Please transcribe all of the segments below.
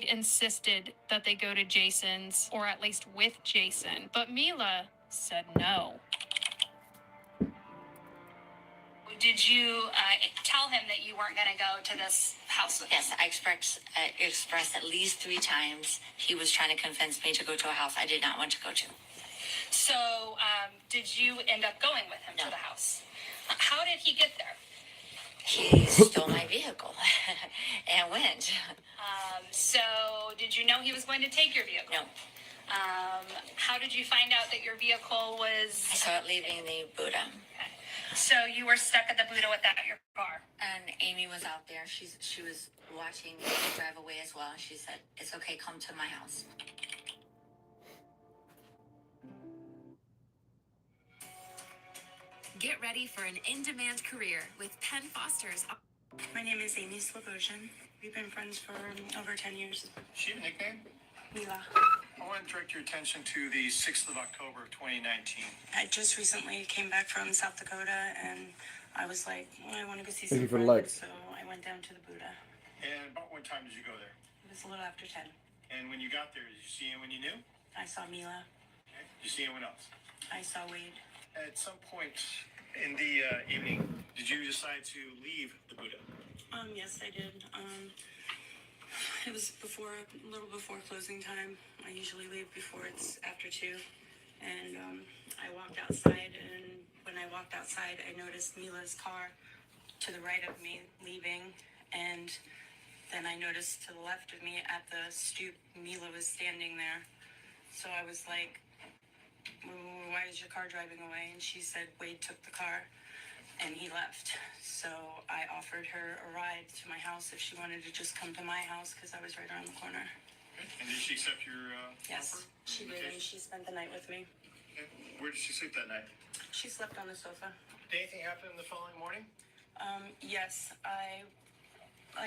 insisted that they go to Jason's, or at least with Jason, but Mila said no. Did you tell him that you weren't going to go to this house with him? Yes, I expressed at least 3 times he was trying to convince me to go to a house I did not want to go to. So, did you end up going with him to the house? How did he get there? He stole my vehicle and went. So, did you know he was going to take your vehicle? No. How did you find out that your vehicle was... I saw it leaving the Buddha. Okay. So you were stuck at the Buddha without your car? And Amy was out there. She was watching me drive away as well. She said, "It's okay, come to my house." Get ready for an in-demand career with Penn Foster's. My name is Amy Slobosian. We've been friends for over 10 years. She have a nickname? Mila. I want to direct your attention to the 6th of October, 2019. I just recently came back from South Dakota, and I was like, I want to go see Thank some you for the friends, like. so I went down to the Buddha. And about what time did you go there? It was a little after 10. And when you got there, did you see anyone you knew? I saw Mila. Okay. Did you see anyone else? I saw Wade. At some point in the evening, did you decide to leave the Buddha? Yes, I did. It was a little before closing time. I usually leave before it's after 2. And I walked outside, and when I walked outside, I noticed Mila's car to the right of me leaving, and then I noticed to the left of me at the stoop, Mila was standing there. So I was like, "Why is your car driving away?" And she said Wade took the car and he left. So I offered her a ride to my house if she wanted to just come to my house, because I was right around the corner. Okay. And did she accept your Yes, offer? she did, and she spent the night with me. Okay. Where did she sleep that night? She slept on the sofa. Did anything happen the following morning? Yes, I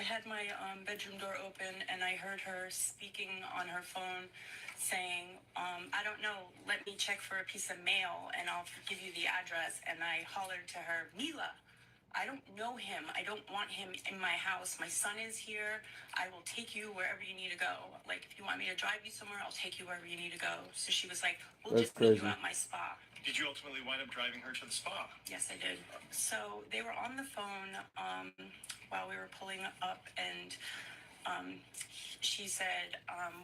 had my bedroom door open, and I heard her speaking on her phone saying, "I don't know, let me check for a piece of mail and I'll give you the address." And I hollered to her, "Mila, I don't know him. I don't want him in my house. My son is here. I will take you wherever you need to go. Like, if you want me to drive you somewhere, I'll take you wherever you need to go." So she was like, "We'll That's just meet crazy. you at my spa." Did you ultimately wind up driving her to the spa? Yes, I did. So they were on the phone while we were pulling up, and she said,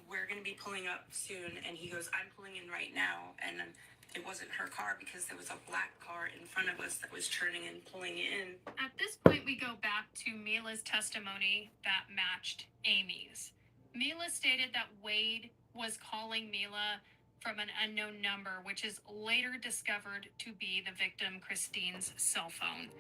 "We're going to be pulling up soon." And he goes, "I'm pulling in right now." And it wasn't her car, because there was a black car in front of us that was turning and pulling in. At this point, we go back to Mila's testimony that matched Amy's. Mila stated that Wade was calling Mila from an unknown number, which is later discovered to be the victim Christine's cell phone.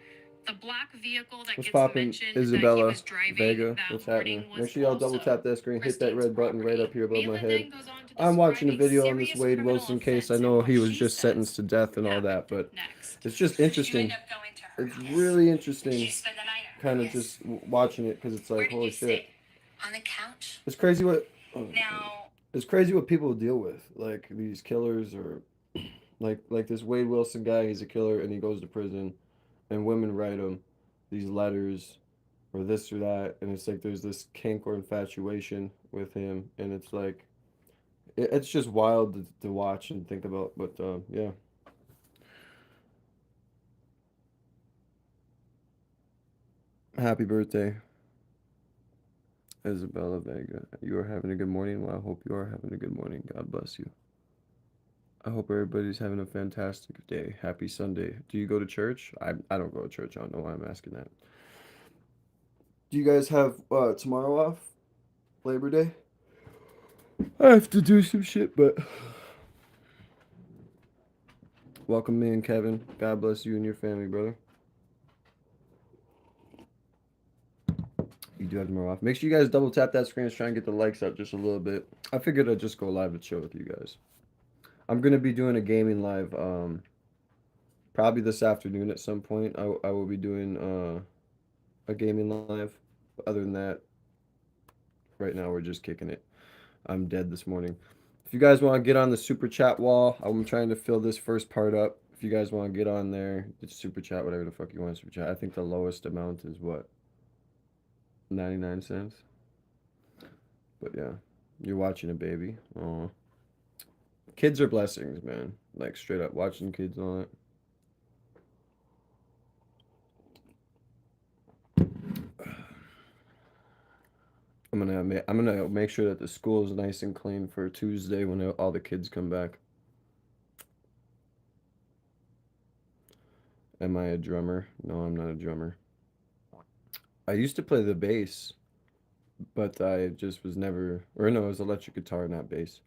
The black vehicle that What's gets poppin', mentioned that he Isabella, was driving Vega? that What's morning happening? was Make sure y'all double also tap that screen, hit that Christine's red button right property. up here above Mila my head. then goes on to I'm watching a describe video on this serious Wade criminal Wilson case. I offense know and he what was she just says sentenced to death and all that, but next. it's just You interesting. end up going to her It's house. really Did interesting you spend the night at her kind of house? just watching it, because it's Where like, did holy you shit. stay? On the couch. It's crazy what... Now, It's crazy what people deal with, like these killers, or like this Wade Wilson guy. He's a killer and he goes to prison, and women write him these letters, or this or that, and it's like there's this kink or infatuation with him, and it's like it's just wild to watch and think about. But yeah, happy birthday, Isabella Vega. You are having a good morning. Well, I hope you are having a good morning. God bless you. I hope everybody's having a fantastic day. Happy Sunday. Do you go to church? I don't go to church. I don't know why I'm asking that. Do you guys have tomorrow off? Labor Day? I have to do some shit, but welcome me and Kevin. God bless you and your family, brother. You do have tomorrow off. Make sure you guys double tap that screen. Try and get the likes up just a little bit. I figured I'd just go live to chill with you guys. I'm gonna be doing a gaming live probably this afternoon at some point. I will be doing a gaming live. But other than that, right now we're just kicking it. I'm dead this morning. If you guys want to get on the super chat wall, I'm trying to fill this first part up. If you guys want to get on there, just super chat whatever the fuck you want to super chat. I think the lowest amount is what? 99 cents. But yeah, you're watching a baby. Oh, kids are blessings, man. Like straight up watching kids on it. I'm gonna make sure that the school is nice and clean for Tuesday when all the kids come back. Am I a drummer? No, I'm not a drummer. I used to play the bass, but I just was never, or no, it was electric guitar, not bass.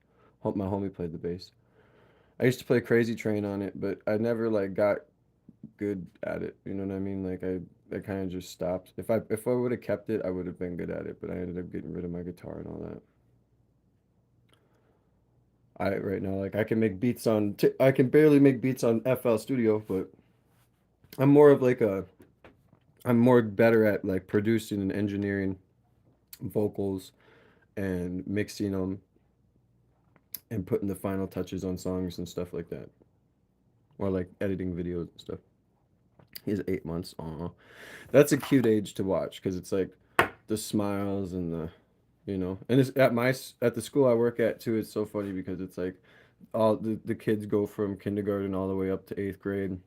My homie played the bass. I used to play Crazy Train on it, but I never like got good at it. You know what I mean? Like I kind of just stopped. If I would have kept it, I would have been good at it. But I ended up getting rid of my guitar and all that. I right now like I can make beats on. I can barely make beats on FL Studio, but I'm more of like a. I'm more better at like producing and engineering vocals and mixing them and putting the final touches on songs and stuff like that, or like editing videos and stuff. He's 8 months. Aw, that's a cute age to watch because it's like the smiles and the, and it's at the school I work at too. It's so funny because it's like all the kids go from kindergarten all the way up to eighth grade,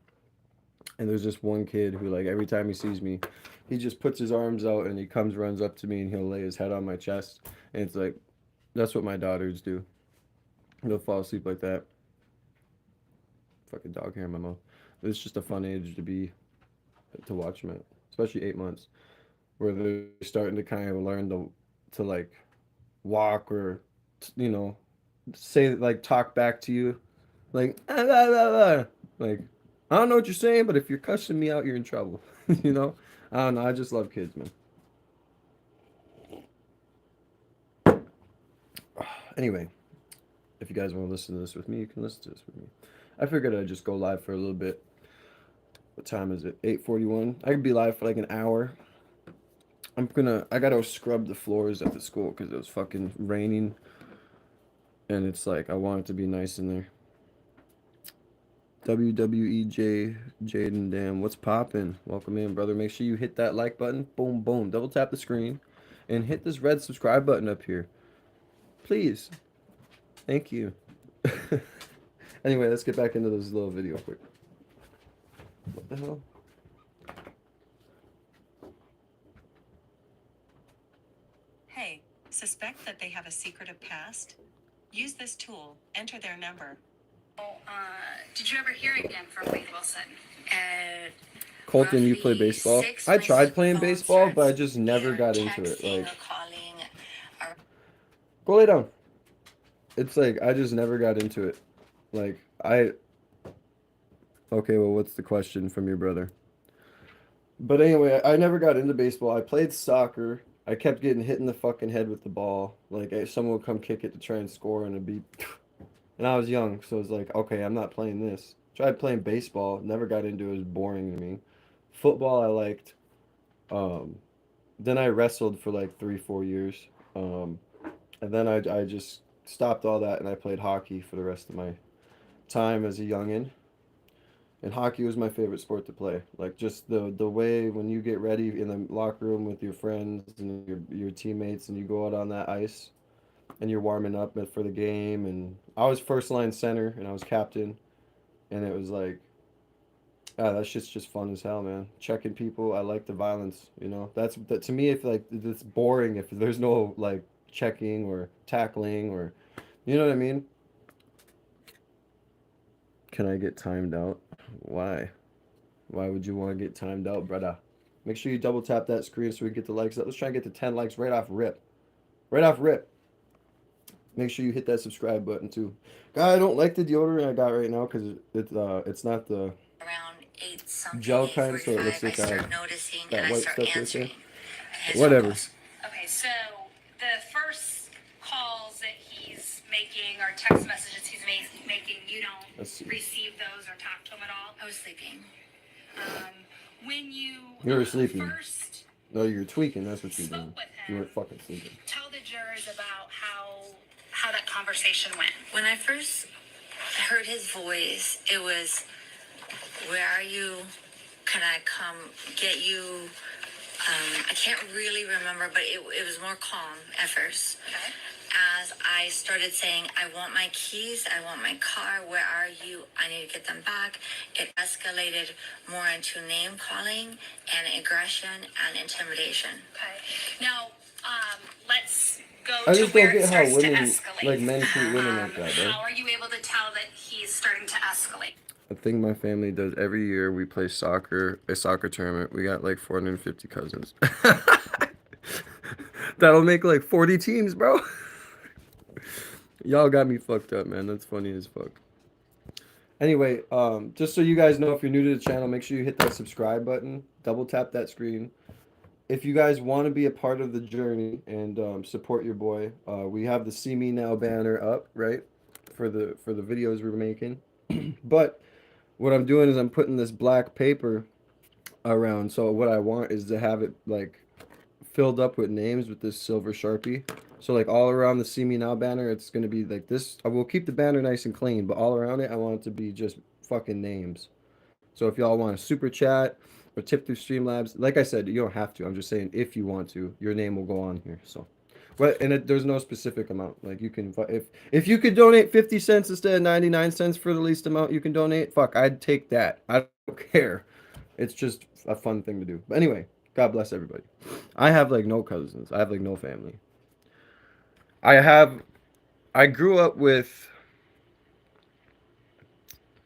and there's just one kid who like every time he sees me, he just puts his arms out and he runs up to me and he'll lay his head on my chest, and it's like that's what my daughters do. They'll fall asleep like that. Fucking dog hair in my mouth. It's just a fun age to watch them at, especially 8 months, where they're starting to kind of learn to like walk or you know say like talk back to you like "Ah, blah, blah, blah." Like I don't know what you're saying, but if you're cussing me out, you're in trouble. you know, I don't know. I just love kids, man. Anyway, if you guys want to listen to this with me, you can listen to this with me. I figured I'd just go live for a little bit. What time is it? 8:41. I could be live for like an hour. I gotta scrub the floors at the school because it was fucking raining, and it's like I want it to be nice in there. WWEJ Jaden Dam, what's poppin'? Welcome in, brother. Make sure you hit that like button. Boom, boom. Double tap the screen, and hit this red subscribe button up here, please. Thank you. Anyway, let's get back into this little video quick. What the hell? Hey, suspect that they have a secretive past? Use this tool, enter their number. Did you ever hear again from Wade Wilson? Colton, you play Roughly baseball? 6 I tried playing phone baseball, but I starts just never either got into it. texting Like, or calling. go lay down. It's like I just never got into it. Like okay, well, what's the question from your brother? But anyway, I never got into baseball. I played soccer. I kept getting hit in the fucking head with the ball. Like someone would come kick it to try and score, and it'd be. And I was young, so it was like, okay, I'm not playing this. Tried playing baseball. Never got into it. It was boring to me. Football, I liked. Um, then I wrestled for like 3, 4 years. Um, and then I just stopped all that and I played hockey for the rest of my time as a youngin. And hockey was my favorite sport to play. Like just the way when you get ready in the locker room with your friends and your teammates and you go out on that ice and you're warming up for the game, and I was first line center and I was captain, and it was like that shit's just fun as hell, man. Checking people, I like the violence, that to me, if like it's boring if there's no like checking or tackling, or you know what I mean. Can I get timed out? Why would you want to get timed out, brother? Make sure you double tap that screen so we get the likes up. Let's try and get to 10 likes right off rip. Make sure you hit that subscribe button too. God, I don't like the deodorant I got right now because it's not the Around 8 something, gel kind, so it 8:45, looks I like start noticing that and I white start stuff right there. answering. His phone Whatever. calls. Okay, so the first calls that he's making or text messages he's making, you Let's don't see. receive those or talk to him at all? I was sleeping. When you You were sleeping. first No, you're tweaking. That's what you're spoke doing. with You him, weren't fucking sleeping. tell the jurors about how that conversation went. When I first heard his voice, it was, "Where are you? Can I come get you? I can't really remember, but it was more calm at first. Okay. As I started saying, I want my keys, I want my car, where are you? I need to get them back. It escalated more into name calling and aggression and intimidation. Okay. Now, let's go I to just don't where it get how starts to women, escalate. like men, treat women like that, bro. How are you able to tell that he's starting to escalate? A thing my family does every year, we play soccer, a soccer tournament. We got like 450 cousins. That'll make like 40 teams, bro. Y'all got me fucked up, man. That's funny as fuck. Anyway, just so you guys know, if you're new to the channel, make sure you hit that subscribe button. Double tap that screen. If you guys want to be a part of the journey and support your boy, we have the See Me Now banner up, right? For the videos we're making. But what I'm doing is I'm putting this black paper around. So what I want is to have it like filled up with names with this silver Sharpie. So like all around the See Me Now banner, it's gonna be like this. I will keep the banner nice and clean, but all around it, I want it to be just fucking names. So if y'all want to super chat or tip through Streamlabs, like I said, you don't have to. I'm just saying if you want to, your name will go on here. So, but there's no specific amount. Like you can, if you could donate 50 cents instead of 99 cents for the least amount you can donate, fuck, I'd take that. I don't care. It's just a fun thing to do. But anyway, God bless everybody. I have like no cousins. I have like no family. I grew up with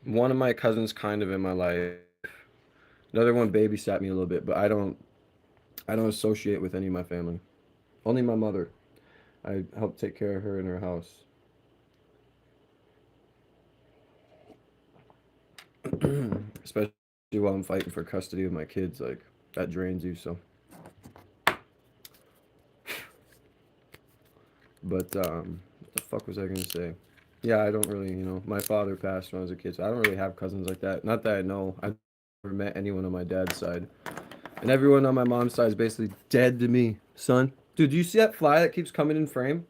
one of my cousins kind of in my life. Another one babysat me a little bit, but I don't associate with any of my family. Only my mother. I help take care of her in her house. Especially while I'm fighting for custody of my kids, like that drains you, so. But what the fuck was I gonna say? Yeah, I don't really, my father passed when I was a kid, so I don't really have cousins like that. Not that I know. I've never met anyone on my dad's side. And everyone on my mom's side is basically dead to me, son. Dude, do you see that fly that keeps coming in frame?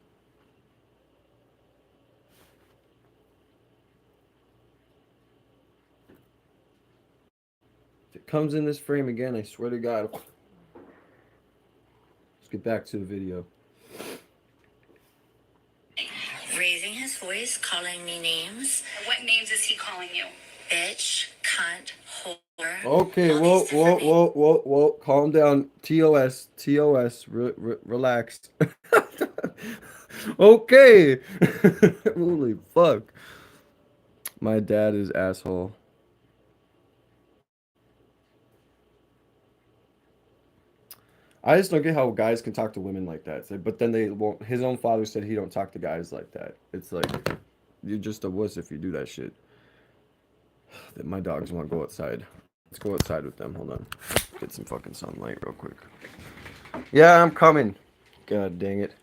If it comes in this frame again, I swear to God. Let's get back to the video. Raising his voice, calling me names. What names is he calling you? Bitch, cunt, whore. Okay, all whoa, these whoa, different whoa, whoa, whoa. Calm down. TOS, relax. Okay. Holy fuck. My dad is asshole. I just don't get how guys can talk to women like that. But then they won't. His own father said he don't talk to guys like that. It's like, you're just a wuss if you do that shit. My dogs want to go outside. Let's go outside with them. Hold on. Get some fucking sunlight real quick. Yeah, I'm coming. God dang it.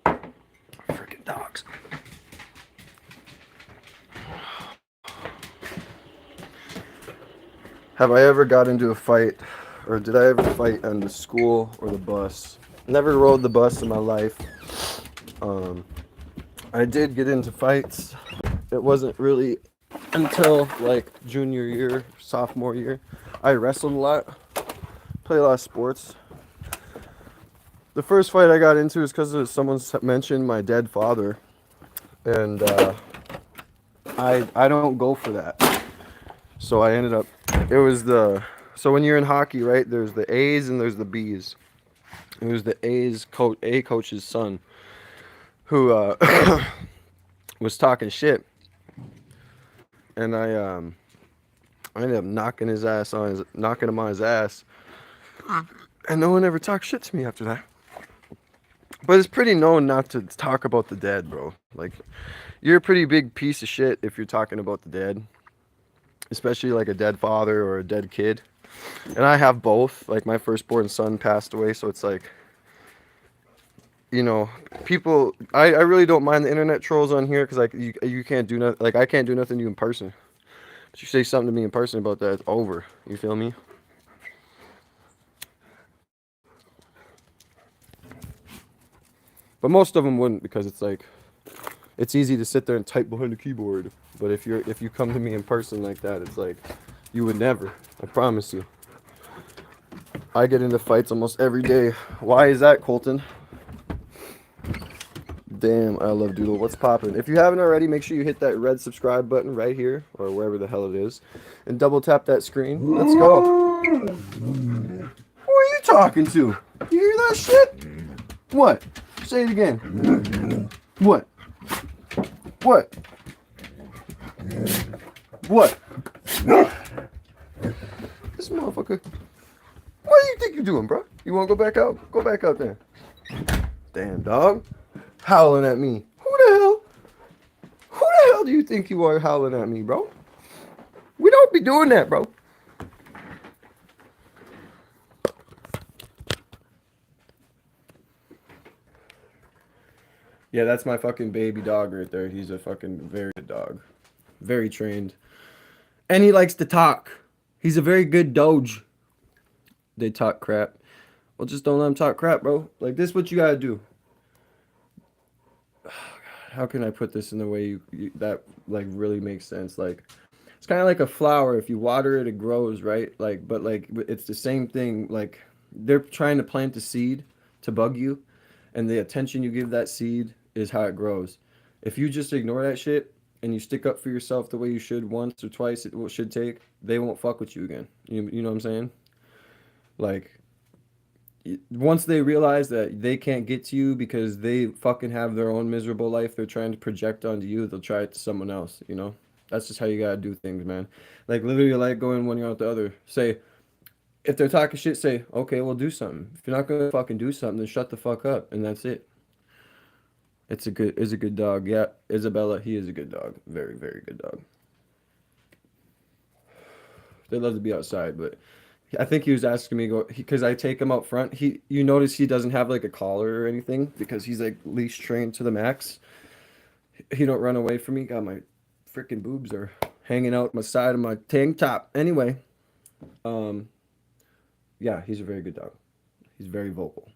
Freaking dogs. Have I ever got into a fight, or did I ever fight on the school or the bus? Never rode the bus in my life. I did get into fights. It wasn't really until like junior year, sophomore year. I wrestled a lot, played a lot of sports. The first fight I got into is because someone mentioned my dead father, and I don't go for that. So I ended up, so when you're in hockey, right, there's the A's and there's the B's. It was the A coach's son who was talking shit, and I ended up knocking him on his ass, and no one ever talked shit to me after that. But it's pretty known not to talk about the dead, bro. Like, you're a pretty big piece of shit if you're talking about the dead, especially like a dead father or a dead kid. And I have both. Like, my firstborn son passed away, so it's like, people. I really don't mind the internet trolls on here because like you can't do nothing. Like, I can't do nothing to you in person. But you say something to me in person about that, it's over. You feel me? But most of them wouldn't, because it's like, it's easy to sit there and type behind the keyboard. But if you come to me in person like that, it's like, You would never. I promise you. I get into fights almost every day. Why is that, Colton? Damn, I love Doodle. What's poppin'? If you haven't already, make sure you hit that red subscribe button right here, or wherever the hell it is, and double tap that screen. Let's go. Who are you talking to? You hear that shit? What? Say it again. What? What? What? This motherfucker. What do you think you're doing, bro? You want to go back out? Go back out there. Damn, dog. Howling at me. Who the hell? Who the hell do you think you are howling at me, bro? We don't be doing that, bro. Yeah, that's my fucking baby dog right there. He's a fucking very good dog. Very trained. And he likes to talk. He's a very good doge. They talk crap. Well, just don't let them talk crap, bro. Like, this is what you gotta do. Oh, God. How can I put this in the way that, like, really makes sense? Like, it's kind of like a flower. If you water it, it grows, right? Like, but, like, it's the same thing. Like, they're trying to plant a seed to bug you. And the attention you give that seed is how it grows. If you just ignore that shit and you stick up for yourself the way you should once or twice, it should take, they won't fuck with you again. You know what I'm saying? Like, once they realize that they can't get to you because they fucking have their own miserable life they're trying to project onto you, they'll try it to someone else, you know? That's just how you gotta do things, man. Like, literally, like going one ear out the other. Say, if they're talking shit, say, okay, well, do something. If you're not gonna fucking do something, then shut the fuck up, and that's it. It's a good dog. Yeah, Isabella, he is a good dog. Very, very good dog. They love to be outside, but I think he was asking me because I take him out front. You notice he doesn't have like a collar or anything because he's like leash trained to the max. He don't run away from me. God, my freaking boobs are hanging out my side of my tank top. Anyway, yeah, he's a very good dog. He's very vocal.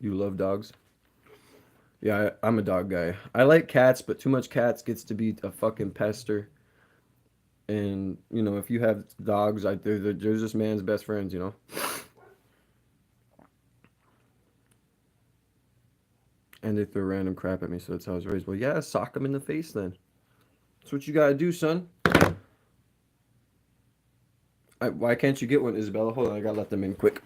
You love dogs? Yeah, I'm a dog guy. I like cats, but too much cats gets to be a fucking pester. And, you know, if you have dogs, they're just man's best friends, you know? And they throw random crap at me, so that's how I was raised. Well, yeah, sock them in the face then. That's what you gotta do, son. Why can't you get one, Isabella? Hold on, I gotta let them in quick.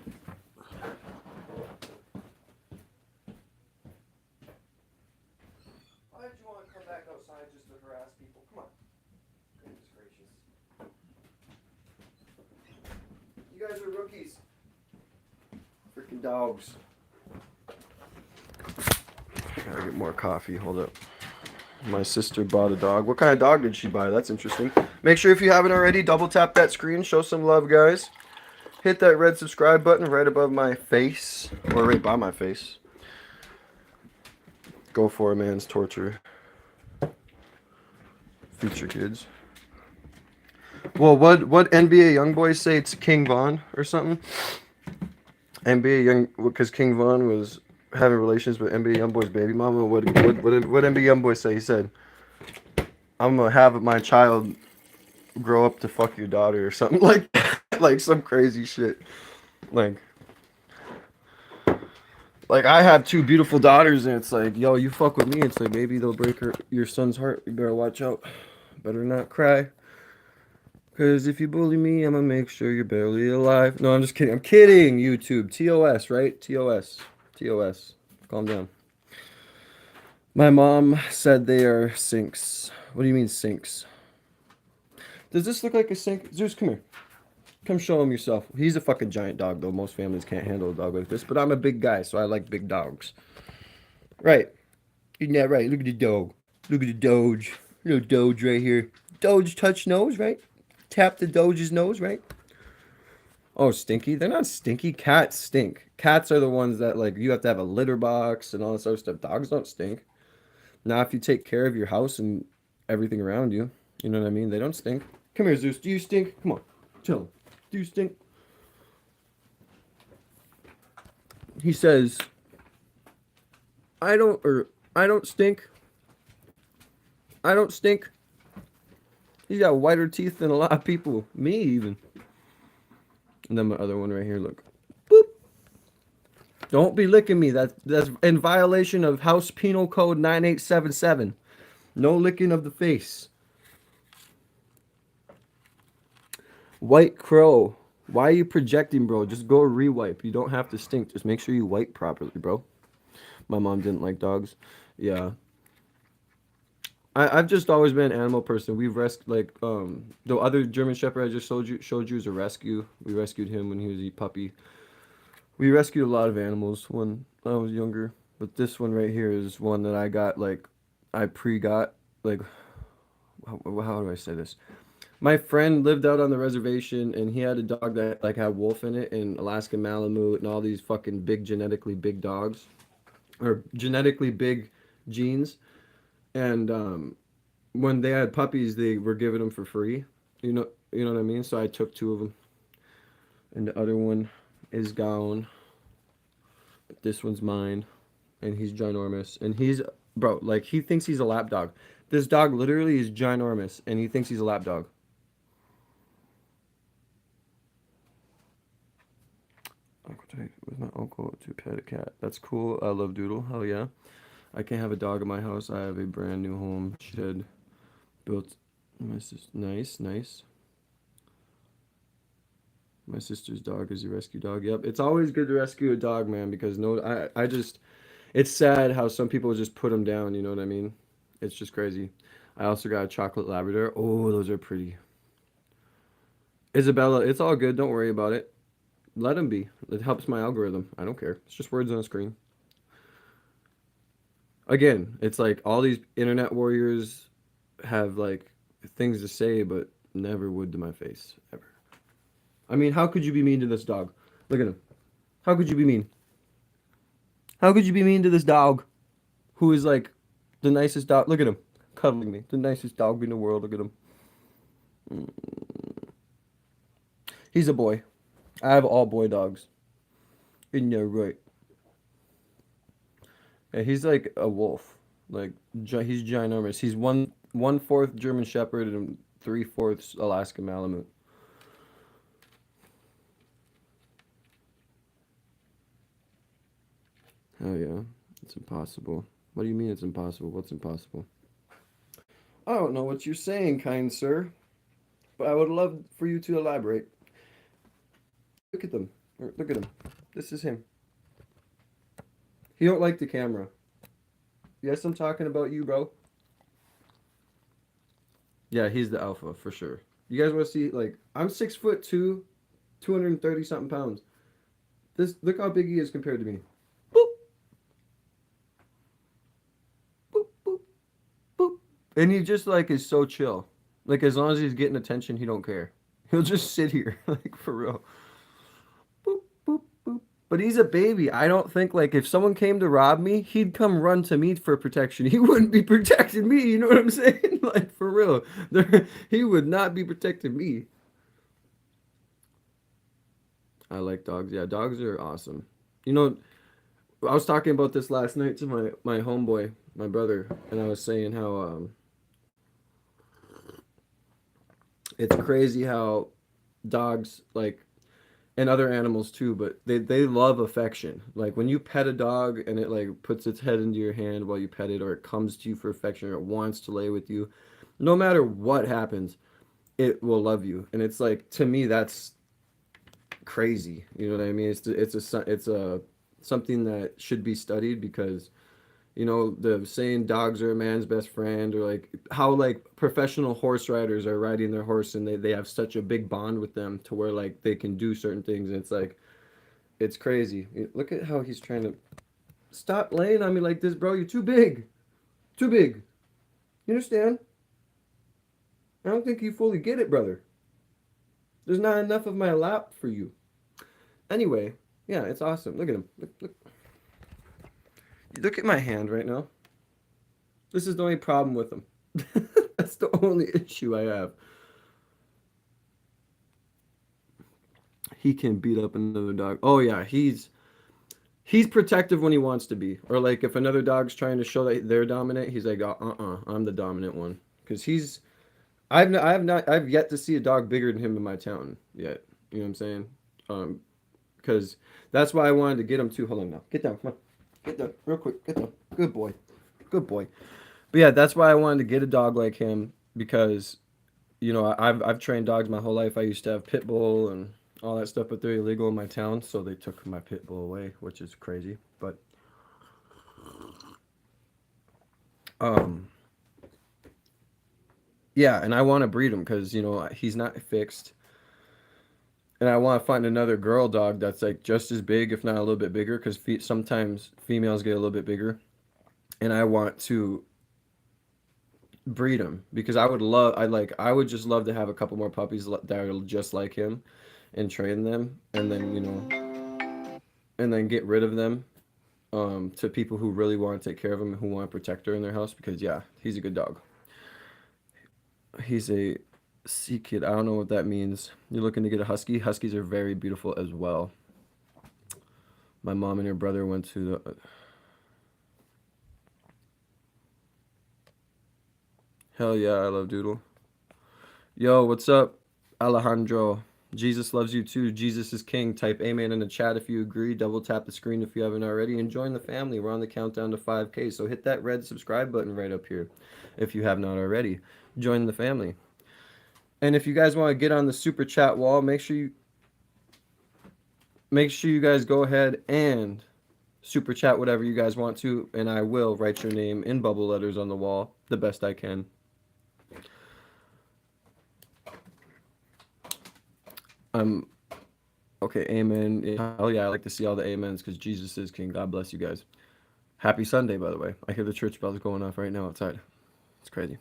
Why did you want to come back outside just to harass people? Come on. Goodness gracious. You guys are rookies. Freaking dogs. Gotta get more coffee. Hold up. My sister bought a dog. What kind of dog did she buy? That's interesting. Make sure if you haven't already, double tap that screen. Show some love, guys. Hit that red subscribe button right above my face. Or right by my face. Go for a man's torture. Future kids. Well, what NBA young boys say? It's King Von or something? NBA young, because King Von was having relations with NBA YoungBoy's baby mama. What NBA YoungBoy say? He said, "I'm gonna have my child grow up to fuck your daughter" or something like some crazy shit. Like I have two beautiful daughters, and it's like, yo, you fuck with me, it's like maybe they'll break your son's heart. You better watch out. Better not cry. Because if you bully me, I'm gonna make sure you're barely alive. No, I'm just kidding. I'm kidding, YouTube. TOS, right? TOS. TOS. Calm down. My mom said they are sinks. What do you mean sinks? Does this look like a sink? Zeus, come here. Come show him yourself. He's a fucking giant dog, though. Most families can't handle a dog like this. But I'm a big guy, so I like big dogs. Right. Isn't that right? Look at the dog. Look at the Doge. Little Doge right here. Doge touch nose, right? Tap the Doge's nose, right? Oh, stinky? They're not stinky. Cats stink. Cats are the ones that, like, you have to have a litter box and all this other stuff. Dogs don't stink. Now, if you take care of your house and everything around you, you know what I mean? They don't stink. Come here, Zeus. Do you stink? Come on. Chill. Do you stink? He says, I don't stink. I don't stink. He's got whiter teeth than a lot of people. Me even. And then my other one right here, look. Boop. Don't be licking me. That's in violation of House Penal Code 9877. No licking of the face. White crow. Why are you projecting, bro? Just go rewipe. You don't have to stink. Just make sure you wipe properly, bro. My mom didn't like dogs. Yeah. I've just always been an animal person. We've rescued the other German Shepherd I just showed you is a rescue. We rescued him when he was a puppy. We rescued a lot of animals when I was younger, but this one right here is one that I got I pre-got how do I say this? My friend lived out on the reservation and he had a dog that had wolf in it and Alaskan Malamute and all these fucking big genetically big dogs or genetically big genes. And when they had puppies, they were giving them for free. You know what I mean? So I took 2 of them. And the other one is gone. This one's mine. And he's ginormous. And he's, bro, he thinks he's a lap dog. This dog literally is ginormous. And he thinks he's a lap dog. With my uncle to pet a cat. That's cool. I love Doodle. Hell yeah. I can't have a dog in my house. I have a brand new home. Shed built. My sister. Nice. My sister's dog is a rescue dog. Yep. It's always good to rescue a dog, man, because I just, it's sad how some people just put them down. You know what I mean? It's just crazy. I also got a chocolate Labrador. Oh, those are pretty. Isabella, it's all good. Don't worry about it. Let them be. It helps my algorithm. I don't care. It's just words on a screen. Again, it's all these internet warriors have things to say, but never would to my face ever. I mean, how could you be mean to this dog? Look at him. How could you be mean? How could you be mean to this dog, who is the nicest dog? Look at him, cuddling me. The nicest dog in the world. Look at him. He's a boy. I have all boy dogs. In there, right? Yeah, he's like a wolf. He's ginormous. He's 1/4 German Shepherd and 3/4 Alaskan Malamute. Oh yeah, it's impossible. What do you mean it's impossible? What's impossible? I don't know what you're saying, kind sir, but I would love for you to elaborate. Look at them. Look at him. This is him. He don't like the camera. Yes, I'm talking about you, bro. Yeah, he's the alpha for sure. You guys want to see? I'm 6'2", 230 something pounds. Look how big he is compared to me. Boop. Boop boop boop. And he just is so chill. As long as he's getting attention, he don't care. He'll just sit here for real. Boop boop boop. But he's a baby. I don't think if someone came to rob me, he'd come run to me for protection. He wouldn't be protecting me. You know what I'm saying? For real. He would not be protecting me. I like dogs. Yeah, dogs are awesome. I was talking about this last night to my homeboy, my brother, and I was saying how it's crazy how dogs and other animals too, but they love affection. When you pet a dog and it puts its head into your hand while you pet it, or it comes to you for affection, or it wants to lay with you, no matter what happens, it will love you. And it's to me, that's crazy. You know what I mean? It's a something that should be studied, because the saying dogs are a man's best friend, or how professional horse riders are riding their horse and they have such a big bond with them to where they can do certain things, and it's crazy. Look at how he's trying to stop laying on me like this, bro. You're too big. You understand? I don't think you fully get it, brother. There's not enough of my lap for you. Anyway, yeah, it's awesome. Look at him. Look at my hand right now. This is the only problem with him. That's the only issue I have. He can beat up another dog. Oh yeah, he's he's protective when he wants to be, or like if another dog's trying to show that they're dominant, he's like, I'm the dominant one, because I've yet to see a dog bigger than him in my town yet. You know what I'm saying? Because that's why I wanted to get him too. Hold on now, get down, come on, get down real quick, get down, good boy, good boy. But yeah, that's why I wanted to get a dog like him, because you know I've trained dogs my whole life. I used to have pit bull and all that stuff, but they're illegal in my town, so they took my pit bull away, which is crazy. But um, yeah, and I want to breed him because you know he's not fixed, and I want to find another girl dog that's like just as big, if not a little bit bigger, because sometimes females get a little bit bigger, and I want to breed him because I would just love to have a couple more puppies that are just like him, and train them, and then you know, and then get rid of them to people who really want to take care of him, who want to protect her in their house, because yeah, he's a good dog. He's a sea kid. I don't know what that means. You're looking to get a husky? Huskies are very beautiful as well. My mom and her brother went to the... Hell yeah, I love Doodle. Yo, what's up, Alejandro? Jesus loves you too. Jesus is king. Type amen in the chat if you agree. Double tap the screen if you haven't already. And join the family. We're on the countdown to 5K. So hit that red subscribe button right up here if you have not already. Join the family. And if you guys want to get on the super chat wall, make sure you guys go ahead and super chat whatever you guys want to, and I will write your name in bubble letters on the wall the best I can. Okay, amen. Hell yeah, I like to see all the amens because Jesus is king. God bless you guys. Happy Sunday, by the way. I hear the church bells going off right now outside. It's crazy.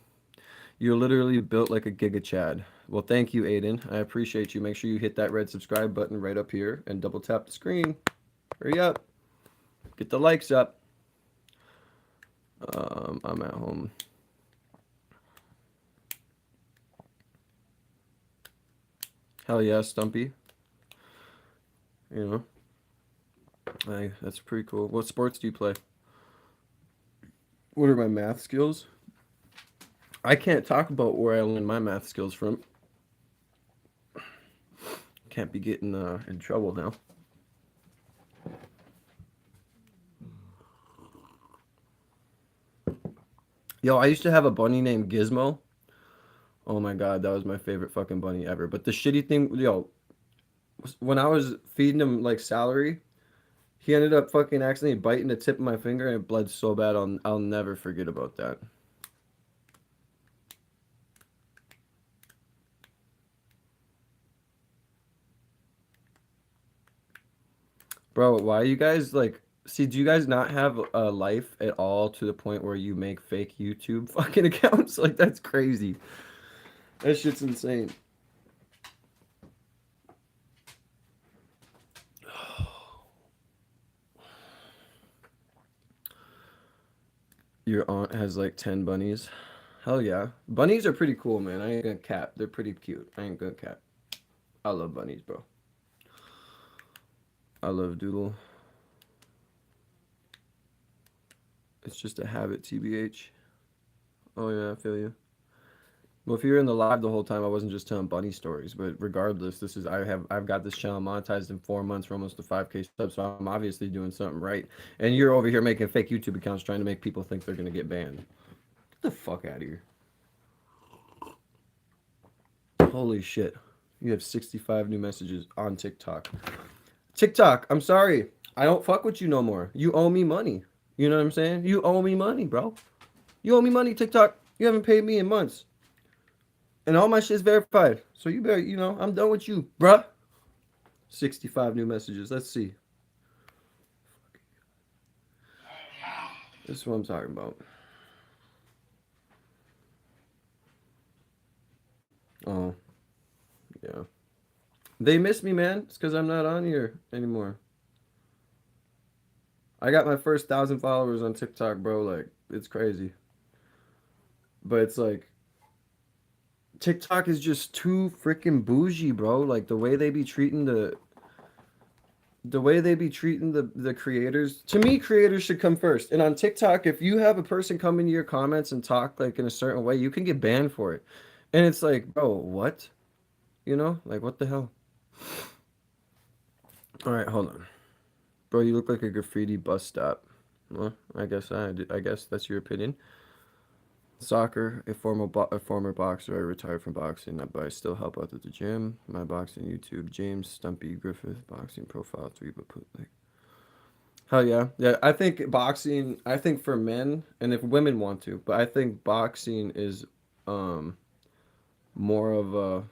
You're literally built like a Giga Chad. Well, thank you, Aiden. I appreciate you. Make sure you hit that red subscribe button right up here and double tap the screen. Hurry up. Get the likes up. I'm at home. Hell yeah, Stumpy. You know, that's pretty cool. What sports do you play? What are my math skills? I can't talk about where I learned my math skills from. Can't be getting in trouble now. Yo, I used to have a bunny named Gizmo. Oh my god, that was my favorite fucking bunny ever. But the shitty thing, yo, when I was feeding him like celery, he ended up fucking accidentally biting the tip of my finger and it bled so bad. I'll never forget about that. Bro, why you guys like see, do you guys not have a life at all to the point where you make fake YouTube fucking accounts? Like that's crazy. That shit's insane. Your aunt has like 10 bunnies. Hell yeah. Bunnies are pretty cool, man. I ain't gonna cap. They're pretty cute. I ain't gonna cap. I love bunnies, bro. I love Doodle. It's just a habit, TBH. Oh yeah, I feel you. Well, if you're in the live the whole time, I wasn't just telling bunny stories, but regardless, I've got this channel monetized in 4 months for almost to 5K subs, so I'm obviously doing something right. And you're over here making fake YouTube accounts trying to make people think they're gonna get banned. Get the fuck out of here. Holy shit. You have 65 new messages on TikTok. TikTok, I'm sorry. I don't fuck with you no more. You owe me money. You know what I'm saying? You owe me money, bro. You owe me money, TikTok. You haven't paid me in months. And all my shit's verified. So you better, you know, I'm done with you, bruh. 65 new messages. Let's see. This is what I'm talking about. Oh, yeah. They miss me, man. It's because I'm not on here anymore. I got my first 1,000 followers on TikTok, bro. Like, it's crazy. But it's like, TikTok is just too freaking bougie, bro. Like, the way they be treating the way they be treating the creators, to me, creators should come first. And on TikTok, if you have a person come into your comments and talk like in a certain way, you can get banned for it. And it's like, bro, what? You know, like what the hell? All right, hold on, bro. You look like a graffiti bus stop. Well, I guess that's your opinion. Soccer, a former boxer. I retired from boxing, but I still help out at the gym. My boxing YouTube, James Stumpy Griffith, boxing profile 3, but put like, hell yeah, yeah. I think boxing. I think for men, and if women want to, but I think boxing is um more of a.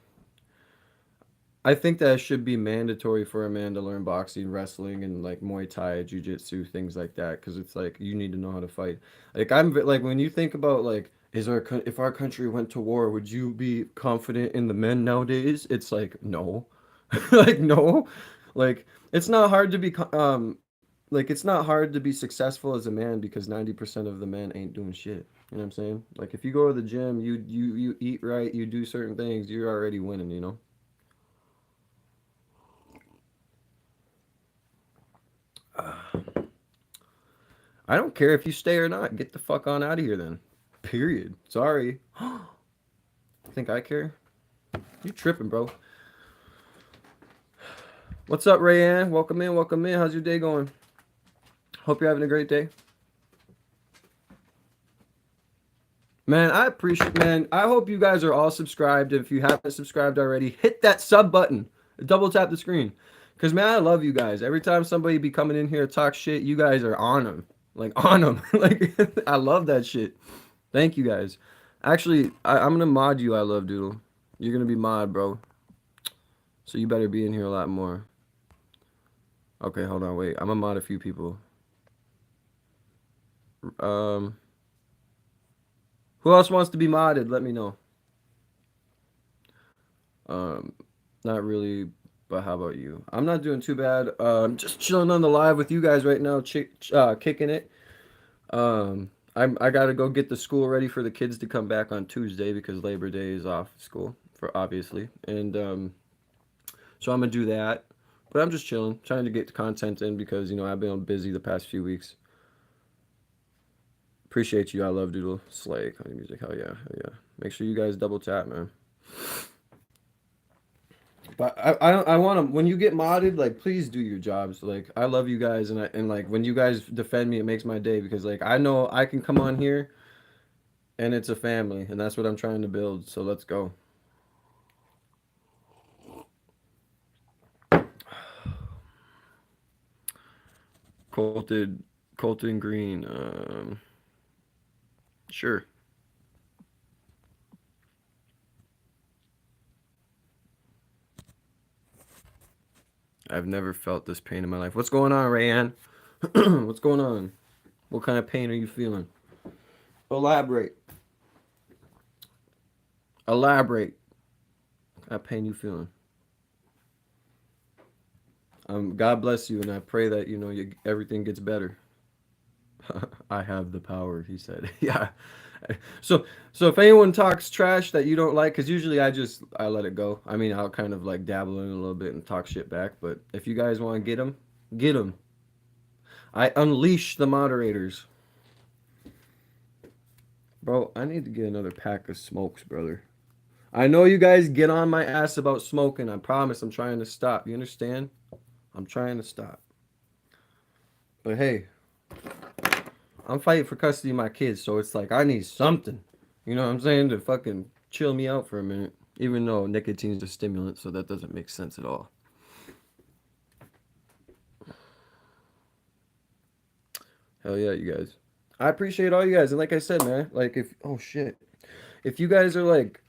I think that it should be mandatory for a man to learn boxing, wrestling, and like Muay Thai, Jiu-Jitsu, things like that. Because it's like you need to know how to fight. Like like when you think about like, if our country went to war, would you be confident in the men nowadays? It's like no, like no, like it's not hard to be like it's not hard to be successful as a man because 90% of the men ain't doing shit. You know what I'm saying? Like if you go to the gym, you eat right, you do certain things, you're already winning. You know. I don't care if you stay or not. Get the fuck on out of here then. Period. Sorry. Think I care? You tripping, bro. What's up, Rayanne? Welcome in, welcome in. How's your day going? Hope you're having a great day. Man, I appreciate, man. I hope you guys are all subscribed. If you haven't subscribed already, hit that sub button. Double tap the screen. Because, man, I love you guys. Every time somebody be coming in here to talk shit, you guys are on them. Like, on them. Like, I love that shit. Thank you guys. Actually, I'm going to mod you, I Love Doodle. You're going to be mod, bro. So you better be in here a lot more. Okay, hold on, wait. I'm going to mod a few people. Who else wants to be modded? Let me know. Not really, but how about you? I'm not doing too bad. Just chilling on the live with you guys right now, kicking it. I gotta go get the school ready for the kids to come back on Tuesday because Labor Day is off school for obviously, and so I'm gonna do that. But I'm just chilling, trying to get the content in because I've been busy the past few weeks. Appreciate you. I love Doodle Slay Honey Music. Hell yeah, hell yeah. Make sure you guys double tap, man. But I want to, when you get modded, like please do your jobs. Like I love you guys, and like when you guys defend me, it makes my day because like I know I can come on here, and it's a family, and that's what I'm trying to build. So let's go. Colton, Colton Green. Sure. I've never felt this pain in my life. What's going on, Rayanne? What's going on? What kind of pain are you feeling? Elaborate. Elaborate. What kind of pain you feeling? God bless you, and I pray that everything gets better. I have the power, he said. Yeah. So if anyone talks trash that you don't like, because usually I let it go. I mean, I'll kind of like dabble in a little bit and talk shit back. But if you guys want to get them, get them. I unleash the moderators. Bro, I need to get another pack of smokes, brother. I know you guys get on my ass about smoking. I promise I'm trying to stop. You understand? I'm trying to stop. But hey, I'm fighting for custody of my kids, so it's like I need something. You know what I'm saying? To fucking chill me out for a minute. Even though nicotine's a stimulant, so that doesn't make sense at all. Hell yeah, you guys. I appreciate all you guys. And like I said, man, like oh shit. If you guys are like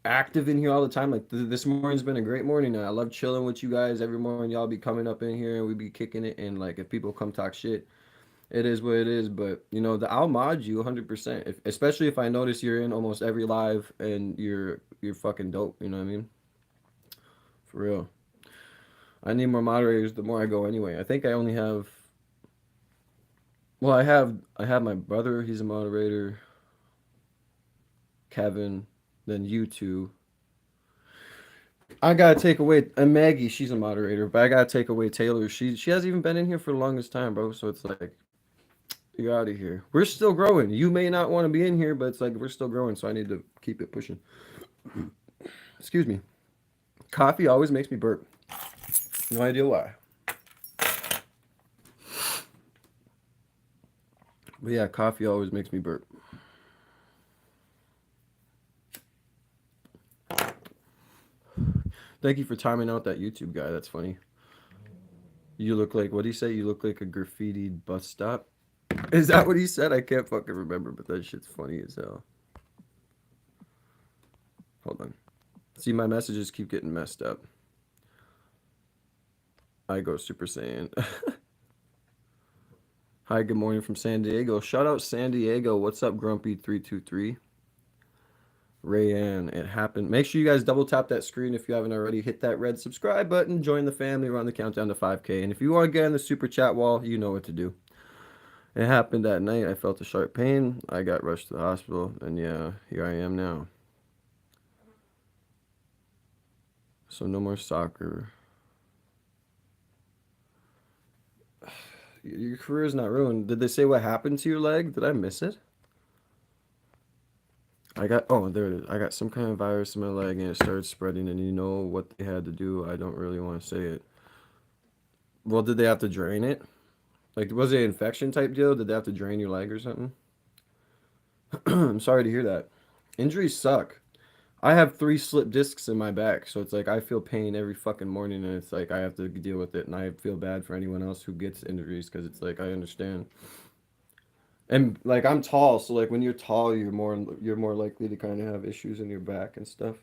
active in here all the time, like this morning's been a great morning. And I love chilling with you guys every morning. Y'all be coming up in here and we be kicking it. And like if people come talk shit, it is what it is, but I'll mod you 100%. Especially if I notice you're in almost every live and you're fucking dope. You know what I mean? For real. I need more moderators the more I go. Anyway, I think I only have. Well, I have my brother. He's a moderator. Kevin, then you two. I gotta take away and Maggie, she's a moderator, but I gotta take away Taylor. She hasn't even been in here for the longest time, bro. So it's like you're out of here. We're still growing. You may not want to be in here, but it's like we're still growing, so I need to keep it pushing. Excuse me. Coffee always makes me burp. No idea why. But yeah, coffee always makes me burp. Thank you for timing out that YouTube guy. That's funny. You look like, what did he say? You look like a graffitied bus stop. Is that what he said? I can't fucking remember, but that shit's funny as hell. Hold on. See, my messages keep getting messed up. I go Super Saiyan. Hi, good morning from San Diego. Shout out San Diego. What's up, Grumpy323? Rayanne, it happened. Make sure you guys double tap that screen if you haven't already. Hit that red subscribe button. Join the family. We're on the countdown to 5K. And if you want to get in the super chat wall, you know what to do. It happened that night. I felt a sharp pain. I got rushed to the hospital. And yeah, here I am now. So no more soccer. Your career is not ruined. Did they say what happened to your leg? Did I miss it? Oh, there it is. I got some kind of virus in my leg and it started spreading, and you know what they had to do? I don't really want to say it. Well, did they have to drain it? Like, was it an infection type deal? Did they have to drain your leg or something? I'm sorry to hear that. Injuries suck. I have 3 slip discs in my back, so it's like I feel pain every fucking morning, and it's like I have to deal with it, and I feel bad for anyone else who gets injuries because it's like I understand. And like I'm tall, so like when you're tall, you're more likely to kind of have issues in your back and stuff.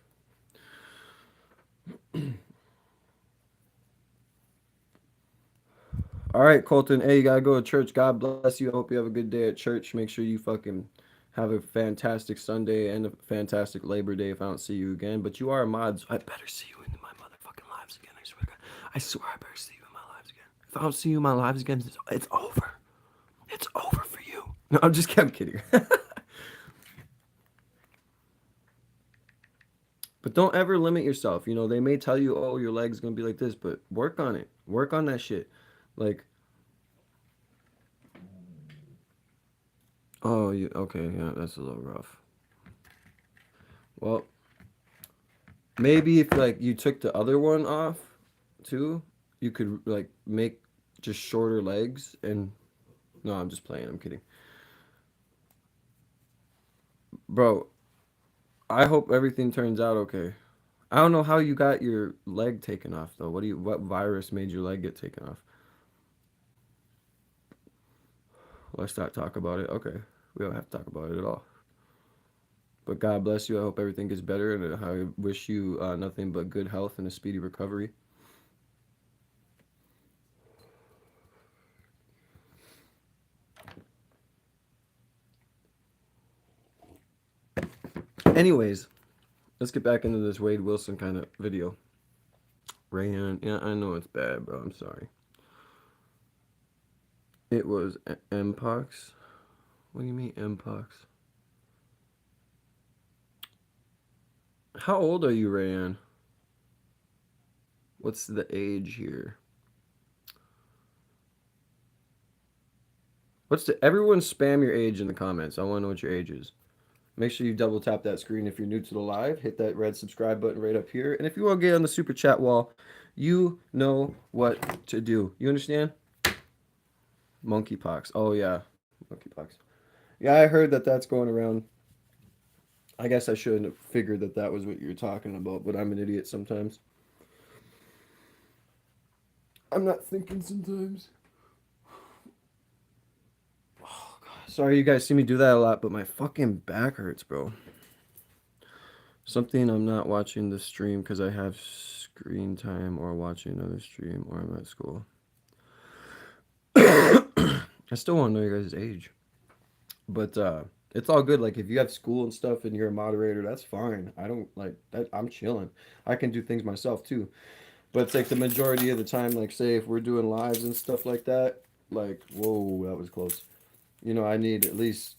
All right, Colton. Hey, you gotta go to church. God bless you. I hope you have a good day at church. Make sure you fucking have a fantastic Sunday and a fantastic Labor Day if I don't see you again. But you are a mod, so I better see you in my motherfucking lives again. I swear to God. I swear I better see you in my lives again. If I don't see you in my lives again, it's over. It's over for you. No, I'm kidding. But don't ever limit yourself. You know, they may tell you, oh, your leg's gonna be like this, but work on it. Work on that shit. Like, oh, okay, yeah, that's a little rough. Well, maybe if like you took the other one off too, you could like make just shorter legs and no, I'm just playing. I'm kidding. Bro, I hope everything turns out okay. I don't know how you got your leg taken off though. What virus made your leg get taken off? Let's not talk about it. Okay. We don't have to talk about it at all. But God bless you. I hope everything gets better, and I wish you nothing but good health and a speedy recovery. Anyways, let's get back into this Wade Wilson kind of video. Rayan, yeah, I know it's bad, bro. I'm sorry. It was Mpox. What do you mean Mpox? How old are you, Rayan? What's the age here? Everyone spam your age in the comments. I want to know what your age is. Make sure you double tap that screen if you're new to the live. Hit that red subscribe button right up here. And if you want to get on the super chat wall, you know what to do. You understand? Monkeypox. Oh, yeah. Monkeypox. Yeah, I heard that that's going around. I guess I shouldn't have figured that that was what you're talking about, but I'm an idiot sometimes. I'm not thinking sometimes. Oh, God. Sorry you guys see me do that a lot, but my fucking back hurts, bro. Something I'm not watching the stream because I have screen time or watching another stream or I'm at school. I still want to know your guys' age. But it's all good. Like if you have school and stuff and you're a moderator, that's fine. I don't like that. I'm chilling. I can do things myself too. But it's like the majority of the time, like say if we're doing lives and stuff like that, like whoa, that was close. You know, I need at least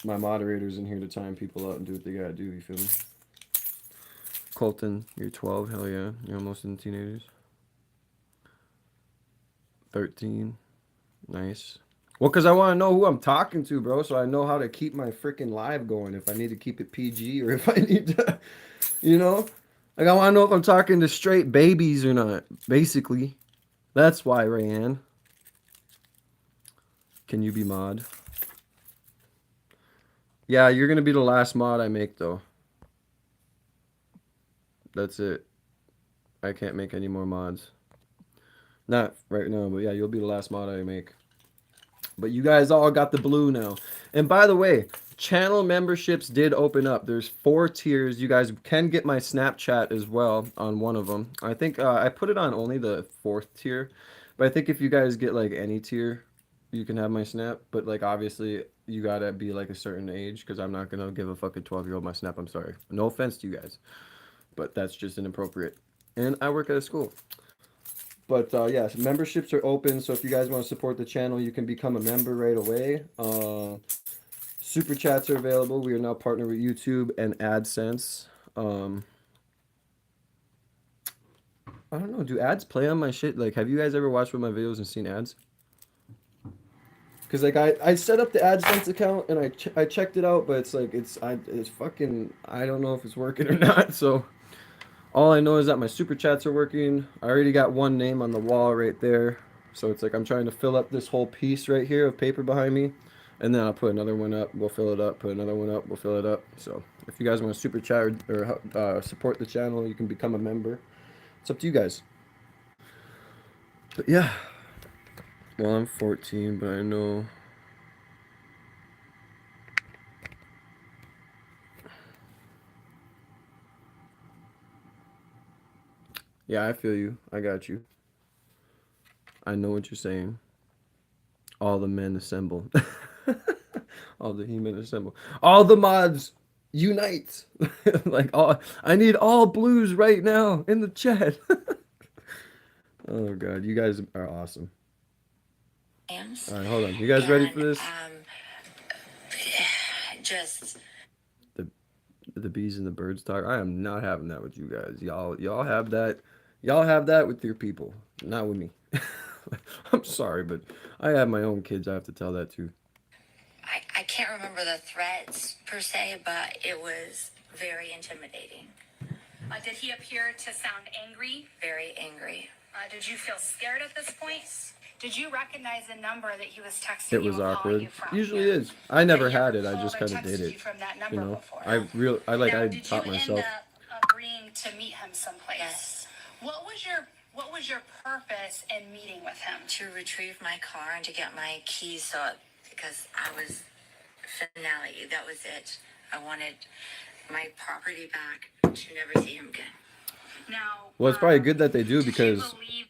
my moderators in here to time people out and do what they gotta do. You feel me? Colton, you're 12. Hell yeah. You're almost in teenagers. 13. Nice. Well, because I want to know who I'm talking to, bro, so I know how to keep my freaking live going. If I need to keep it PG or if I need to, you know? Like, I want to know if I'm talking to straight babies or not, basically. That's why, Rayanne. Can you be mod? Yeah, you're going to be the last mod I make, though. That's it. I can't make any more mods. Not right now, but yeah, you'll be the last mod I make. But you guys all got the blue now. And by the way, channel memberships did open up. There's 4 tiers. You guys can get my Snapchat as well on one of them. I think I put it on only the 4th tier. But I think if you guys get like any tier, you can have my Snap. But like obviously you gotta be like a certain age because I'm not gonna give a fucking 12-year-old my Snap. I'm sorry. No offense to you guys. But that's just inappropriate. And I work at a school. But yeah, so memberships are open. So if you guys want to support the channel, you can become a member right away. Super chats are available. We are now partnered with YouTube and AdSense. I don't know. Do ads play on my shit? Like, have you guys ever watched one of my videos and seen ads? Because like I set up the AdSense account and I checked it out, but it's like it's fucking I don't know if it's working or not. So. All I know is that my super chats are working. I already got one name on the wall right there. So it's like I'm trying to fill up this whole piece right here of paper behind me. And then I'll put another one up. We'll fill it up. Put another one up. We'll fill it up. So if you guys want to super chat or support the channel, you can become a member. It's up to you guys. But yeah. Well, I'm 14, but I know... Yeah, I feel you. I got you. I know what you're saying. All the men assemble. All the human assemble. All the mods unite. Like I need all blues right now in the chat. Oh god, you guys are awesome. All right, hold on. You guys ready for this? Just The bees and the birds talk. I am not having that with you guys. Y'all have that. Y'all have that with your people, not with me. I'm sorry, but I have my own kids. I have to tell that too. I can't remember the threats per se, but it was very intimidating. Did he appear to sound angry? Very angry. Did you feel scared at this point? Did you recognize the number that he was texting It you was and calling awkward. you from? Usually is. I never Had you had ever it. I called just or kind of texted did it. you from that number You know, before? I Now, I did taught you myself. end up agreeing to meet him someplace? Yes. What was your purpose in meeting with him? To retrieve my car and to get my keys because I was finale. That was it. I wanted my property back to never see him again. Now, Well, it's probably good that they do did you because, believe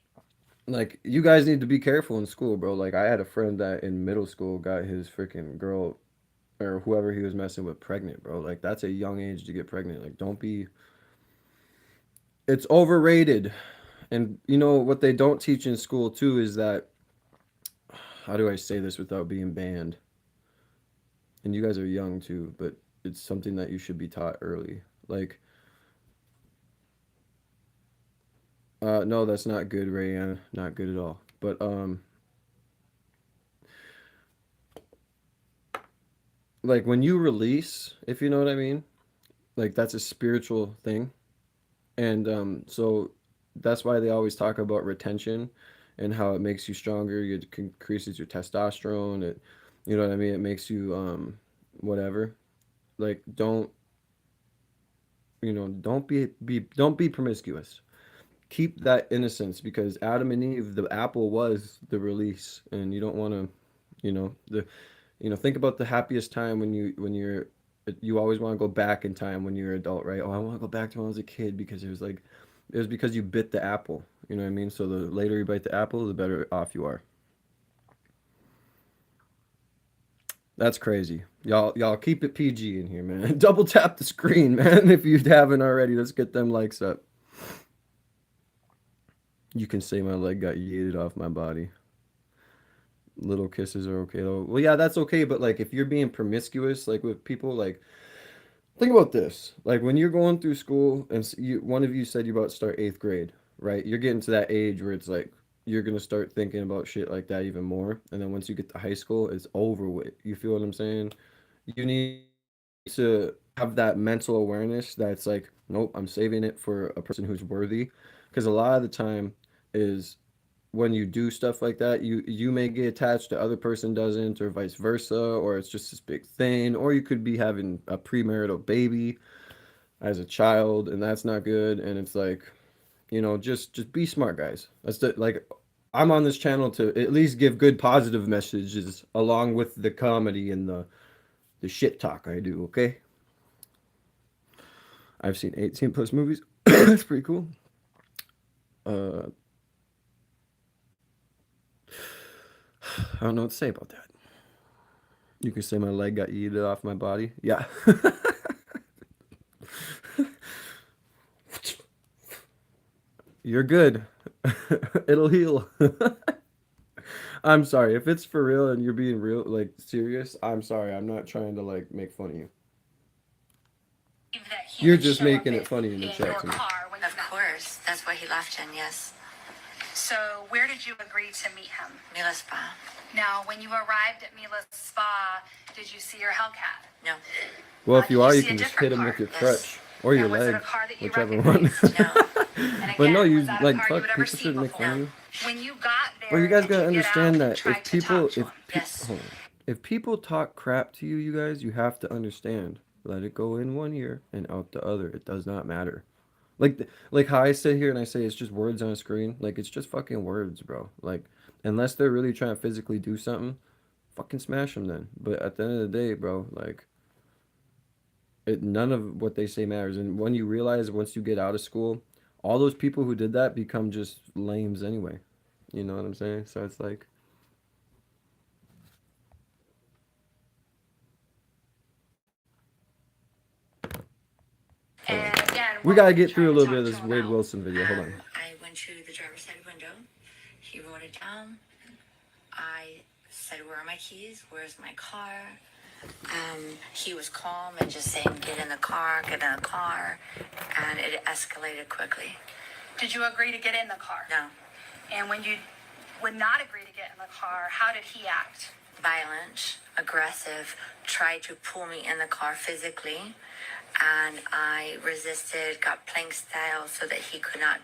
like, you guys need to be careful in school, bro. Like, I had a friend that in middle school got his freaking girl or whoever he was messing with pregnant, bro. Like, that's a young age to get pregnant. Like, don't be. It's overrated. And, you know, what they don't teach in school, too, is that. How do I say this without being banned? And you guys are young, too, but it's something that you should be taught early. Like, no, that's not good, Rayanne. Not good at all. But, like, when you release, if you know what I mean, like, that's a spiritual thing. And, so that's why they always talk about retention and how it makes you stronger. It increases your testosterone. It, you know what I mean? It makes you, whatever. Like, don't, you know, don't be promiscuous. Keep that innocence because Adam and Eve, the apple was the release, and you don't want to, you know, think about the happiest time you always want to go back in time when you're an adult, right? Oh, I want to go back to when I was a kid because it was because you bit the apple, you know what I mean? So the later you bite the apple, the better off you are. That's crazy. Y'all keep it PG in here, man. Double tap the screen, man, if you haven't already. Let's get them likes up. You can say my leg got yeeted off my body. Little kisses are okay though. Well, yeah, that's okay, but like if you're being promiscuous, like with people, like think about this. Like when you're going through school and one of you said you about to start 8th grade, right? You're getting to that age where it's like you're gonna start thinking about shit like that even more. And then once you get to high school, it's over with. You feel what I'm saying? You need to have that mental awareness that's like, nope, I'm saving it for a person who's worthy. Because a lot of the time is when you do stuff like that, you may get attached, the other person doesn't, or vice versa, or it's just this big thing, or you could be having a premarital baby as a child, and that's not good. And it's like, just be smart, guys. That's like, I'm on this channel to at least give good positive messages along with the comedy and the shit talk I do. Okay, I've seen 18 plus movies. That's pretty cool. I don't know what to say about that. You can say my leg got yeeted off my body. Yeah. You're good. It'll heal. I'm sorry. If it's for real and you're being real, like serious, I'm sorry. I'm not trying to like make fun of you. That he You're would just show making up it funny in the your chat to me. car when Of course, that's why he left in. Yes, So where did you agree to meet him? Mila Spa. Now, when you arrived at Mila's spa, did you see your Hellcat? No, Well, if Did you you are, you see a can just different hit him with car? your Yes. crutch or your And was it a leg, car that you whichever one. recognized? no. And But no, again, you was that a like car you fuck. would ever People see shouldn't make fun of before? you. When you got there, Well, you guys did gotta you get out understand and that try if to people, talk to him? Yes. hold on. If people talk crap to you, you guys, you have to understand. Let it go in one ear and out the other. It does not matter. Like how I sit here and I say it's just words on a screen. Like it's just fucking words, bro. Like unless they're really trying to physically do something, fucking smash them then. But at the end of the day, bro, like none of what they say matters. And when you realize once you get out of school, all those people who did that become just lames anyway. You know what I'm saying? So it's like, And again, we what gotta were you get through a trying to little talk bit of to this him Wade about? Wilson video. Hold on. I went to the driver's side window. He wrote it down. I said, "Where are my keys? Where's my car?" He was calm and just saying, "Get in the car, get in the car," and it escalated quickly. Did you agree to get in the car? No, And when you would not agree to get in the car, how did he act? violent, aggressive, tried to pull me in the car physically, and I resisted, got plank style so that he could not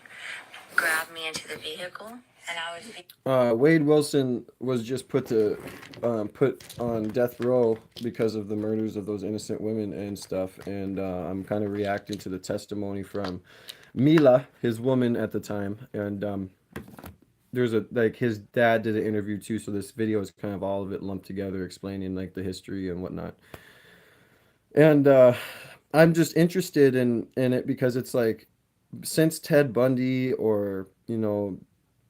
grab me into the vehicle. And I was Wade Wilson was just put on death row because of the murders of those innocent women and stuff. And I'm kind of reacting to the testimony from Mila, his woman at the time. And there's his dad did an interview too, so this video is kind of all of it lumped together, explaining like the history and whatnot. And I'm just interested in it because it's like since Ted Bundy or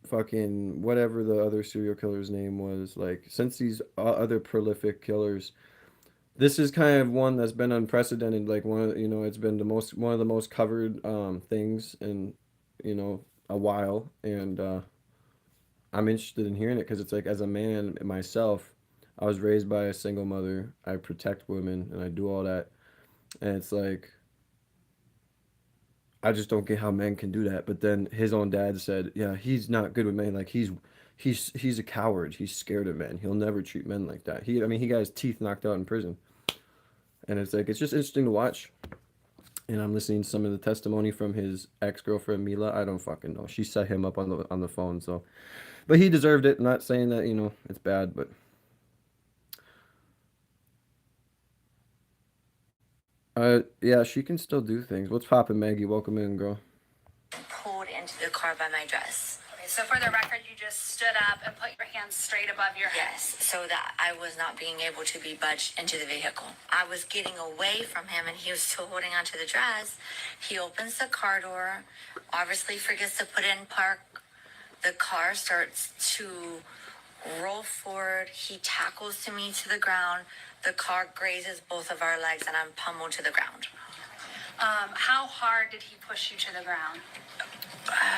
fucking whatever the other serial killer's name was, like since these other prolific killers, this is kind of one that's been unprecedented. Like it's been one of the most covered things in a while. And I'm interested in hearing it because it's like, as a man myself, I was raised by a single mother. I protect women and I do all that, and it's like I just don't get how men can do that. But then his own dad said, "Yeah, he's not good with men. Like he's a coward. He's scared of men. He'll never treat men like that." I mean, he got his teeth knocked out in prison, and it's like it's just interesting to watch. And I'm listening to some of the testimony from his ex-girlfriend Mila. I don't fucking know. She set him up on the phone, so. But he deserved it. I'm not saying that it's bad, but. Yeah, she can still do things. What's poppin', Maggie? Welcome in, girl. pulled into the car by my dress. Okay, so for the record, you just stood up and put your hands straight above your head. Yes, so that I was not being able to be budged into the vehicle. I was getting away from him and he was still holding onto the dress. He opens the car door, obviously forgets to put in park. The car starts to roll forward. He tackles to me to the ground. The car grazes both of our legs and I'm pummeled to the ground. How hard did he push you to the ground?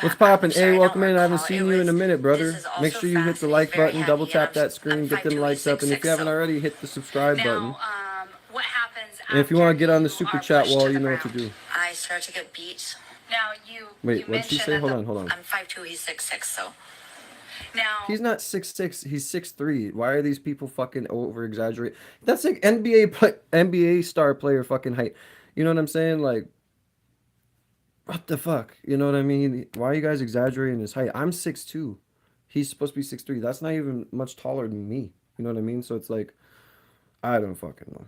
What's poppin'? I'm sorry, Hey, I welcome don't in. I haven't recall. seen It you in a was- minute, brother. this is also Make sure you hit fast the and like it's very button, double heavy, tap and that screen, I'm get them 5'2" likes up, and if you haven't 6'6", so- already, hit the subscribe Now, button. what happens And if you want to get on the you super are chat pushed wall, to you the know what to ground. do. I start to get beat. Now, you Wait, what'd she mentioned say? that Hold the- on, hold on. I'm 5'2", he's 6'6", so Now, He's not 6'6", he's 6'3". Why are these people fucking over exaggerate? That's like NBA star player fucking height. You know what I'm saying? Like, what the fuck? You know what I mean? Why are you guys exaggerating his height? I'm 6'2". He's supposed to be 6'3". That's not even much taller than me. You know what I mean? So it's like, I don't fucking know.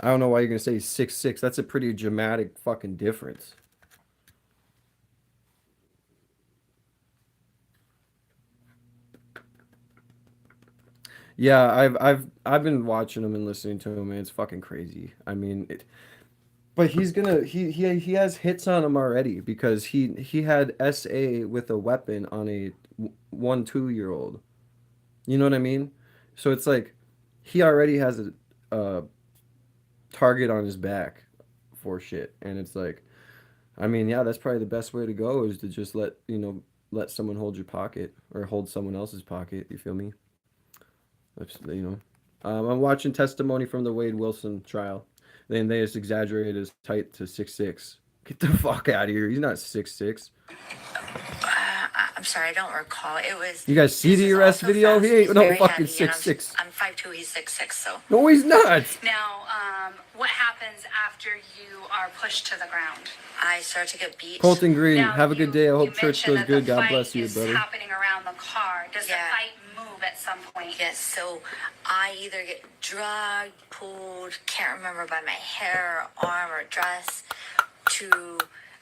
I don't know why you're gonna say he's 6'6". That's a pretty dramatic fucking difference. Yeah, I've been watching him and listening to him, and it's fucking crazy. I mean, but he's gonna he has hits on him already because he had SA with a weapon on a 1-2-year-old. You know what I mean? So it's like he already has a target on his back for shit, and it's like, I mean, yeah, that's probably the best way to go is to just let someone hold your pocket or hold someone else's pocket. You feel me? I'm watching testimony from the Wade Wilson trial. Then they just exaggerated his height to 6'6". Get the fuck out of here. He's not 6'6". I'm sorry, I don't recall. It was. You guys see this the is arrest also video? fast, He ain't he's no very fucking heavy, and 6'6". I'm 5'2", he's 6'6", so. No, he's not. now, what happens after you are pushed to the ground? I start to get beat. Colton Green, Now, have a good day. I you hope church mentioned goes that good. the God fight bless you, is brother. happening around the car. Does Yeah. the fight move at some point? Yes, so I either get dragged, pulled, can't remember by my hair, arm, or dress,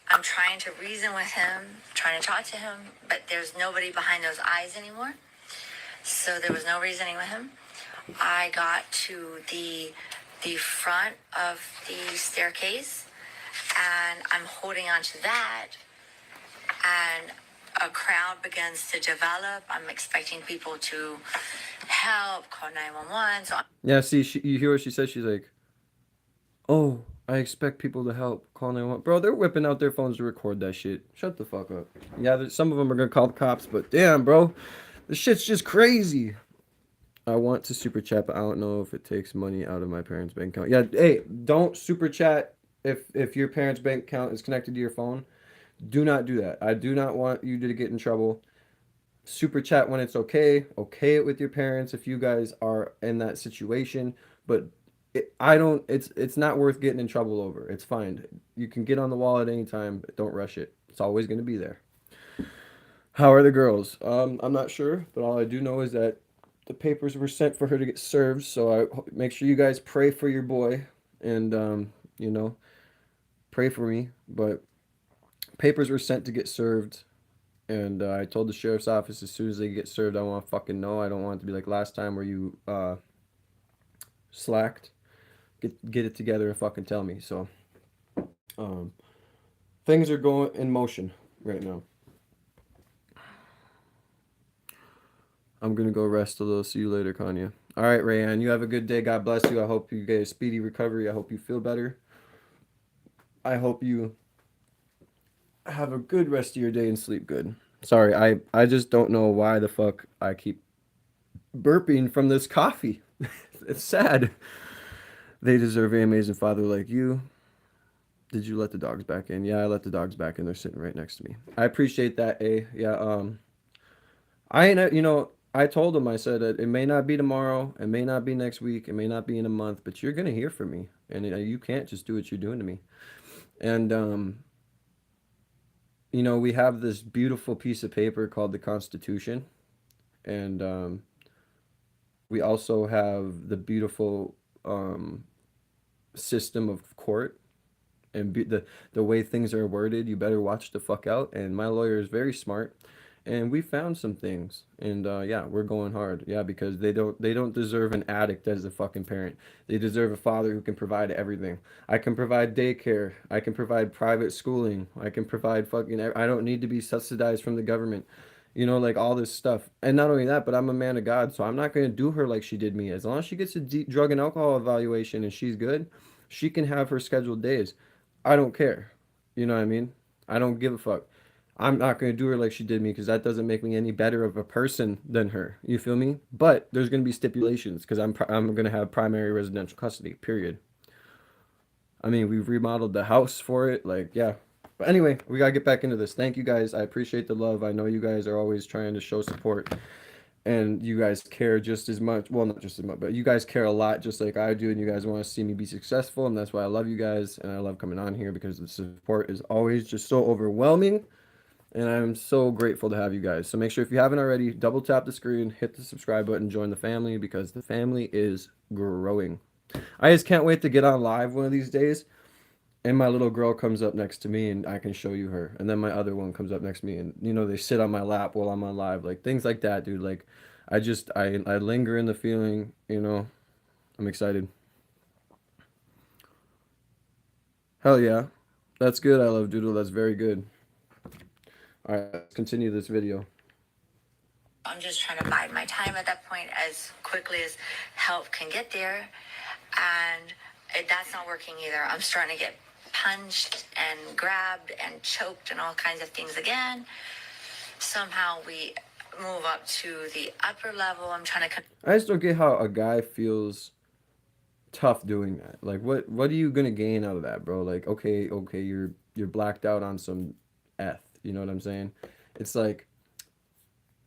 I'm trying to reason with him, trying to talk to him, but there's nobody behind those eyes anymore. So there was no reasoning with him. I got to the front of the staircase, and I'm holding on to that, and a crowd begins to develop. I'm expecting people to help, call 911. So Yeah, see, you hear what she says? She's like, oh, I expect people to help. Call 911. Bro, they're whipping out their phones to record that shit. Shut the fuck up. Yeah, some of them are going to call the cops, but damn, bro. This shit's just crazy. I want to super chat, but I don't know if it takes money out of my parents' bank account. Yeah, hey, don't super chat if your parents' bank account is connected to your phone. Do not do that. I do not want you to get in trouble. Super chat when it's okay. Okay it with your parents if you guys are in that situation, but it's not worth getting in trouble over. It's fine. You can get on the wall at any time, but don't rush it. It's always going to be there. How are the girls? I'm not sure, but all I do know is that the papers were sent for her to get served, so make sure you guys pray for your boy and pray for me, but papers were sent to get served. And I told the sheriff's office as soon as they get served, I want to fucking know. I don't want it to be like last time where you slacked. Get it together and fucking tell me. So, things are going in motion right now. I'm gonna go rest a little. See you later, Kanya. All right, Rayanne. You have a good day. God bless you. I hope you get a speedy recovery. I hope you feel better. I hope you have a good rest of your day and sleep good. Sorry, I just don't know why the fuck I keep burping from this coffee. It's sad. They deserve an amazing father like you. Did you let the dogs back in? Yeah, I let the dogs back in. They're sitting right next to me. I appreciate that, A. Yeah, I ain't, I told them, I said that it may not be tomorrow, it may not be next week, it may not be in a month, but you're gonna hear from me, and you can't just do what you're doing to me. And we have this beautiful piece of paper called the Constitution, and we also have the beautiful system of court and the way things are worded. You better watch the fuck out. And my lawyer is very smart, and we found some things. And yeah, we're going hard. Yeah, because they don't deserve an addict as a fucking parent. They deserve a father who can provide everything. I can provide daycare. I can provide private schooling. I can provide fucking. I don't need to be subsidized from the government. Like all this stuff. And not only that, but I'm a man of God, so I'm not going to do her like she did me. As long as she gets a drug and alcohol evaluation and she's good, she can have her scheduled days. I don't care. You know what I mean? I don't give a fuck. I'm not going to do her like she did me because that doesn't make me any better of a person than her. You feel me? But there's going to be stipulations because I'm going to have primary residential custody, period. I mean, we've remodeled the house for it. Like, yeah. But anyway, we gotta get back into this. Thank you guys. I appreciate the love. I know you guys are always trying to show support, and you guys care just as much. Well, not just as much, but you guys care a lot, just like I do, and you guys want to see me be successful, and that's why I love you guys, and I love coming on here because the support is always just so overwhelming, and I'm so grateful to have you guys. So make sure if you haven't already, double tap the screen, hit the subscribe button, join the family because the family is growing. I just can't wait to get on live one of these days and my little girl comes up next to me and I can show you her. And then my other one comes up next to me and they sit on my lap while I'm on live. Like things like that, dude. Like I linger in the feeling. I'm excited. Hell yeah. That's good. I love Doodle. That's very good. All right, let's continue this video. I'm just trying to bide my time at that point as quickly as help can get there. And that's not working either. I'm starting to get punched and grabbed and choked and all kinds of things again. Somehow we move up to the upper level. I'm trying to... I just don't get how a guy feels tough doing that. Like what are you gonna gain out of that, bro? Like okay, you're blacked out on some eth. You know what I'm saying? It's like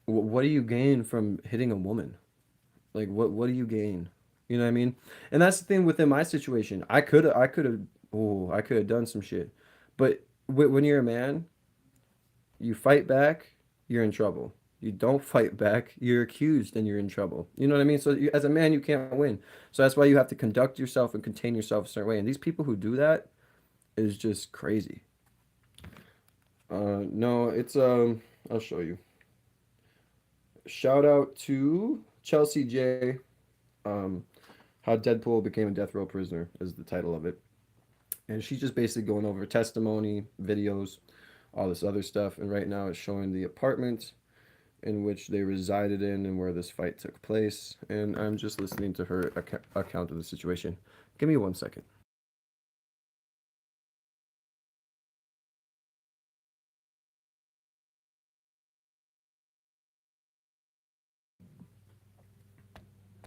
what do you gain from hitting a woman? Like what do you gain? You know what I mean? And that's the thing within my situation. I could have done some shit. But when you're a man, you fight back, you're in trouble. You don't fight back, you're accused and you're in trouble. You know what I mean? So as a man, you can't win. So that's why you have to conduct yourself and contain yourself a certain way. And these people who do that is just crazy. No, it's I'll show you. Shout out to Chelsea J. How Deadpool Became a Death Row Prisoner is the title of it. And she's just basically going over testimony, videos, all this other stuff. And right now it's showing the apartment in which they resided in and where this fight took place. And I'm just listening to her account of the situation. Give me 1 second.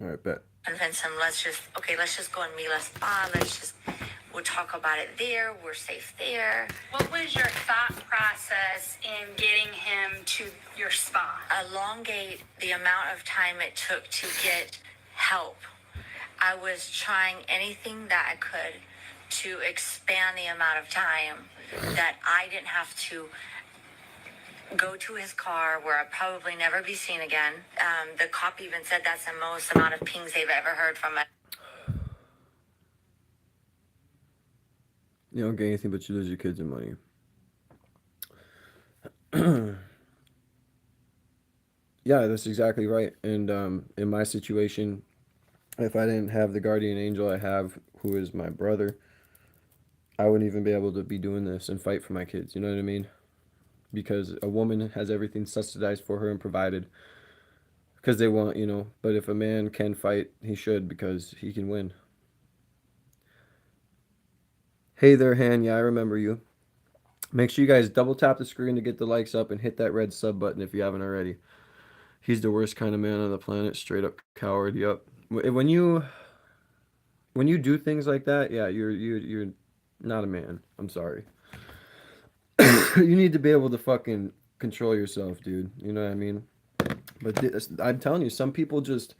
All right, bet. Convince him, let's just go in Mila's spa. We'll talk about it there. We're safe there. What was your thought process in getting him to your spa? Elongate the amount of time it took to get help. I was trying anything that I could to expand the amount of time that I didn't have to go to his car where I'll probably never be seen again. The cop even said that's the most amount of pings they've ever heard from it. You don't get anything but you lose your kids and money. Yeah, that's exactly right. And in my situation, if I didn't have the guardian angel I have, who is my brother, I wouldn't even be able to be doing this and fight for my kids. You know what I mean? Because a woman has everything subsidized for her and provided because they want, but if a man can fight, he should because he can win. Hey there, Han. Yeah, I remember you. Make sure you guys double tap the screen to get the likes up and hit that red sub button if you haven't already. He's the worst kind of man on the planet. Straight up coward. Yup. When you do things like that, yeah, you're not a man. I'm sorry. You need to be able to fucking control yourself, dude. You know what I mean? But I'm telling you, some people just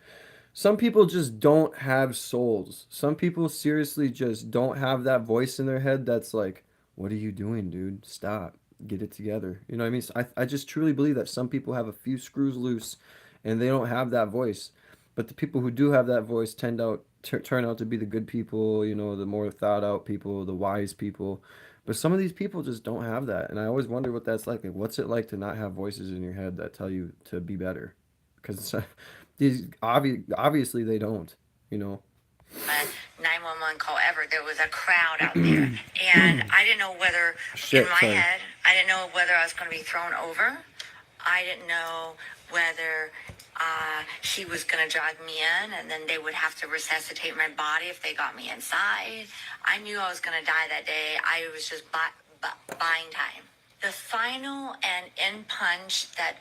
don't have souls. Some people seriously just don't have that voice in their head that's like, what are you doing, dude? Stop. Get it together. You know what I mean? So I just truly believe that some people have a few screws loose and they don't have that voice. But the people who do have that voice turn out to be the good people, the more thought out people, the wise people. But some of these people just don't have that. And I always wonder what that's like. Like, what's it like to not have voices in your head that tell you to be better? Because these obviously they don't, 911 call ever. There was a crowd out there. And I didn't know whether, Shit, in my sorry. head, I didn't know whether I was going to be thrown over. I didn't know whether he was going to drag me in and then they would have to resuscitate my body if they got me inside. I knew I was going to die that day. I was just buying time. The final and end punch that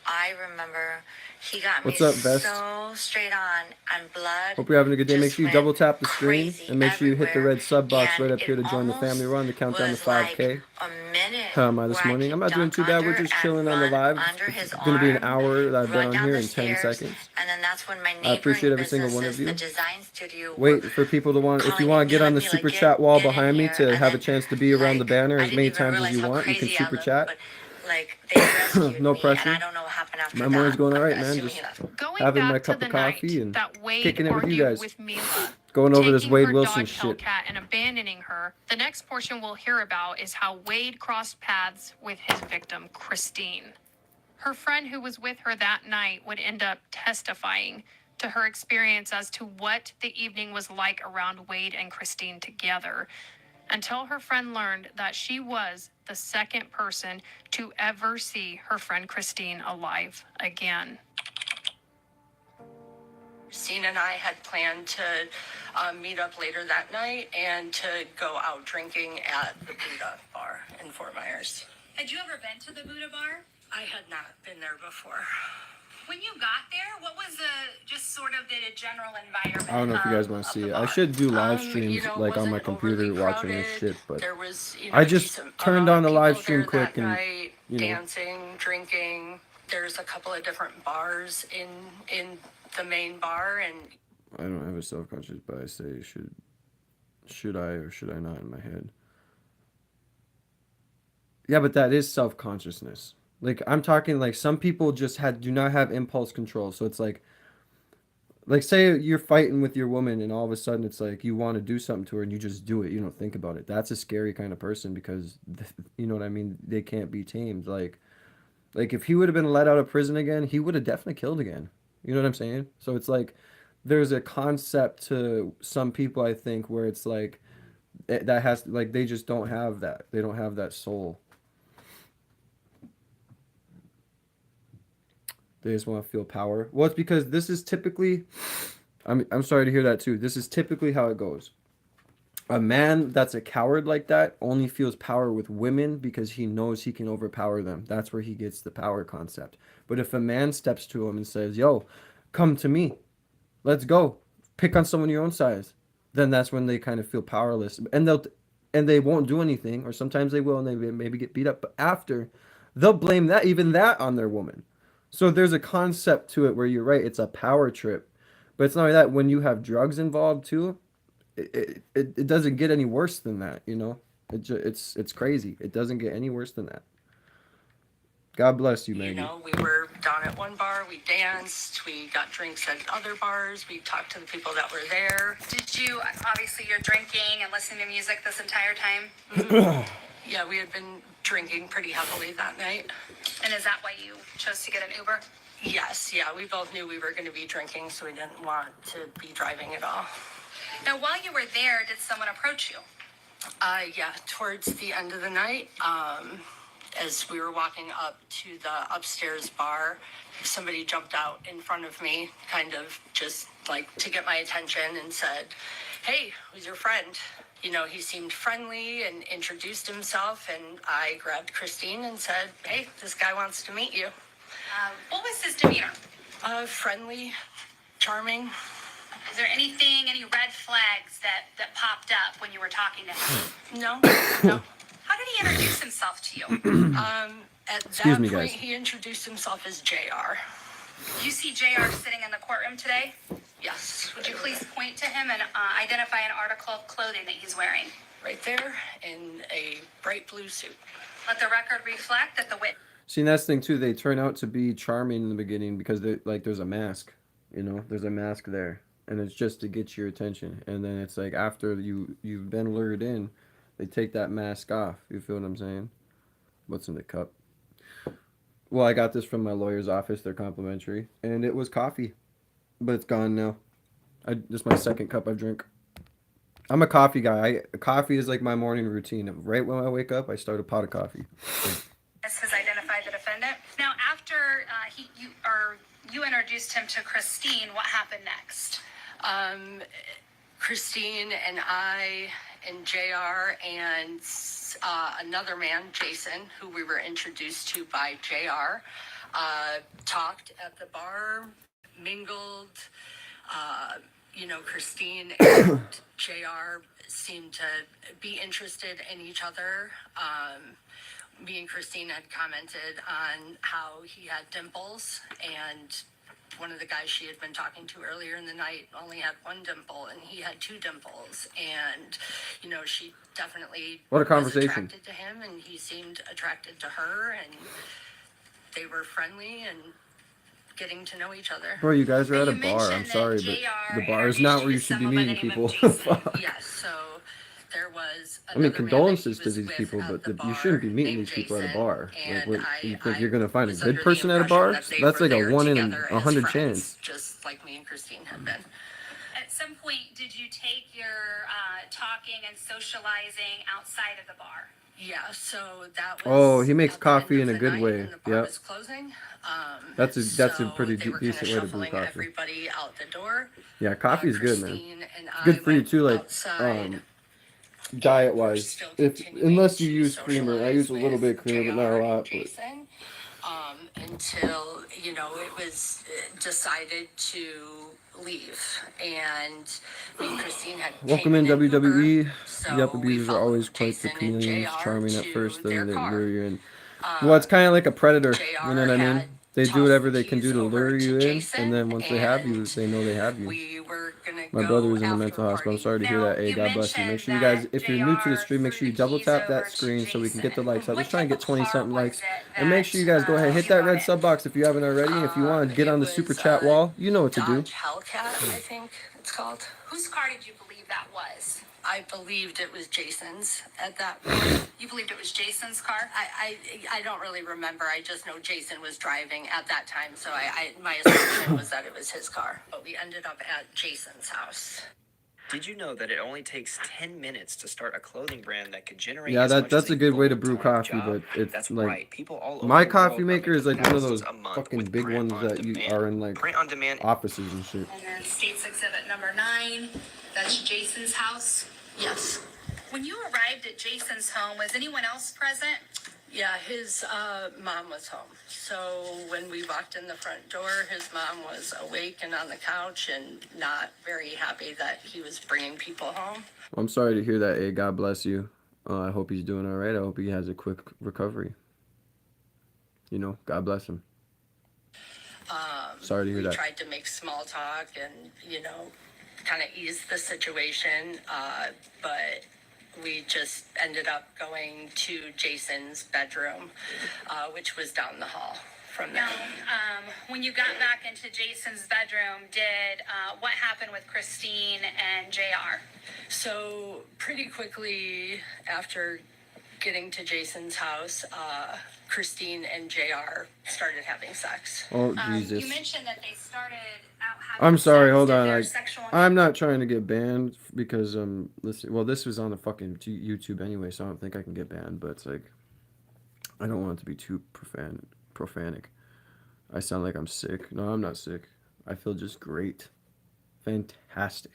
I remember he got What's me up, Vest? so straight on, and blood. Hope you're having a good day. Make just sure you went double tap the screen crazy and make sure you hit the everywhere, red sub box and right up here it to join the family. almost We're on the countdown to was 5K. like a minute How am I this where I morning? could I'm not doing duck too bad. We're under just and chilling on the run live. under It's his going to be an arm, hour that I've been run on down here the in 10 stairs, seconds. and then that's when my I appreciate neighboring every single one of businesses, you. the design studio, Wait were for people to want, if you calling want to get me on the like, super "Get- chat wall get in behind me here," to and have a then, chance to be around the like, banner I as didn't many even times as realize you how want. You can crazy I super looked, chat. but, like, they rescued No me, pressure. and I don't know what happened after My morning's that. going all right, I'm man. assuming Just that- Going having back my to cup the of coffee night and that Wade kicking it with you argued guys. with Mila, Going over this taking Wade her Wilson dog shit. Hellcat and abandoning her, the next portion we'll hear about is how Wade crossed paths with his victim, Christine. Her friend who was with her that night would end up testifying to her experience as to what the evening was like around Wade and Christine together, until her friend learned that she was the second person to ever see her friend Christine alive again. Christine and I had planned to meet up later that night and to go out drinking at the Buddha bar in Fort Myers. Had you ever been to the Buddha bar? I had not been there before. When you got there, what was just sort of the general environment? I don't know if you guys want to see it. I should do live streams like on my computer watching this shit, but there was, I just decent turned amount on of the live people stream there quick that and, night, you know. dancing, drinking. There's a couple of different bars in the main bar, and I don't have a self-conscious, but I say should I or should I not in my head. Yeah, but that is self-consciousness. Like I'm talking like some people just do not have impulse control. So it's like say you're fighting with your woman and all of a sudden it's like you want to do something to her and you just do it. You don't think about it. That's a scary kind of person because you know what I mean? They can't be tamed. Like if he would have been let out of prison again, he would have definitely killed again. You know what I'm saying? So it's like there's a concept to some people I think where it's like that has like they just don't have that. They don't have that soul. They just want to feel power. Well, it's because this is typically, I'm sorry to hear that too. This is typically how it goes. A man that's a coward like that only feels power with women because he knows he can overpower them. That's where he gets the power concept. But if a man steps to him and says, yo, come to me, let's go, pick on someone your own size, then that's when they kind of feel powerless. And they won't do anything, or sometimes they will and they maybe get beat up. But after, they'll blame that on their woman. So there's a concept to it where you're right, it's a power trip. But it's not only that, when you have drugs involved too, it doesn't get any worse than that, you know? It's crazy. It doesn't get any worse than that. God bless you, Maggie. you know, we were down at one bar, we danced, we got drinks at other bars, we talked to the people that were there. Did you, obviously you're drinking and listening to music this entire time? Yeah, we had been drinking pretty heavily that night. And is that why you chose to get an Uber? Yes, yeah, we both knew we were going to be drinking, so we didn't want to be driving at all. Now, while you were there, did someone approach you? Yeah, towards the end of the night, as we were walking up to the upstairs bar, somebody jumped out in front of me, kind of just like to get my attention and said, hey, who's your friend? You know, he seemed friendly and introduced himself, and I grabbed Christine and said, hey, this guy wants to meet you. What was his demeanor? Friendly, charming. Is there any red flags that popped up when you were talking to him? No. How did he introduce himself to you? At Excuse that me, point, guys. he introduced himself as JR. You see JR sitting in the courtroom today? Yes. Would you please point to him and identify an article of clothing that he's wearing? Right there, in a bright blue suit. Let the record reflect that the witness. See, and that's the thing too. They turn out to be charming in the beginning because there's a mask, you know, there's a mask there, and it's just to get your attention. And then it's like after you've been lured in, they take that mask off. You feel what I'm saying? What's in the cup? Well, I got this from my lawyer's office. They're complimentary, and it was coffee, but it's gone now. This is my second cup I drink. I'm a coffee guy. Coffee is like my morning routine. Right when I wake up, I start a pot of coffee. Has identified the defendant. Now, after you introduced him to Christine, what happened next? Christine and I and JR and another man, Jason, who we were introduced to by JR, talked at the bar, mingled. Christine and JR seemed to be interested in each other. Me and Christine had commented on how he had dimples, and one of the guys she had been talking to earlier in the night only had one dimple, and he had two dimples. And, she definitely What a was conversation. attracted to him, and he seemed attracted to her, and they were friendly and getting to know each other. Bro, you guys are at a You bar. I'm mentioned that sorry, JR but the bar is not where you introduced should be you to meeting someone by people. the name of Jason. Yes, so there was I mean, another man that he condolences to was these with people, at but the you bar shouldn't be meeting named these people at a Jason, bar. and What, you think I you're gonna find a was good under the person at a impression bar? that they That's were like a there 1 in together as 100 friends, chance. just like me and Christine had been. At some point, did you take your talking and socializing outside of the bar? Yeah, so that was. Oh, he makes at the end coffee of in a the good night way. when the bar Yep. was closing. That's a pretty they were decent kinda way to brew shuffling coffee. everybody out the door. Yeah, coffee's good, man. Christine and I Good for you went too, like outside. diet We're wise. still If continuing unless you to use creamer, I use a little socialize bit of creamer, but not a JR and lot. But Jason, until it was decided to leave, and me and Christine had welcome came in an Uber, WWE. so Yep, we abusers are always followed quite Jason the and chameleons, JR charming at to first, then their they car. lure you in. Well, it's kind of like a predator, you know what I mean? JR They do tossed whatever the they can keys do to over lure to you in, Jason, and then once they have you, and they know they have you. we were gonna My go brother was in the after mental hospital. I'm party. sorry to hear Now, that. Hey, you God bless you. Make mentioned sure you guys, that if you're new to the JR stream, make threw sure you the double keys tap over that to screen so we can get the Jason. likes up. What Let's try and type get of 20 car something was likes. it And make sure you guys go ahead, hit you that brought red in? sub box if you haven't already. And if you want, get It on the was super chat wall. You know what to do. Dodge Hellcat, I think it's called. Whose car did you believe that was? I believed it was Jason's at that point. You believed it was Jason's car? I don't really remember. I just know Jason was driving at that time, so my assumption was that it was his car. But we ended up at Jason's house. Did you know that it only takes 10 minutes to start a clothing brand that could generate Yeah, as much that's as a good way to full-time brew coffee, job? but it's That's like right. People all over my the coffee world are maker is making like one of thousands those a month fucking with big print ones on that you demand. are in like Print on demand. offices and shit. And then States Exhibit number 9, that's Jason's house. Yes. When you arrived at Jason's home, was anyone else present? Yeah, his mom was home. So when we walked in the front door, his mom was awake and on the couch and not very happy that he was bringing people home. I'm sorry to hear that. Hey, God bless you. I hope he's doing all right. I hope he has a quick recovery. God bless him. Sorry to hear We that. tried to make small talk and, kind of ease the situation, but we just ended up going to Jason's bedroom, which was down the hall from there. Now, when you got back into Jason's bedroom, what happened with Christine and JR? So pretty quickly after getting to Jason's house, Christine and JR started having sex. Oh, Jesus. You mentioned that they started out having I'm sorry, sex. hold Did on. their Like, sexual I'm not trying to get banned because listen, well, this was on the fucking YouTube anyway, so I don't think I can get banned, but it's like I don't want it to be too profanic. I sound like I'm sick. No, I'm not sick. I feel just great. Fantastic.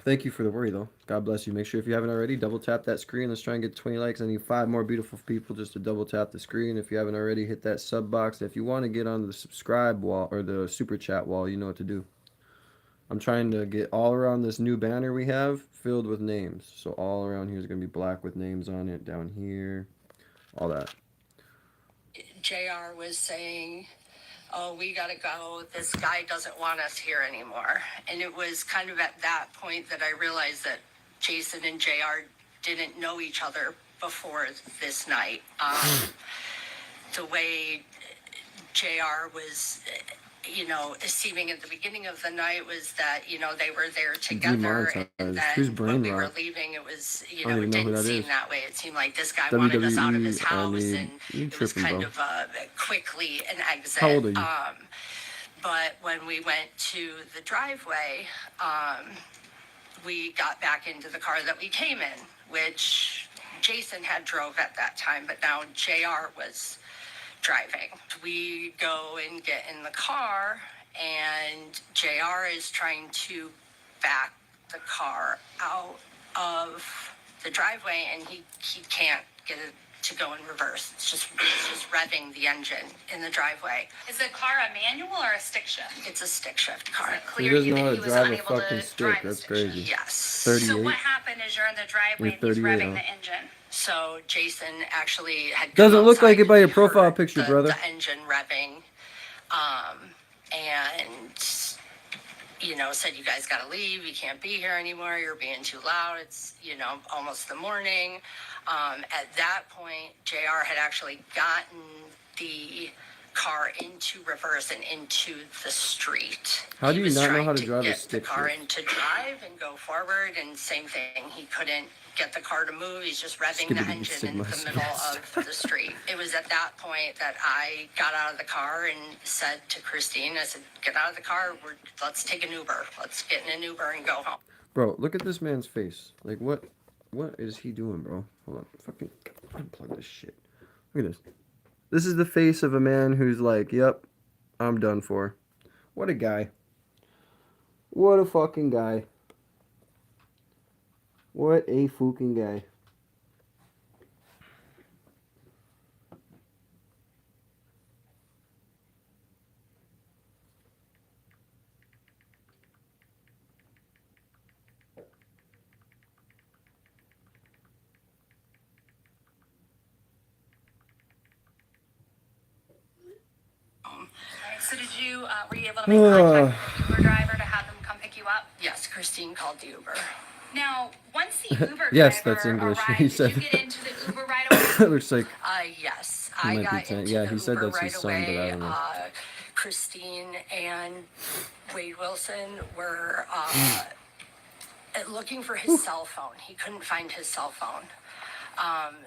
Thank you for the worry, though. God bless you. Make sure if you haven't already, double tap that screen. Let's try and get 20 likes. I need 5 more beautiful people just to double tap the screen. If you haven't already, hit that sub box. If you want to get on the subscribe wall or the super chat wall, you know what to do. I'm trying to get all around this new banner we have filled with names. So all around here is going to be black with names on it. Down here, all that. JR was saying, oh, we gotta go, this guy doesn't want us here anymore. And it was kind of at that point that I realized that Jason and JR didn't know each other before this night. The way JR was, seeming at the beginning of the night was that, they were there together. And Who's then brain when we were rot? leaving, it was, I don't even it know who didn't that seem is. that way. It seemed like this guy wanted us out of his WWE, house, you and it was tripping, kind bro. of quickly an exit. How old are you? But when we went to the driveway, we got back into the car that we came in, which Jason had drove at that time, but now JR was driving. We go and get in the car, and JR is trying to back the car out of the driveway, and he can't get it to go in reverse. It's just revving the engine in the driveway. Is the car a manual or a stick shift? It's a stick shift car. Is it clear He doesn't you know that how he to was drive a unable fucking to stick. drive the That's stick shift? crazy. Yes. 38. So what happened is you're in the driveway and You're he's 38 revving now. the engine. So Jason actually had Doesn't come look like outside it by your and profile heard picture, brother. The engine revving, and said, "You guys got to leave. You can't be here anymore. You're being too loud. It's almost the morning." At that point, JR had actually gotten the car into reverse and into the street. How do you He was not know trying how to drive a get stick the car shift? into drive and go forward, and same thing. He couldn't get the car to move. He's just revving the Skibbity engine Sigma in the middle of the street. It was at that point that I got out of the car and said to Christine, I said, "Get out of the car. Let's take an Uber. Let's get in an Uber and go home." Bro, look at this man's face. Like, what is he doing, bro? Hold on. Fucking unplug this shit. Look at this. This is the face of a man who's like, yep, I'm done for. What a guy. What a fucking guy. What a fucking guy. So were you able to make contact with the Uber driver to have him come pick you up? Yes, Christine called the Uber. Now, once the Uber Yes, driver that's English. arrived, He did said. you get into the Uber right away? Looks like. Yes, He I might be got 10. into Yeah, the he said Uber that's his right son, but I away. don't know. Christine and Wade Wilson were looking for his cell phone. He couldn't find his cell phone.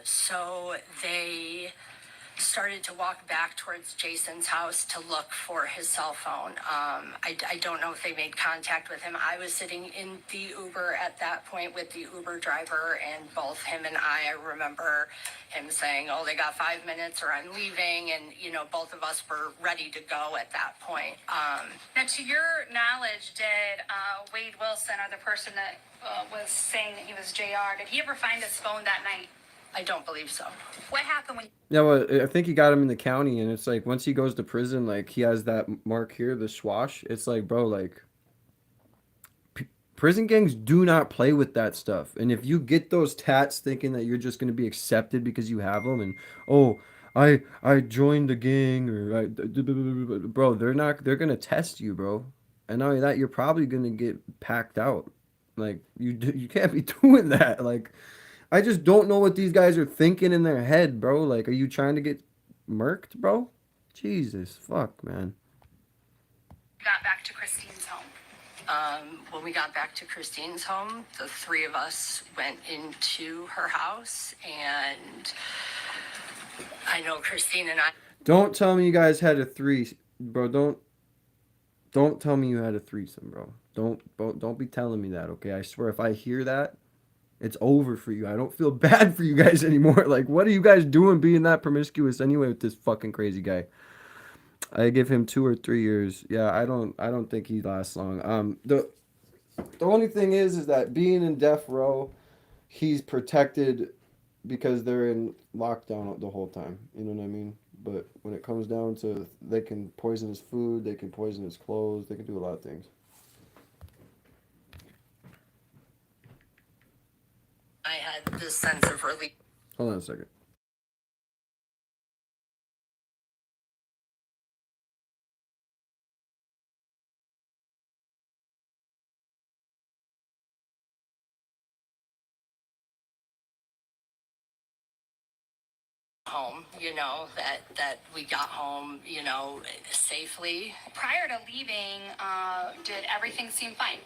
So they started to walk back towards Jason's house to look for his cell phone. I don't know if they made contact with him. I was sitting in the Uber at that point with the Uber driver, and both him and I remember him saying, "Oh, they got 5 minutes or I'm leaving." And, both of us were ready to go at that point. Now, to your knowledge, did Wade Wilson, or the person that was saying that he was JR, did he ever find his phone that night? I don't believe so. What happened when... Yeah, well, I think he got him in the county, and it's like once he goes to prison, like he has that mark here, the swash. It's like, bro, like prison gangs do not play with that stuff. And if you get those tats thinking that you're just gonna be accepted because you have them, and oh, I joined the gang, or bro, they're gonna test you, bro. And not only that, you're probably gonna get packed out. Like you can't be doing that. Like. I just don't know what these guys are thinking in their head, bro. Like, are you trying to get murked, bro? Jesus, fuck, man. got back to Christine's home? When we got back to Christine's home, the three of us went into her house, and I know Christine and I... Don't tell me you guys had a bro. Don't tell me you had a threesome, bro. Don't be telling me that, okay? I swear, if I hear that, it's over for you. I don't feel bad for you guys anymore. Like, what are you guys doing being that promiscuous anyway with this fucking crazy guy? I give him 2 or 3 years. Yeah, I don't think he lasts long. The only thing is that being in death row, he's protected because they're in lockdown the whole time. You know what I mean? But when it comes down to, they can poison his food, they can poison his clothes, they can do a lot of things. I had this sense of relief. Hold on a second. Home, that we got home, safely. Prior to leaving, did everything seem fine?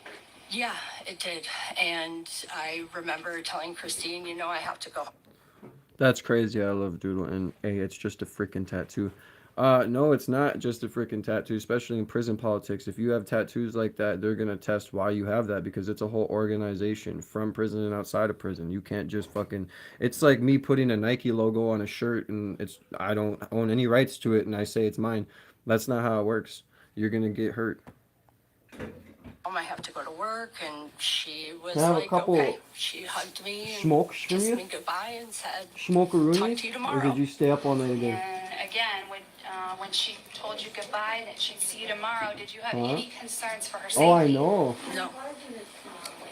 Yeah, it did. And I remember telling Christine, I have to go home. That's crazy. I love Doodle, and hey, it's just a freaking tattoo. No, it's not just a freaking tattoo, especially in prison politics. If you have tattoos like that, they're gonna test why you have that, because it's a whole organization from prison and outside of prison. You can't just fucking... It's like me putting a Nike logo on a shirt, and I don't own any rights to it, and I say it's mine. That's not how it works. You're gonna get hurt. I have to go to work, and she was Can I have a like, couple okay. She hugged me and smokes from kissed you? me goodbye and said, talk Smokeroonies? to you Or tomorrow. did you stay up all night again? And again, when she told you goodbye that she'd see you tomorrow, did you have Huh? any concerns for her safety? Oh, I know. No.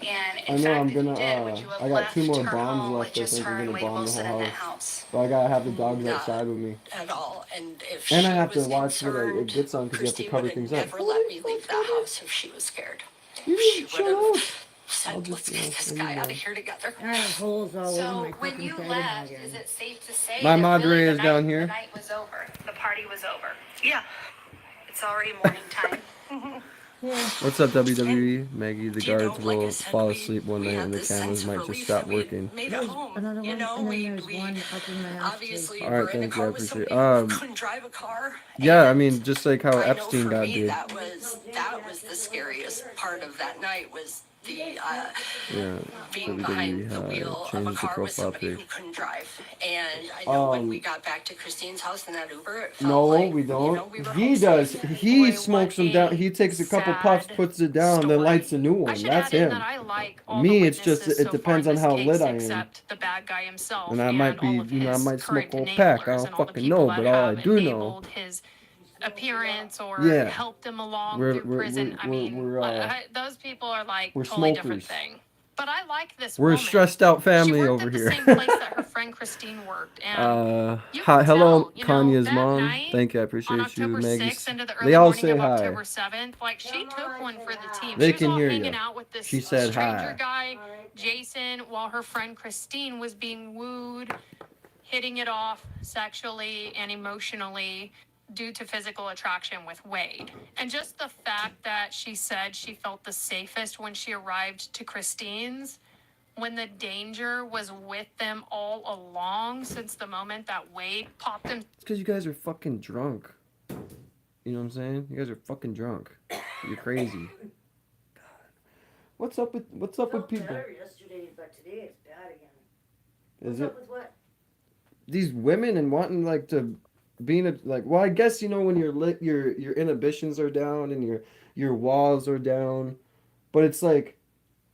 And I in know. fact, I'm if you gonna. did, would you have I got 2 left more her bombs home with left. I just think her we're and gonna Wade bomb the Wilson whole in that house. house? But I gotta have the dogs Not outside with me. at all. And if And she I have to was watch what it concerned, gets on because you have to Christine cover would have things up. never let me leave the house if she was scared. You She need to would chill have out. said, I'll let's just, get this let me guy out know. of here together. I have holes all over So my when fucking you bed left, again. is it safe to say My that madre really is down here. the night was over, the party was over? Yeah. It's already morning time. What's up, WWE? Maggie, the You know, guards like I will said, fall we asleep one night had and the this cameras sense of might just relief stop that we had working. made it There's home. another You one, know, and then there's we one up in my house too. obviously All right, were in a thank you. I car with appreciate somebody it. who couldn't drive a car. Yeah, I and mean, just like how I know Epstein for got me did. that was the scariest part of that night was the Yeah, being behind the WWE wheel of a changed the car with profile somebody who pic. couldn't drive. And I know when we got back to Christine's house in that Uber, it felt No, like we you don't. know, we were He home does. safe. He Boy, smokes what them down. a He takes a couple puffs, sad puts it down, then story. lights a new I one. should That's add in that him. I like all Me, the it's just witnesses it so far in depends on this how case, lit I am. except the bad guy himself And I might and all be, of you know, I his might smoke current a whole pack. I enablers don't and all the fucking people know, that but all I have do know, enabled his appearance or yeah, helped him along we're through we're prison. we're I we're mean, we're, those people are like we're totally different smokers. thing. But I like this We're a woman. stressed out She family worked over at the here. same place that her friend Christine worked, and you can Hello, tell, you know, Kanye's that mom. night Thank you, I on appreciate you, October Maggie. 6th into the They early all morning say of hi. October 7th, like she took one for the team. They She was can all hear hanging you. out with this She said stranger hi. guy, Jason, while her friend Christine was being wooed, hitting it off sexually and emotionally due to physical attraction with Wade. And just the fact that she said she felt the safest when she arrived to Christine's, when the danger was with them all along since the moment that Wade popped him. It's because you guys are fucking drunk. You know what I'm saying? You guys are fucking drunk. You're crazy. God. What's up with people? Better yesterday, but today it's bad again. Is What's it up with what? these women and wanting like to being a like? Well, I guess you know when you're lit, your inhibitions are down and your walls are down, but it's like,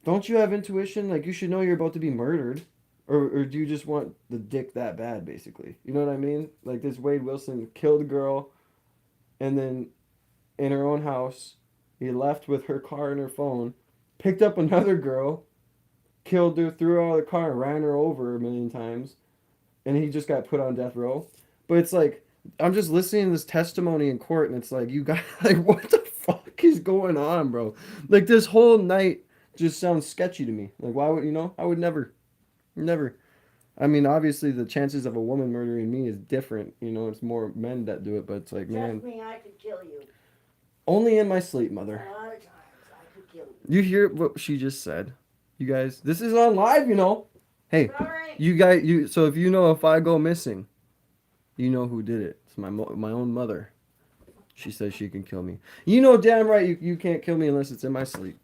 don't you have intuition? Like you should know you're about to be murdered, or do you just want the dick that bad? Basically, you know what I mean? Like this Wade Wilson killed a girl, and then in her own house, he left with her car and her phone, picked up another girl, killed her, threw her out of the car, and ran her over a million times, and he just got put on death row. But it's like I'm just listening to this testimony in court, and it's like you got like what the fuck is going on, bro? Like this whole night just sounds sketchy to me. Like why would you know? I would never. I mean, obviously the chances of a woman murdering me is different. You know, it's more men that do it, but it's like man, Trust me, I could kill you. only in my sleep, mother. A lot of times I could kill you. You hear what she just said, you guys? This is on live, you know. Hey, Alright. you guys, you. So if you know if I go missing, you know who did it. It's my own mother. She says she can kill me. You know damn right you can't kill me unless it's in my sleep.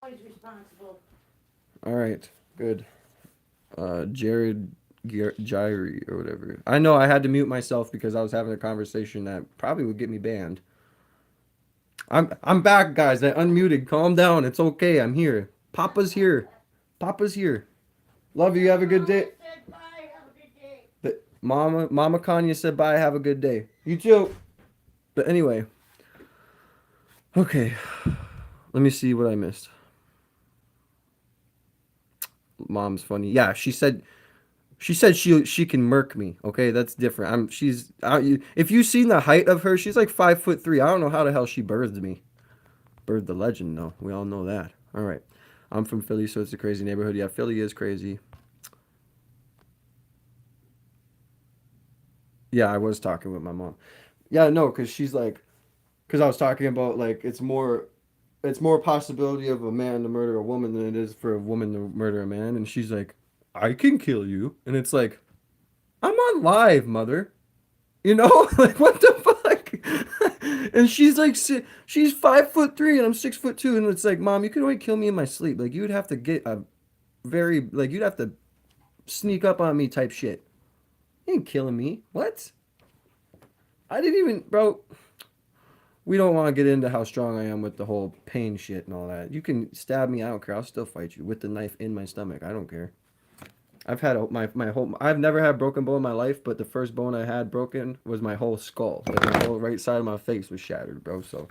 Always responsible. All right, good. Jared Gyri or whatever. I know I had to mute myself because I was having a conversation that probably would get me banned. I'm back, guys. I unmuted. Calm down. It's okay. I'm here. Papa's here. Papa's here. Love you. Have a good day. Mama Kanye said bye. Have a good day. You too. But anyway. Okay. Let me see what I missed. Mom's funny. Yeah, she said she can murk me. Okay, that's different. If you seen the height of her, she's like 5'3". I don't know how the hell she birthed me. Birthed the legend, though. We all know that. All right. I'm from Philly, so it's a crazy neighborhood. Yeah, Philly is crazy. Yeah, I was talking with my mom. Yeah, no, because I was talking about like it's more possibility of a man to murder a woman than it is for a woman to murder a man, and she's like, I can kill you, and it's like, I'm on live, mother. You know, like what the fuck? And she's like, she's 5'3" and I'm 6'2", and it's like, Mom, you could only kill me in my sleep. Like you would have to get you'd have to sneak up on me type shit. You ain't killing me. What? I didn't even, bro. We don't want to get into how strong I am with the whole pain shit and all that. You can stab me, I don't care. I'll still fight you with the knife in my stomach. I don't care. I've had I've never had broken bone in my life, but the first bone I had broken was my whole skull. Like my whole right side of my face was shattered, bro. So,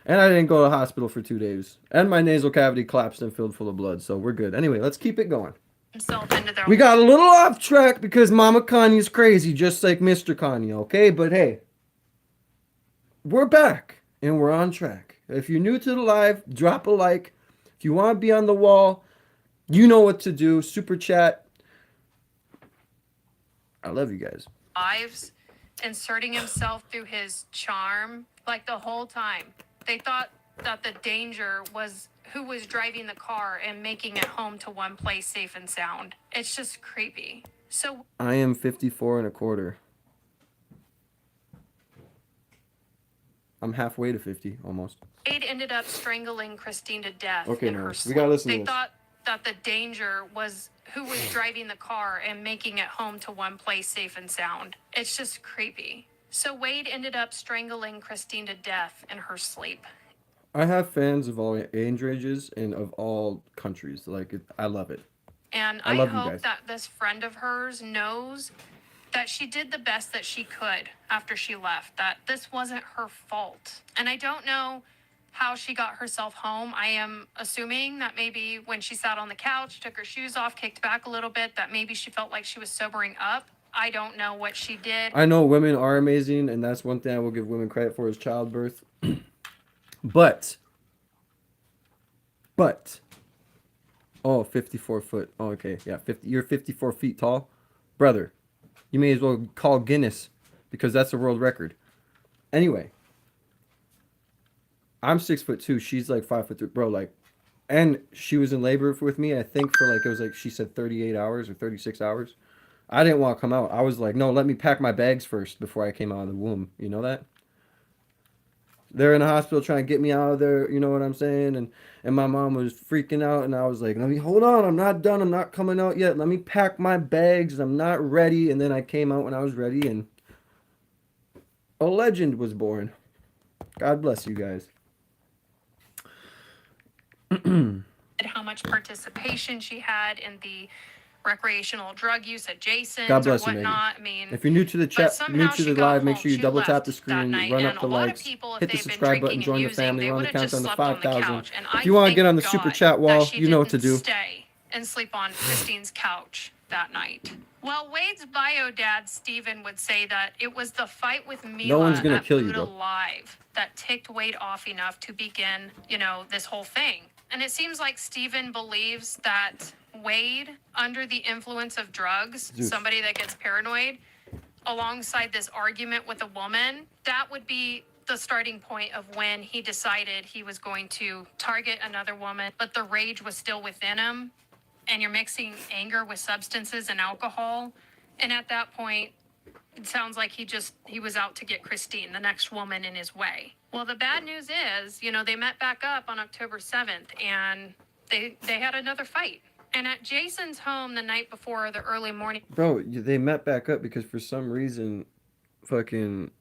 and I didn't go to the hospital for 2 days. And my nasal cavity collapsed and filled full of blood. So we're good. Anyway, let's keep it going. We got a little off track because Mama Kanye's crazy, just like Mr. Kanye, okay? But hey, we're back and we're on track. If you're new to the live, drop a like. If you want to be on the wall, you know what to do. Super chat. I love you guys. Lives, inserting himself through his charm, like the whole time. They thought that the danger was who was driving the car and making it home to one place safe and sound. It's just creepy. So I am 54 and a quarter. I'm halfway to 50, almost. Wade ended up strangling Christine to death. Okay, in no, her we sleep. gotta listen to They this. thought that the danger was who was driving the car and making it home to one place safe and sound. It's just creepy. So Wade ended up strangling Christine to death in her sleep. I have fans of all age ranges and of all countries. Like, I love it. And I I love you hope guys. that this friend of hers knows that she did the best that she could after she left, that this wasn't her fault. And I don't know how she got herself home. I am assuming that maybe when she sat on the couch, took her shoes off, kicked back a little bit, that maybe she felt like she was sobering up. I don't know what she did. I know women are amazing, and that's one thing I will give women credit for is childbirth. But, oh, 54 foot. Oh, okay, yeah, 50. You're 54 feet tall, brother. You may as well call Guinness because that's a world record. Anyway, I'm 6'2". She's like 5'3", bro. Like, and she was in labor with me. I think for like it was like she said 38 hours or 36 hours. I didn't want to come out. I was like, no, let me pack my bags first before I came out of the womb. You know that? They're in the hospital trying to get me out of there. You know what I'm saying? And my mom was freaking out, and I was like, let me hold on. I'm not done. I'm not coming out yet. Let me pack my bags. I'm not ready. And then I came out when I was ready, and a legend was born. God bless you guys. How much participation she had in the recreational drug use at Jason's God or bless you, Megan. whatnot. I mean, If you're new to the chat, new to the live, make sure you she double tap left the that screen, night, run and up the a lot of likes, people, if hit the they've been subscribe button, drinking join and the using, family. they We're on the would have just countdown to slept on the 5,000. couch. And If you want to get on the thank super God chat wall, that she you know what to didn't do. Stay and sleep on Christine's couch that night. Well, Wade's bio dad, Steven, would say that it was the fight with Mila one's gonna at kill you, Buddha bro. Live that ticked Wade off enough to begin, this whole thing. And it seems like Steven believes that Wade, under the influence of drugs, Zeus. somebody that gets paranoid, alongside this argument with a woman, that would be the starting point of when he decided he was going to target another woman, but the rage was still within him. And you're mixing anger with substances and alcohol. And at that point, it sounds like he was out to get Christine, the next woman in his way. Well, the bad news is, they met back up on October 7th and they had another fight. And at Jason's home the night before the early morning. Bro, they met back up because for some reason, fucking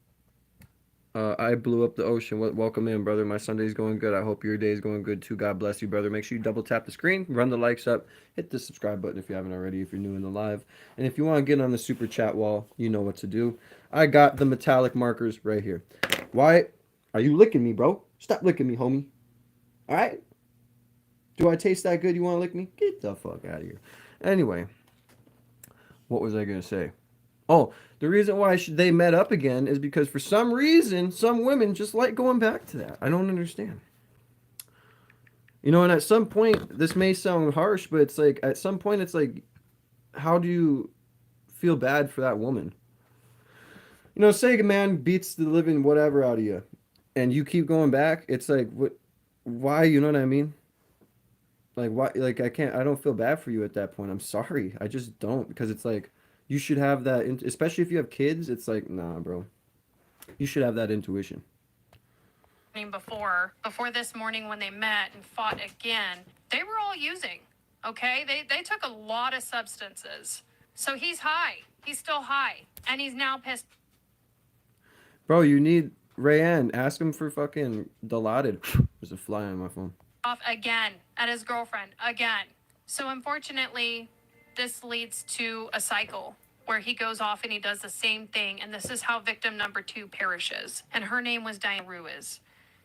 I blew up the ocean. Welcome in, brother. My Sunday's going good. I hope your day's going good too. God bless you, brother. Make sure you double tap the screen, run the likes up, hit the subscribe button if you haven't already, if you're new in the live. And if you want to get on the super chat wall, you know what to do. I got the metallic markers right here. Why are you licking me, bro? Stop licking me, homie. All right? Do I taste that good? You want to lick me? Get the fuck out of here. Anyway, what was I going to say? Oh, the reason why they met up again is because for some reason, some women just like going back to that. I don't understand. You know, and at some point, this may sound harsh, but it's like, at some point, it's like, how do you feel bad for that woman? You know, say a man beats the living whatever out of you, and you keep going back, it's like, what, why, you know what I mean? Like, why, like, I don't feel bad for you at that point. I'm sorry. I just don't, because it's like, you should have that, especially if you have kids, it's like, nah, bro. You should have that intuition. Before this morning when they met and fought again, they were all using. Okay, they took a lot of substances. So he's high. He's still high, and he's now pissed Bro, you need Rayanne. Ask him for fucking Dilaudid. There's a fly on my phone. off again at his girlfriend again. So unfortunately, this leads to a cycle where he goes off and he does the same thing, and this is how victim number 2 perishes. And her name was Diane Ruiz.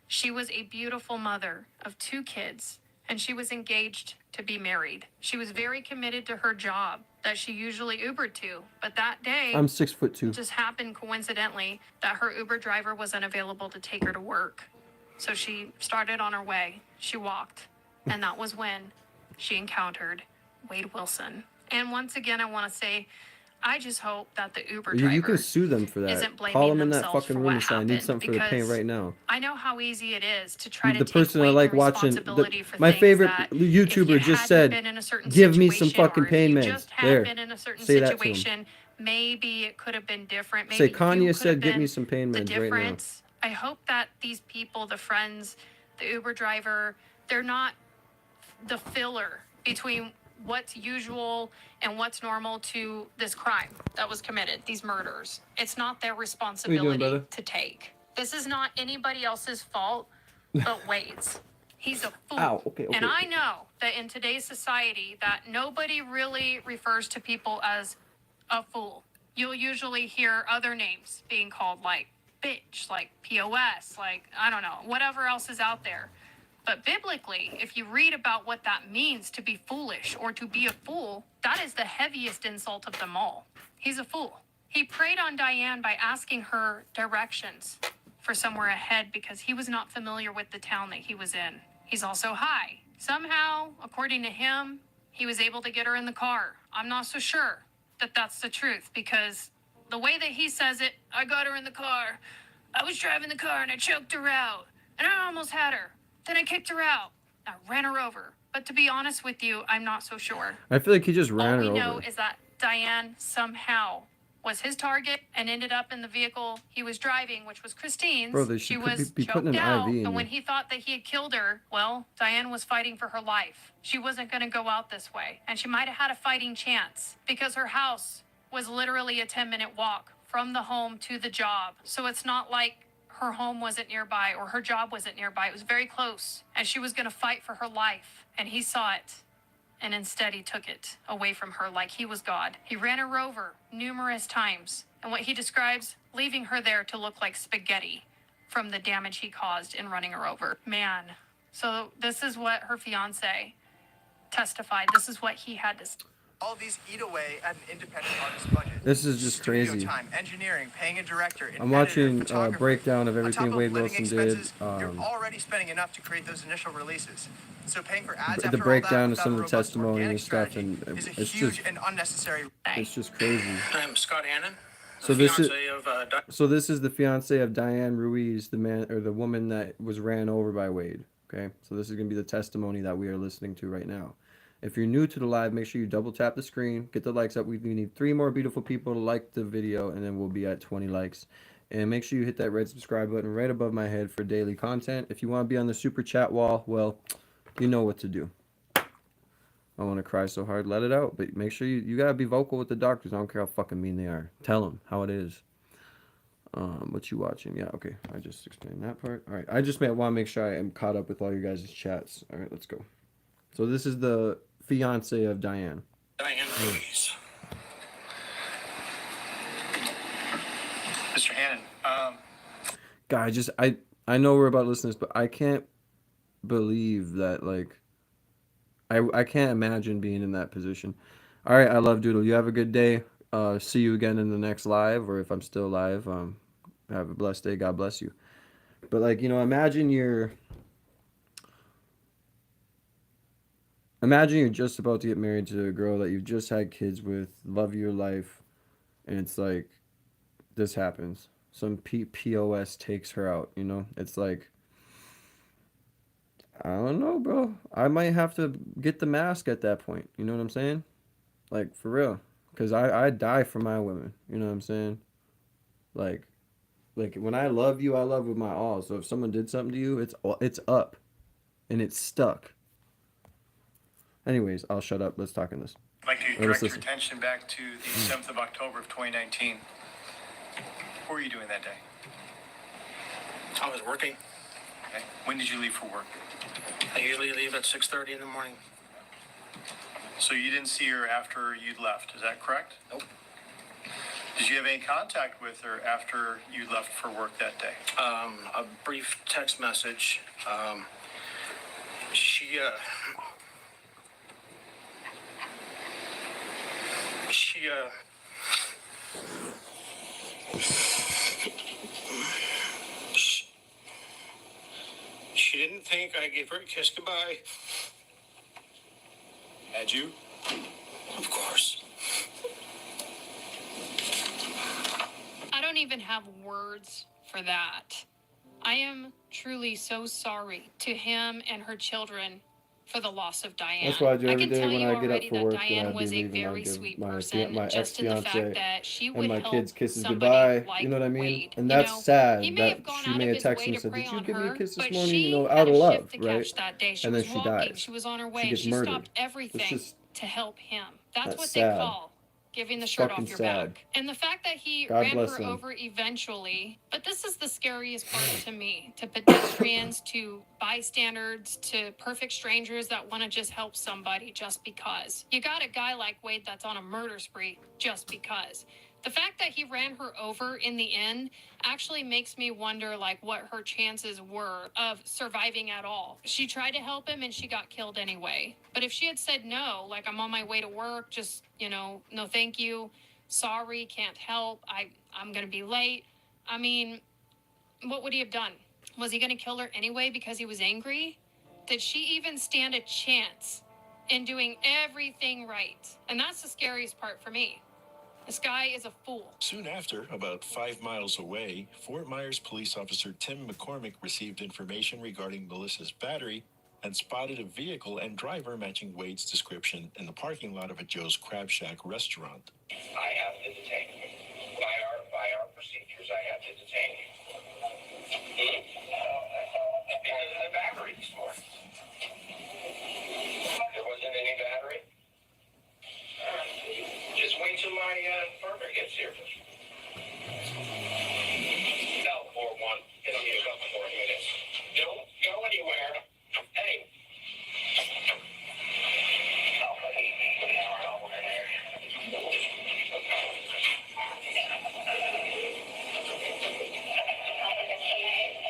She was a beautiful mother of 2 kids, and she was engaged to be married. She was very committed to her job that she usually Ubered to, but that day I'm 6'2". it just happened coincidentally that her Uber driver was unavailable to take her to work. So she started on her way. She walked, and that was when she encountered Wade Wilson. And once again, I want to say, I just hope that the Uber driver You can sue them for that. isn't blaming Call them in that themselves fucking for room what and say, I need happened, something for the pain because right now. I know how easy it is to try to The take person I weight like and watching, responsibility for my things favorite that if YouTuber you just hadn't said, been in a certain give me some situation, or fucking if pain you meds. just had There. been in a certain Say that to him. situation, maybe it could have been different. Maybe Say, you Kanye could said, have get me been some pain the meds right now. difference. I hope that these people, the friends, the Uber driver, they're not the filler between what's usual and what's normal to this crime that was committed, these murders. It's not their responsibility brother? to take. This is not anybody else's fault but Wade's. He's a fool. Ow, okay. And I know that in today's society that nobody really refers to people as a fool. You'll usually hear other names being called, like bitch, like POS, like I don't know, whatever else is out there. But biblically, if you read about what that means to be foolish or to be a fool, that is the heaviest insult of them all. He's a fool. He preyed on Diane by asking her directions for somewhere ahead because he was not familiar with the town that he was in. He's also high. Somehow, according to him, he was able to get her in the car. I'm not so sure that that's the truth, because the way that he says it, I got her in the car. I was driving the car and I choked her out. And I almost had her. Then I kicked her out. I ran her over. But to be honest with you, I'm not so sure. I feel like he just ran All her we over. know is that Diane somehow was his target and ended up in the vehicle he was driving, which was Christine's. Bro, they She should was be putting choked an out, IV in and you. when he thought that he had killed her, well, Diane was fighting for her life. She wasn't going to go out this way, and she might have had a fighting chance because her house was literally a 10-minute walk from the home to the job. So it's not like her home wasn't nearby or her job wasn't nearby. It was very close, and she was going to fight for her life, and he saw it. And instead he took it away from her like he was God. He ran her over numerous times, and what he describes, leaving her there to look like spaghetti from the damage he caused in running her over. Man, so this is what her fiance testified. This is what he had to say. All of these eat away at an independent artist's budget. This is just Studio crazy. time, engineering, paying a director, an I'm watching editor, a photographer. breakdown of On top everything Wade living Wilson did. expenses, you're already spending enough to create those initial releases. So paying for ads The after breakdown all of that some of the without a robust testimony organic and stuff, strategy and is a it's huge just and unnecessary. it's just crazy. I'm Scott Hannon. So this is Of, so this is the fiance of Diane Ruiz, the man or the woman that was ran over by Wade. Okay, so this is gonna be the testimony that we are listening to right now. If you're new to the live, make sure you double tap the screen, get the likes up. We need 3 more beautiful people to like the video, and then we'll be at 20 likes. And make sure you hit that red subscribe button right above my head for daily content. If you want to be on the super chat wall, well, you know what to do. I want to cry so hard, let it out. But make sure you gotta be vocal with the doctors. I don't care how fucking mean they are. Tell them how it is. What you watching? Yeah, okay. I just explained that part. All right. I just want to make sure I am caught up with all you guys' chats. All right, let's go. So this is the fiance of Diane. Diane, please. Mr. Hannon, Guy, I know we're about to listen to this, but I can't believe that, like, I can't imagine being in that position. All right, I love Doodle. You have a good day. See you again in the next live, or if I'm still live, have a blessed day. God bless you. But, like, you know, imagine you're just about to get married to a girl that you've just had kids with, love your life, and it's like this happens. Some POS takes her out, you know? It's like, I don't know, bro. I might have to get the mask at that point. You know what I'm saying? Like, for real. Because I die for my women. You know what I'm saying? Like when I love you, I love with my all. So if someone did something to you, it's up. And it's stuck. Anyways, I'll shut up. Let's talk on this. I'd like to direct your attention back to the 7th of October of 2019. What were you doing that day? I was working. Okay. When did you leave for work? I usually leave at 6:30 in the morning. So you didn't see her after you'd left, is that correct? Nope. Did you have any contact with her after you left for work that day? A brief text message. She didn't think I gave her a kiss goodbye. Had you? Of course. I don't even have words for that. I am truly so sorry to him and her children for the loss of Diane. That's what I do every can day tell when you I get up already for that work. Diane I'd be was a leaving. I'll very give sweet my person, my just in the fact ex-fiance that she and would my help kids kisses somebody goodbye. like You know what I mean? Wade. And You that's know, sad he may that have gone she out may of have his texted way me and to said, prey "Did you on give me a her, kiss this but morning?" You she know, had out a of shift love, to right? catch that day. She And then was she walking. dies. She was on her She way. gets She murdered. stopped everything It's just to help him. That's that's what sad. they call giving the It's shirt fucking off your sad. back. And the fact that he God ran bless her him. over eventually, but this is the scariest part to me, to pedestrians, to bystanders, to perfect strangers that want to just help somebody just because. You got a guy like Wade that's on a murder spree just because. The fact that he ran her over in the end actually makes me wonder like what her chances were of surviving at all. She tried to help him and she got killed anyway. But if she had said no, like I'm on my way to work, just, you know, no thank you, sorry, can't help, I'm going to be late. I mean, what would he have done? Was he going to kill her anyway because he was angry? Did she even stand a chance in doing everything right? And that's the scariest part for me. This guy is a fool. Soon after, about 5 miles away, Fort Myers police officer Tim McCormick received information regarding Melissa's battery and spotted a vehicle and driver matching Wade's description in the parking lot of a Joe's Crab Shack restaurant. I have to detain you. By our procedures, I have to detain you. Because of the battery this morning. There wasn't any battery? Just wait till my partner gets here. No, 4-1. It'll be about 4 minutes. Don't go anywhere. Hey.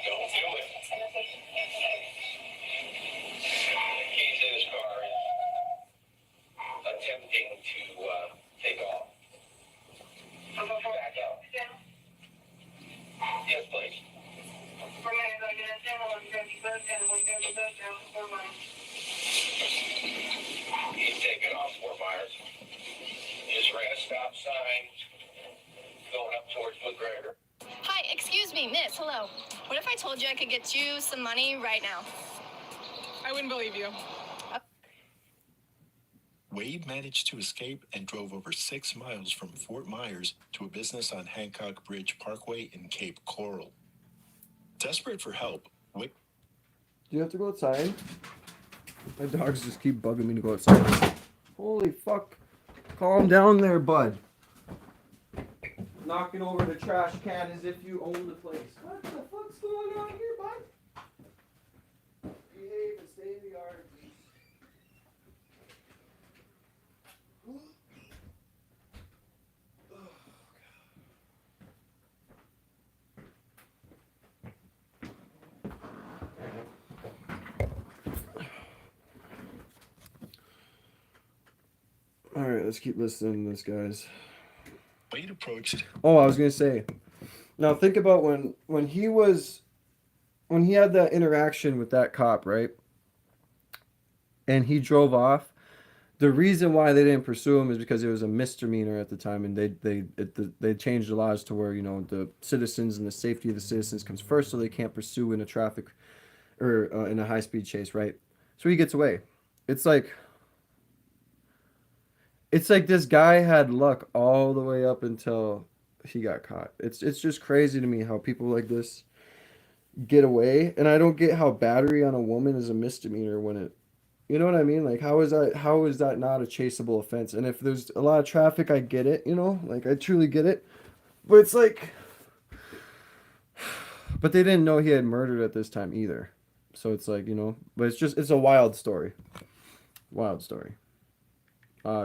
Don't do it. The keys in his car is attempting to take off. Back out. Yes, please. He's taking off, Fort Myers. Just ran a stop sign going up towards McGregor. Hi, excuse me, miss, hello. What if I told you I could get you some money right now? I wouldn't believe you. Wade managed to escape and drove over 6 miles from Fort Myers to a business on Hancock Bridge Parkway in Cape Coral. Desperate for help, Wade... Do you have to go outside? My dogs just keep bugging me to go outside. Holy fuck. Calm down there, bud. knocking over the trash can as if you own the place. What the fuck's going on here, bud? Behave and stay in the yard, please. All right, let's keep listening to this, guys. Wade approached. Oh, I was gonna say. Now think about when he had that interaction with that cop, right? And he drove off. The reason why they didn't pursue him is because it was a misdemeanor at the time, and they changed the laws to where, you know, the citizens and the safety of the citizens comes first, so they can't pursue in a traffic or in a high speed chase, right? So he gets away. It's like this guy had luck all the way up until he got caught. It's just crazy to me how people like this get away, and I don't get how battery on a woman is a misdemeanor when it, you know what I mean? Like how is that not a chaseable offense? And if there's a lot of traffic, I get it, you know? Like I truly get it. But it's like, but they didn't know he had murdered at this time either. So it's like, you know, but it's a wild story. Wild story.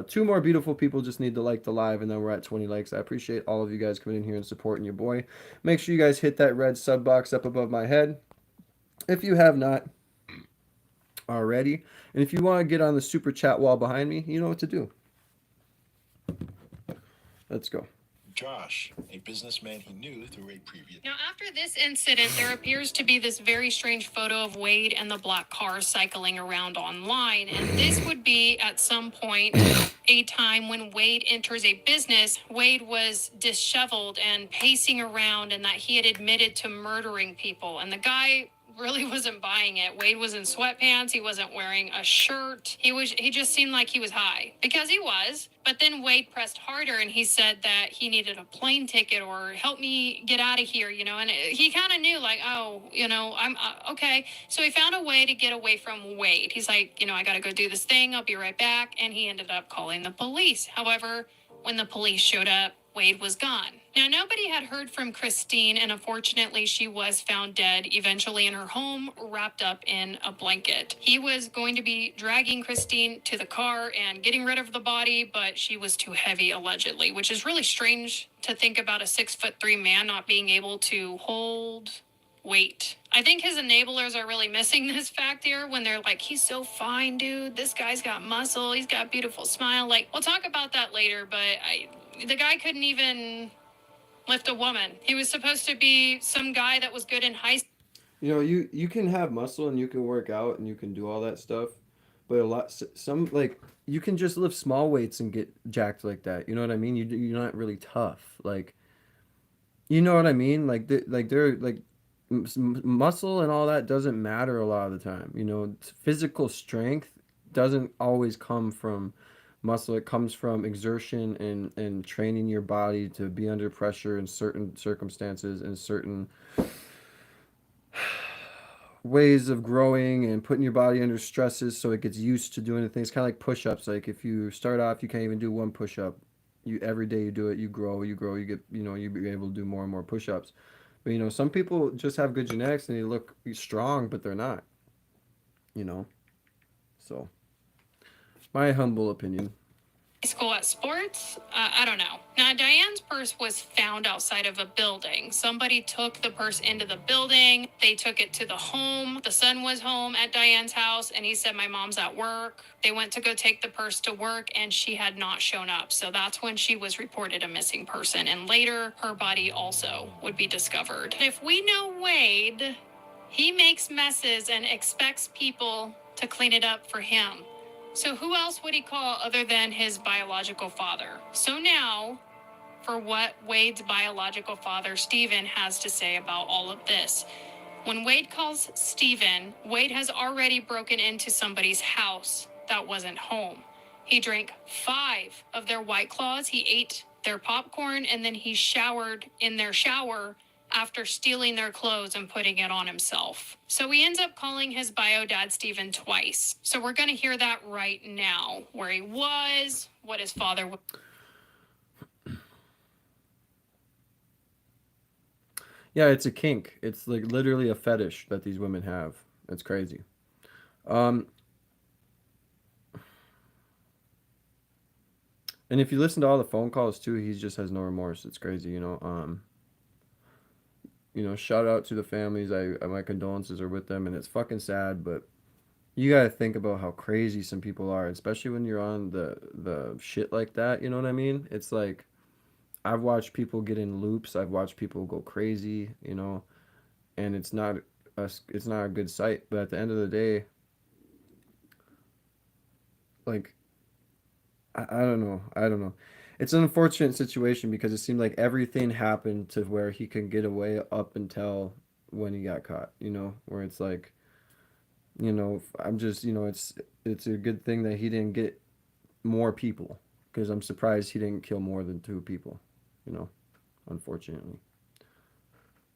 2 more beautiful people just need to like the live, and then we're at 20 likes. I appreciate all of you guys coming in here and supporting your boy. Make sure you guys hit that red sub box up above my head if you have not already. And if you want to get on the super chat wall behind me, you know what to do. Let's go. Josh, a businessman he knew through a previous. Now, after this incident, there appears to be this very strange photo of Wade and the black car cycling around online. And this would be, at some point, a time when Wade enters a business. Wade was disheveled and pacing around, and that he had admitted to murdering people. And the guy really wasn't buying it. Wade was in sweatpants. He wasn't wearing a shirt. He just seemed like he was high, because he was. But then Wade pressed harder, and he said that he needed a plane ticket or help me get out of here, you know, and he kind of knew, like, oh, you know, I'm okay. So he found a way to get away from Wade. He's like, you know, I got to go do this thing. I'll be right back. And he ended up calling the police. However, when the police showed up, Wade was gone. Now, nobody had heard from Christine, and unfortunately, she was found dead, eventually in her home, wrapped up in a blanket. He was going to be dragging Christine to the car and getting rid of the body, but she was too heavy, allegedly, which is really strange to think about a 6'3" man not being able to hold weight. I think his enablers are really missing this fact here when they're like, he's so fine, dude. This guy's got muscle. He's got a beautiful smile. Like, we'll talk about that later, but the guy couldn't even lift a woman. He was supposed to be some guy that was good in high school. You know, you can have muscle and you can work out and you can do all that stuff, but some, like, you can just lift small weights and get jacked like that. You know what I mean? You're not really tough. Like, you know what I mean? Like they're like muscle and all that doesn't matter a lot of the time. You know, physical strength doesn't always come from muscle. It comes from exertion and training your body to be under pressure in certain circumstances and certain ways of growing and putting your body under stresses so it gets used to doing the things. Kind of like push-ups. Like if you start off, you can't even do one push-up. Every day you do it, you grow, you get, you know, you're able to do more and more push-ups. But, you know, some people just have good genetics and they look strong, but they're not, you know. So, my humble opinion. School at sports? I don't know. Now, Diane's purse was found outside of a building. Somebody took the purse into the building. They took it to the home. The son was home at Diane's house, and he said, my mom's at work. They went to go take the purse to work, and she had not shown up. So that's when she was reported a missing person. And later, her body also would be discovered. If we know Wade, he makes messes and expects people to clean it up for him. So who else would he call other than his biological father? So now, for what Wade's biological father, Stephen, has to say about all of this. When Wade calls Stephen, Wade has already broken into somebody's house that wasn't home. He drank 5 of their White Claws, he ate their popcorn, and then he showered in their shower after stealing their clothes and putting it on himself. So he ends up calling his bio dad Stephen twice. So we're going to hear that right now, where he was, what his father was. Yeah, it's a kink. It's like literally a fetish that these women have. It's crazy. Um, and if you listen to all the phone calls too, he just has no remorse. It's crazy, you know. Shout out to the families. My condolences are with them, and it's fucking sad, but you gotta think about how crazy some people are, especially when you're on the shit like that. You know what I mean? It's like I've watched people get in loops. I've watched people go crazy. And it's not a good sight. But at the end of the day, like I don't know. I don't know. It's an unfortunate situation because it seemed like everything happened to where he can get away up until when he got caught. Where it's like, I'm just, it's a good thing that he didn't get more people because I'm surprised he didn't kill more than two people. You know, unfortunately.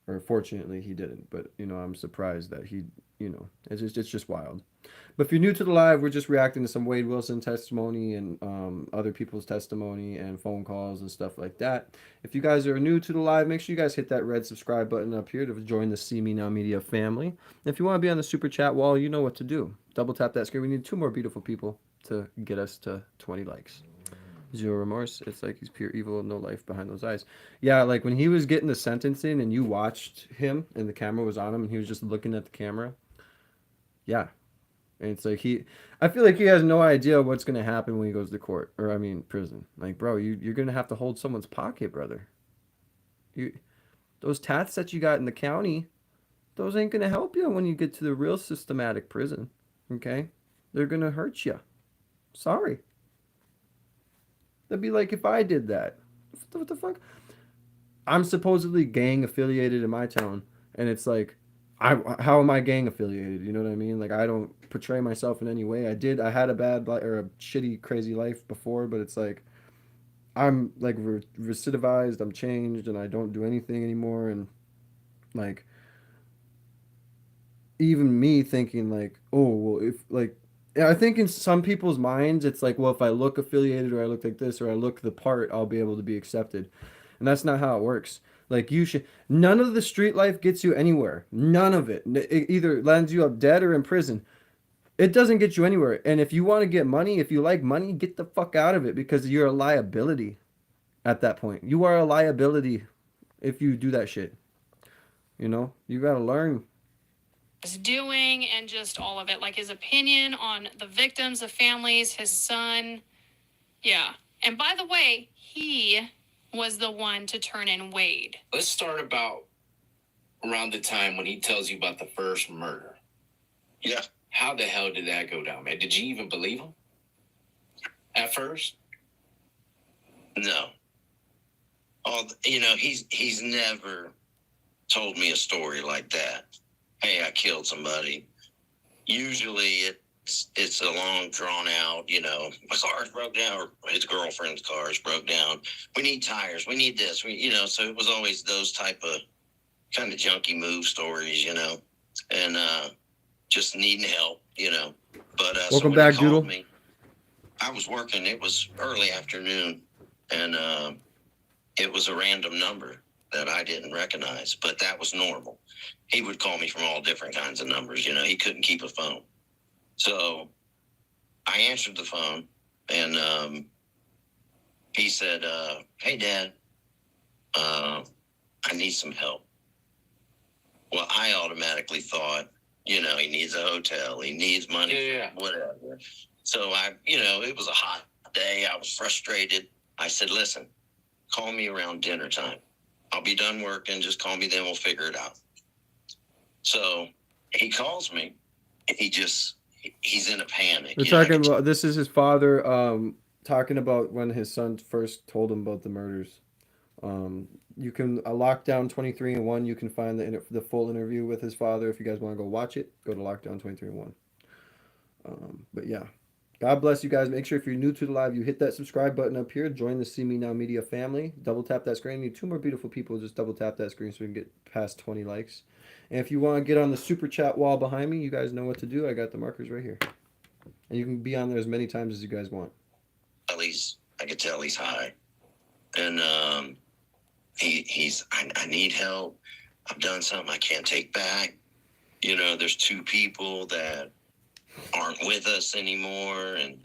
Or fortunately he didn't, but I'm surprised that it's just wild. But if you're new to the live, we're just reacting to some Wade Wilson testimony and other people's testimony and phone calls and stuff like that. If you guys are new to the live, make sure you guys hit that red subscribe button up here to join the See Me Now Media family. And if you want to be on the super chat wall, you know what to do. Double tap that screen. We need 2 more beautiful people to get us to 20 likes. Zero remorse. It's like he's pure evil and no life behind those eyes. Yeah, like when he was getting the sentencing and you watched him and the camera was on him and he was just looking at the camera. Yeah. And it's like I feel like he has no idea what's going to happen when he goes to court. Or, I mean, prison. Like, bro, you're going to have to hold someone's pocket, brother. Those tats that you got in the county, those ain't going to help you when you get to the real systematic prison. Okay? They're going to hurt you. Sorry. That'd be like if I did that. What the fuck? I'm supposedly gang affiliated in my town, and it's like, how am I gang affiliated? You know what I mean? Like I don't portray myself in any way. I had a bad or a shitty, crazy life before, but it's like I'm like recidivized. I'm changed, and I don't do anything anymore. And like even me thinking like, oh well, if like yeah, I think in some people's minds it's like, well, if I look affiliated or I look like this or I look the part, I'll be able to be accepted. And that's not how it works. Like none of the street life gets you anywhere. None of it. It either lands you up dead or in prison. It doesn't get you anywhere. And if you want to get money, if you like money, get the fuck out of it because you're a liability at that point. You are a liability if you do that shit. You got to learn. Was doing and just all of it, like his opinion on the victims, the families, his son. Yeah. And by the way, he was the one to turn in Wade. Let's start about around the time when he tells you about the first murder. Yeah. How the hell did that go down, man? Did you even believe him at first? No. He's never told me a story like that. Hey, I killed somebody. Usually it's a long drawn out, my car's broke down or his girlfriend's car's broke down. We need tires. We need this. So it was always those type of kind of junky move stories, and just needing help, But welcome back, Doodle. I was working. It was early afternoon, and it was a random number that I didn't recognize, but that was normal. He would call me from all different kinds of numbers. He couldn't keep a phone. So I answered the phone, and he said, hey, Dad, I need some help. Well, I automatically thought, he needs a hotel. He needs money, whatever. So it was a hot day. I was frustrated. I said, listen, call me around dinner time. I'll be done working. Just call me then. We'll figure it out. So he calls me. He's in a panic. We're talking about, this is his father talking about when his son first told him about the murders. You can Lockdown 23-1. You can find the full interview with his father if you guys want to go watch it. Go to Lockdown 23-1. But yeah, God bless you guys. Make sure if you're new to the live, you hit that subscribe button up here. Join the See Me Now Media family. Double tap that screen. We need 2 more beautiful people. Just double tap that screen so we can get past 20 likes. And if you want to get on the super chat wall behind me, you guys know what to do. I got the markers right here. And you can be on there as many times as you guys want. At least I could tell he's high. And I need help. I've done something I can't take back. You know, there's 2 people that aren't with us anymore. And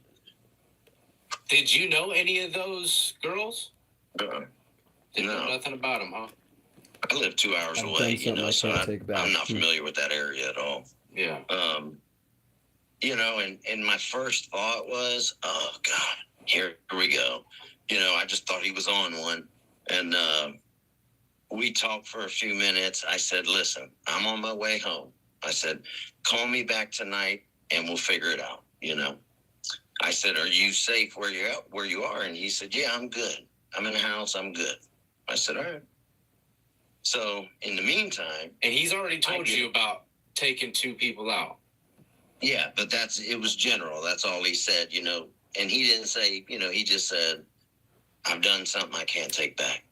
Did you know any of those girls? uh, Didn't no. know nothing about them, huh? I live 2 hours I've away, done you know, so something I can't take back. I'm not familiar with that area at all. Yeah. You know, and my first thought was, oh God, here we go. You know, I just thought he was on one. And we talked for a few minutes. I said, listen, I'm on my way home. I said, call me back tonight and we'll figure it out, you know. I said, are you safe where you are? And he said, yeah, I'm good. I'm in the house. I'm good. I said, all right. So in the meantime. And he's already told you about taking 2 people out. Yeah, but it was general. That's all he said, you know. And he didn't say, you know, he just said, I've done something I can't take back.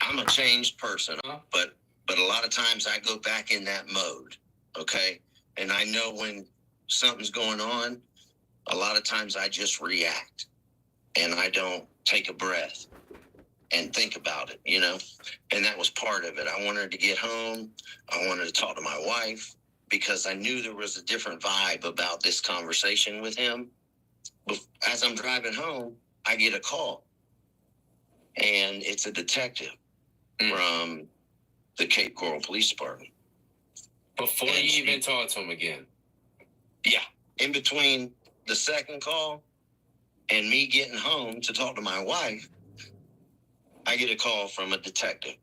I'm a changed person, but a lot of times I go back in that mode, okay? And I know when something's going on, a lot of times I just react and I don't take a breath and think about it, you know? And that was part of it. I wanted to get home. I wanted to talk to my wife because I knew there was a different vibe about this conversation with him. But as I'm driving home, I get a call. And it's a detective from the Cape Coral Police Department. Before you even talk to him again? Yeah. In between the second call and me getting home to talk to my wife, I get a call from a detective.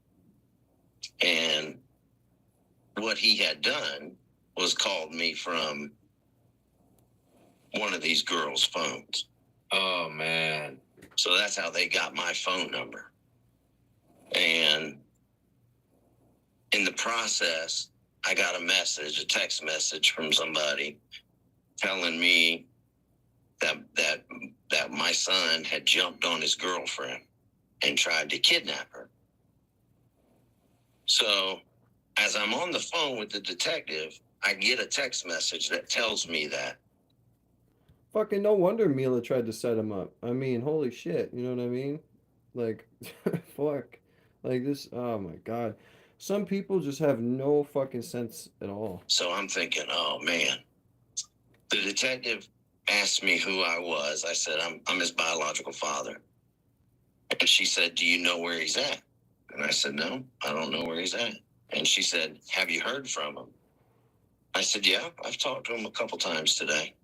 And what he had done was called me from one of these girls' phones. Oh, man. So that's how they got my phone number. And in the process, I got a text message from somebody telling me that my son had jumped on his girlfriend and tried to kidnap her. So as I'm on the phone with the detective, I get a text message that tells me that. Fucking no wonder Mila tried to set him up. I mean, holy shit, you know what I mean? Like, fuck. Like this, oh my God. Some people just have no fucking sense at all. So I'm thinking, oh man. The detective asked me who I was. I said, I'm his biological father. And she said, do you know where he's at? And I said, no, I don't know where he's at. And she said, have you heard from him? I said, yeah, I've talked to him a couple times today.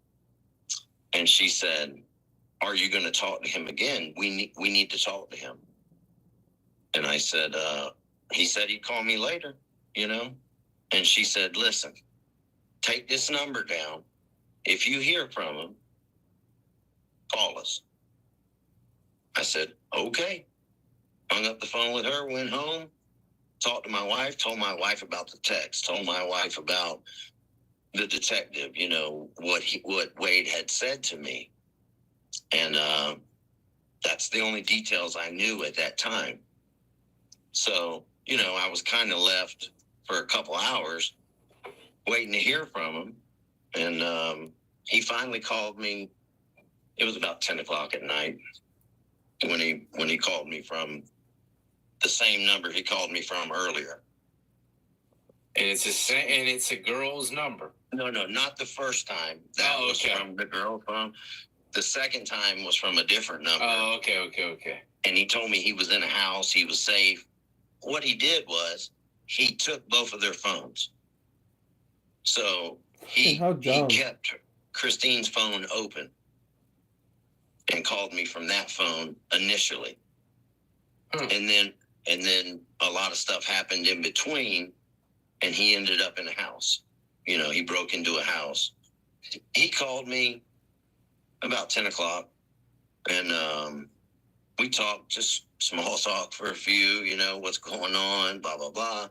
And she said, are you going to talk to him again? We need to talk to him. And I said, he said he'd call me later, you know? And she said, listen, take this number down. If you hear from him, call us. I said, okay. Hung up the phone with her, went home, talked to my wife, told my wife about the text, told my wife about the detective, you know, what Wade had said to me. And that's the only details I knew at that time. So, you know, I was kind of left for a couple hours waiting to hear from him. And he finally called me. It was about 10 o'clock at night when he called me from the same number he called me from earlier. And it's a girl's number. No, not the first time. That was from the girl phone. The second time was from a different number. Oh, okay. And he told me he was in a house, he was safe. What he did was he took both of their phones. So he kept Christine's phone open and called me from that phone initially. And then a lot of stuff happened in between, and he ended up in a house. You know, he broke into a house. He called me about 10 o'clock, and we talked, just small talk for a few, you know, what's going on, blah, blah, blah.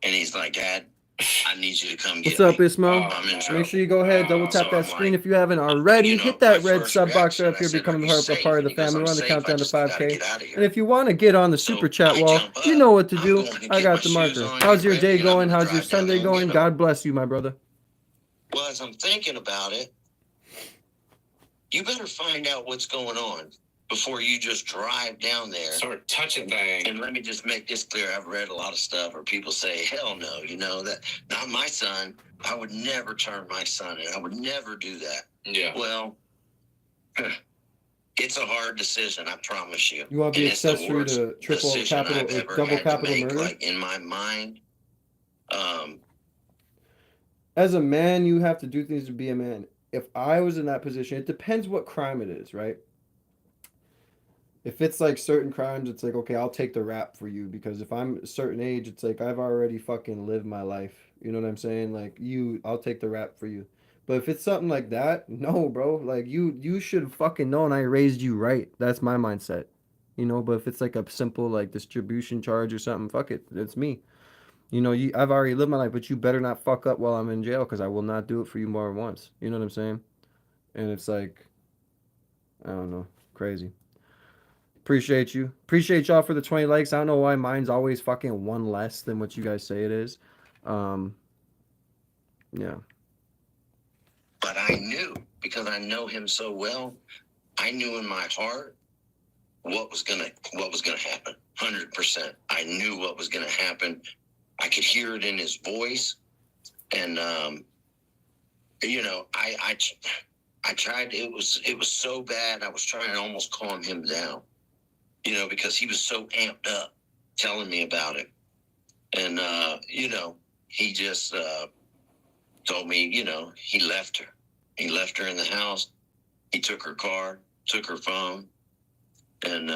And he's like, Dad, I need you to come get What's up, me. Ismo? I'm in trouble. Make sure you go ahead, double tap So that I'm screen like, if you haven't already. you know, Hit that my red first sub box reaction, right up I here, said, becoming "Are you a safe?" part of the And he goes, family. "I'm We're on the safe. I countdown to just gotta 5K. get out of here." And if you want to get on the super chat wall, you know what to do. I got the marker. How's your day going? How's your Sunday going? God bless you, my brother. Well, as I'm thinking about it, you better find out what's going on before you just drive down there. Start touching things. And let me just make this clear. I've read a lot of stuff where people say, hell no, that not my son. I would never turn my son in. I would never do that. Yeah. Well, it's a hard decision, I promise you. You want to be accessory to triple capital or double capital murder? Like, in my mind. As a man, you have to do things to be a man. If I was in that position, it depends what crime it is, right? If it's like certain crimes, it's like, okay, I'll take the rap for you, because if I'm a certain age, it's like I've already fucking lived my life. You know what I'm saying? Like, I'll take the rap for you. But if it's something like that, no, bro. Like, you should fucking know, and I raised you right. That's my mindset. But if it's like a simple like distribution charge or something, fuck it. It's me. I've already lived my life, but you better not fuck up while I'm in jail, because I will not do it for you more than once. You know what I'm saying? And it's like, I don't know, crazy. Appreciate you. Appreciate y'all for the 20 likes. I don't know why mine's always fucking one less than what you guys say it is. Yeah. But I knew, because I know him so well, I knew in my heart what was gonna happen. 100%. I knew what was gonna happen. I could hear it in his voice, and I tried. It was so bad. I was trying to almost calm him down, because he was so amped up telling me about it, and he just told me, he left her. He left her in the house. He took her car, took her phone, and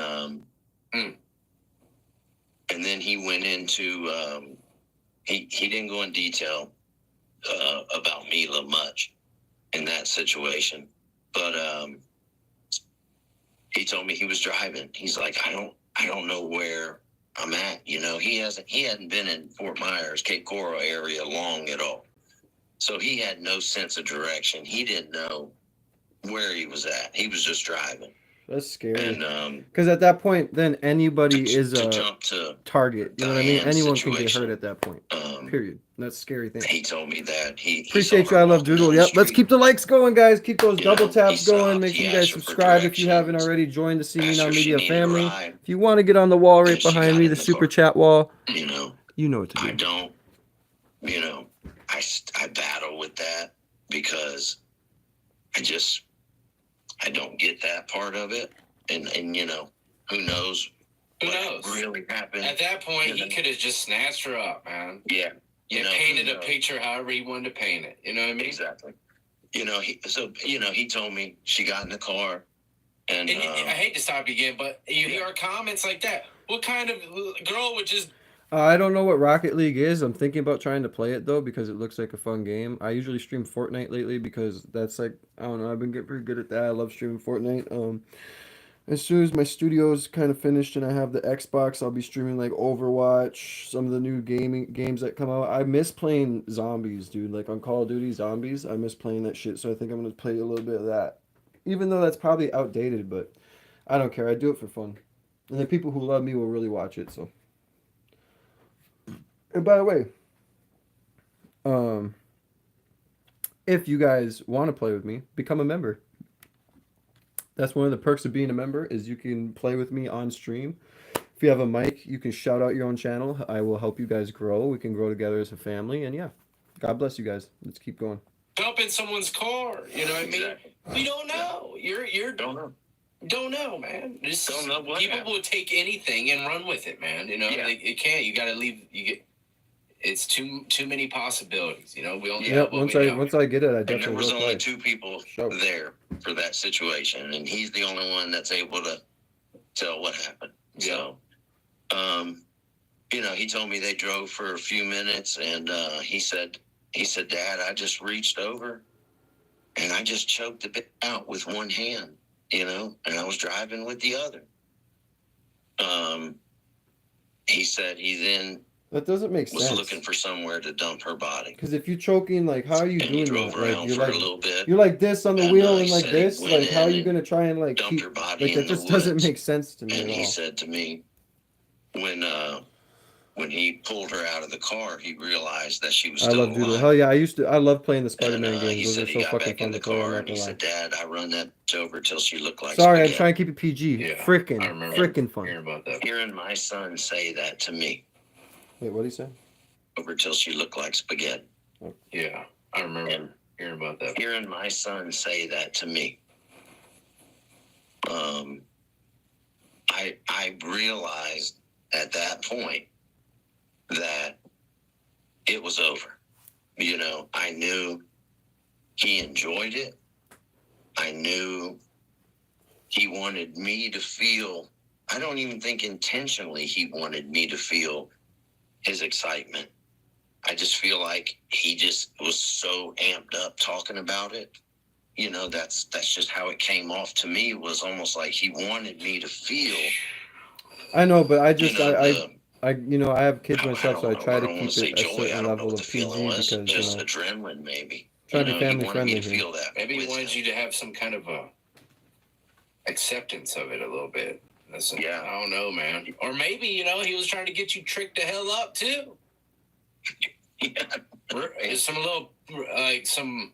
then he went into. He didn't go in detail about Mila much in that situation, but he told me he was driving. He's like, I don't know where I'm at. He hadn't been in Fort Myers, Cape Coral area long at all, so he had no sense of direction. He didn't know where he was at. He was just driving. That's scary. And because at that point, then anybody is a jump to target. You know what I mean? Diane's Anyone can get situation. hurt at that point. Period. That's a scary thing. He told me that he Appreciate saw you. her I love walking Doodle. down the Yep. Let's street. keep the likes going, guys. Keep those double taps he going. stopped. Make sure He you guys asked her for subscribe if you haven't directions. already. Join the See Me Asked Now her if she Media needed a family. ride. If you want to get on the wall right And she behind got me, in the the super car. chat wall, You know, you know what to do. I don't. I battle with that because I don't get that part of it, and who knows. Who what knows? really happened? At that point, he could have just snatched her up, man. Yeah. And painted a picture however he wanted to paint it. You know what I mean? Exactly. He told me she got in the car, and I hate to stop you again, but you hear comments like that. What kind of girl would just... I don't know what Rocket League is. I'm thinking about trying to play it though, because it looks like a fun game. I usually stream Fortnite lately because that's like, I don't know, I've been getting pretty good at that. I love streaming Fortnite. As soon as my studio's kind of finished and I have the Xbox, I'll be streaming like Overwatch, some of the new games that come out. I miss playing zombies, dude. Like on Call of Duty Zombies, I miss playing that shit. So I think I'm gonna play a little bit of that, even though that's probably outdated. But I don't care. I do it for fun, and the people who love me will really watch it. So. And by the way, if you guys want to play with me, become a member. That's one of the perks of being a member, is you can play with me on stream. If you have a mic, you can shout out your own channel. I will help you guys grow. We can grow together as a family. And yeah, God bless you guys. Let's keep going. Jump in someone's car. You know what I mean? We don't know. You're don't know, man. Just Don't know what people happened. will take anything and run with it, man. Yeah. It can't. You got to leave. It's too many possibilities. We only Yep. have what Once we I know. once I get it, I And there definitely was will only play. 2 people Show. there for that situation, and he's the only one that's able to tell what happened. So, he told me they drove for a few minutes, and he said, Dad, I just reached over, and I just choked the bit out with one hand, and I was driving with the other. He said he then That doesn't make was sense. looking for somewhere to dump her body. Because if you're choking, like, how are you And he doing drove that? Like, around for a little bit. you're like this on the And, wheel he and like said he this. went Like, how are in you gonna try and like dumped keep? her body Like, in that the just doesn't woods. make sense to me And at he all. said to me, when he pulled her out of the car, he realized that she was I still love Doodle. alive. Hell yeah, I love playing the Spider-Man And games. he Those said are he so got fucking back in fun the to play. I'm car not and gonna he lie. said, "Dad, I run that over till she looked like Sorry, I'm spaghetti." trying to keep it PG. Yeah, Frickin', I remember frickin' fun. hearing about that. Hearing my son say that to me Wait, what did he say? over till she looked like spaghetti. Yeah, I remember And hearing about that. hearing my son say that to me, I realized at that point that it was over. You know, I knew he enjoyed it. I knew he wanted me to feel, I don't even think intentionally he wanted me to feel his excitement. I just feel like he just was so amped up talking about it. You know, that's just how it came off to me. It was almost like he wanted me to feel. I know, but I just, You know, I have kids myself, so I try to don't wanna keep say it a joy. I certain don't know level what of the feeling PG was. because, Just adrenaline, maybe. try You to know, be he family wanted me friendly to here. feel that. Maybe he with wanted him. you to have some kind of a acceptance of it a little bit. Yeah. I don't know, man. Or maybe, you know, he was trying to get you tricked the hell up too. Yeah. There's some little, like, some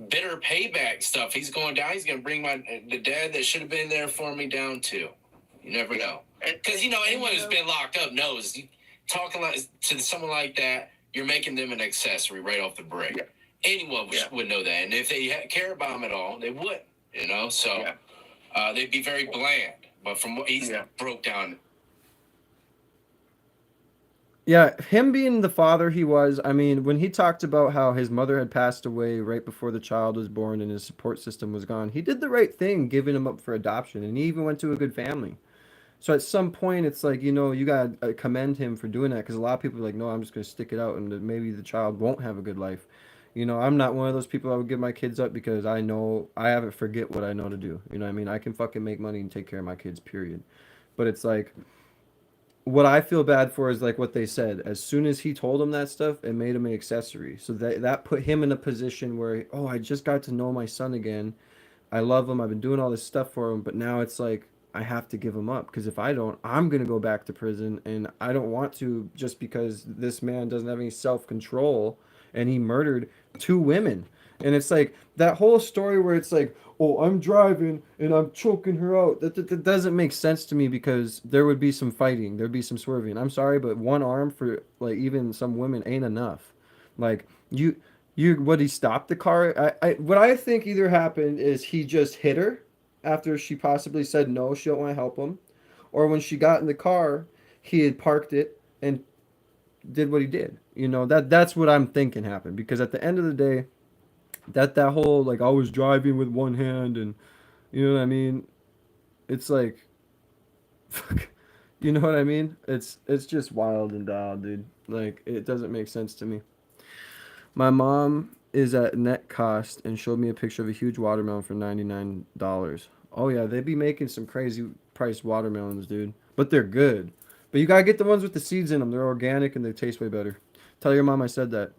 bitter payback stuff. He's going down. He's gonna bring the dad that should have been there for me down too. You never know. Because, you know, anyone who's been locked up knows talking like to someone like that, you're making them an accessory right off the break. Yeah. Anyone would know that, and if they care about him at all, they would. You know, so they'd be very bland. But from what he's broke down. Yeah, him being the father he was, I mean, when he talked about how his mother had passed away right before the child was born and his support system was gone, he did the right thing giving him up for adoption, and he even went to a good family. So at some point, it's like, you know, you got to commend him for doing that because a lot of people are like, no, I'm just going to stick it out and maybe the child won't have a good life. You know, I'm not one of those people that would give my kids up because I know I haven't forget what I know to do. You know what I mean? I can fucking make money and take care of my kids, period. But it's like, what I feel bad for is like what they said. As soon as he told him that stuff, it made him an accessory. So that put him in a position where, oh, I just got to know my son again. I love him. I've been doing all this stuff for him, but now it's like I have to give him up because if I don't, I'm gonna go back to prison, and I don't want to just because this man doesn't have any self-control and he murdered 2 women. And it's like that whole story where it's like, oh, I'm driving and I'm choking her out. That doesn't make sense to me because there would be some fighting, there'd be some swerving. I'm sorry, but one arm for like even some women ain't enough. Like what he stopped the car? What I think either happened is he just hit her after she possibly said no, she don't want to help him, or when she got in the car, he had parked it and did what he did. You know, that's what I'm thinking happened because at the end of the day, that whole like I was driving with one hand and you know what I mean, it's like fuck, you know what I mean? It's just wild and wild, dude. Like it doesn't make sense to me. My mom is at net cost and showed me a picture of a huge watermelon for $99. Oh yeah, they be making some crazy priced watermelons, dude. But they're good. But you gotta get the ones with the seeds in them. They're organic and they taste way better. Tell your mom I said that.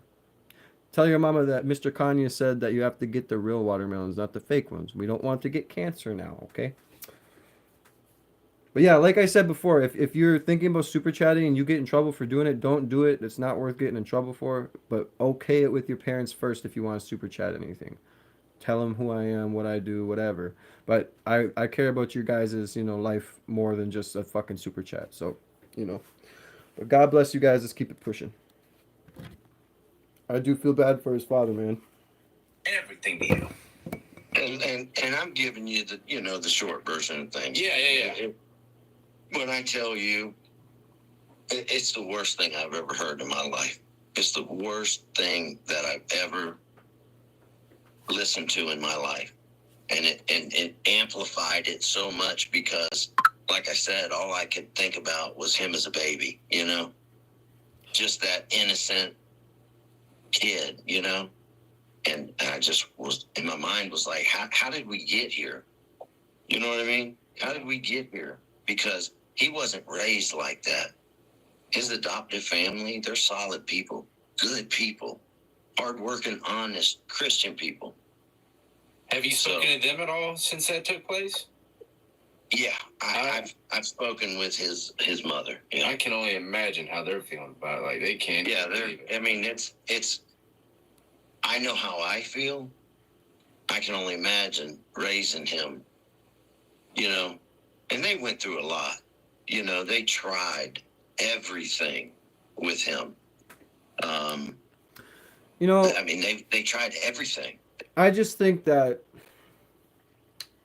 Tell your mama that Mr. Kanye said that you have to get the real watermelons, not the fake ones. We don't want to get cancer now, okay? But yeah, like I said before, if you're thinking about super chatting and you get in trouble for doing it, don't do it. It's not worth getting in trouble for. But okay it with your parents first if you want to super chat anything. Tell them who I am, what I do, whatever. But I care about your guys' life more than just a fucking super chat. So, But God bless you guys. Let's keep it pushing. I do feel bad for his father, man. Everything to you. And I'm giving you the short version of things. Yeah. When I tell you, it's the worst thing I've ever heard in my life. It's the worst thing that I've ever listened to in my life. And it amplified it so much because, like I said, all I could think about was him as a baby, just that innocent kid, and I just was, in my mind was like, how did we get here? You know what I mean? How did we get here? Because he wasn't raised like that. His adoptive family, they're solid people, good people, hardworking, honest Christian people. Have you spoken to them at all since that took place? Yeah, I've spoken with his mother. Yeah, I can only imagine how they're feeling about it. Like they can't. Yeah, I mean, it's. I know how I feel. I can only imagine raising him. You know, and they went through a lot. You know, they tried everything with him. You know, I mean, they tried everything. I just think that,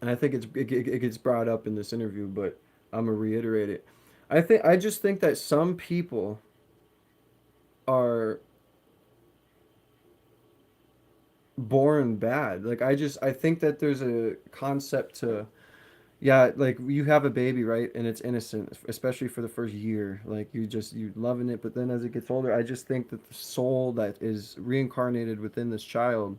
and I think it gets brought up in this interview, but I'm gonna reiterate it. I just think that some people are born bad. Like I think that there's a concept to, yeah, like you have a baby, right? And it's innocent, especially for the first year. Like you loving it, but then as it gets older, I just think that the soul that is reincarnated within this child,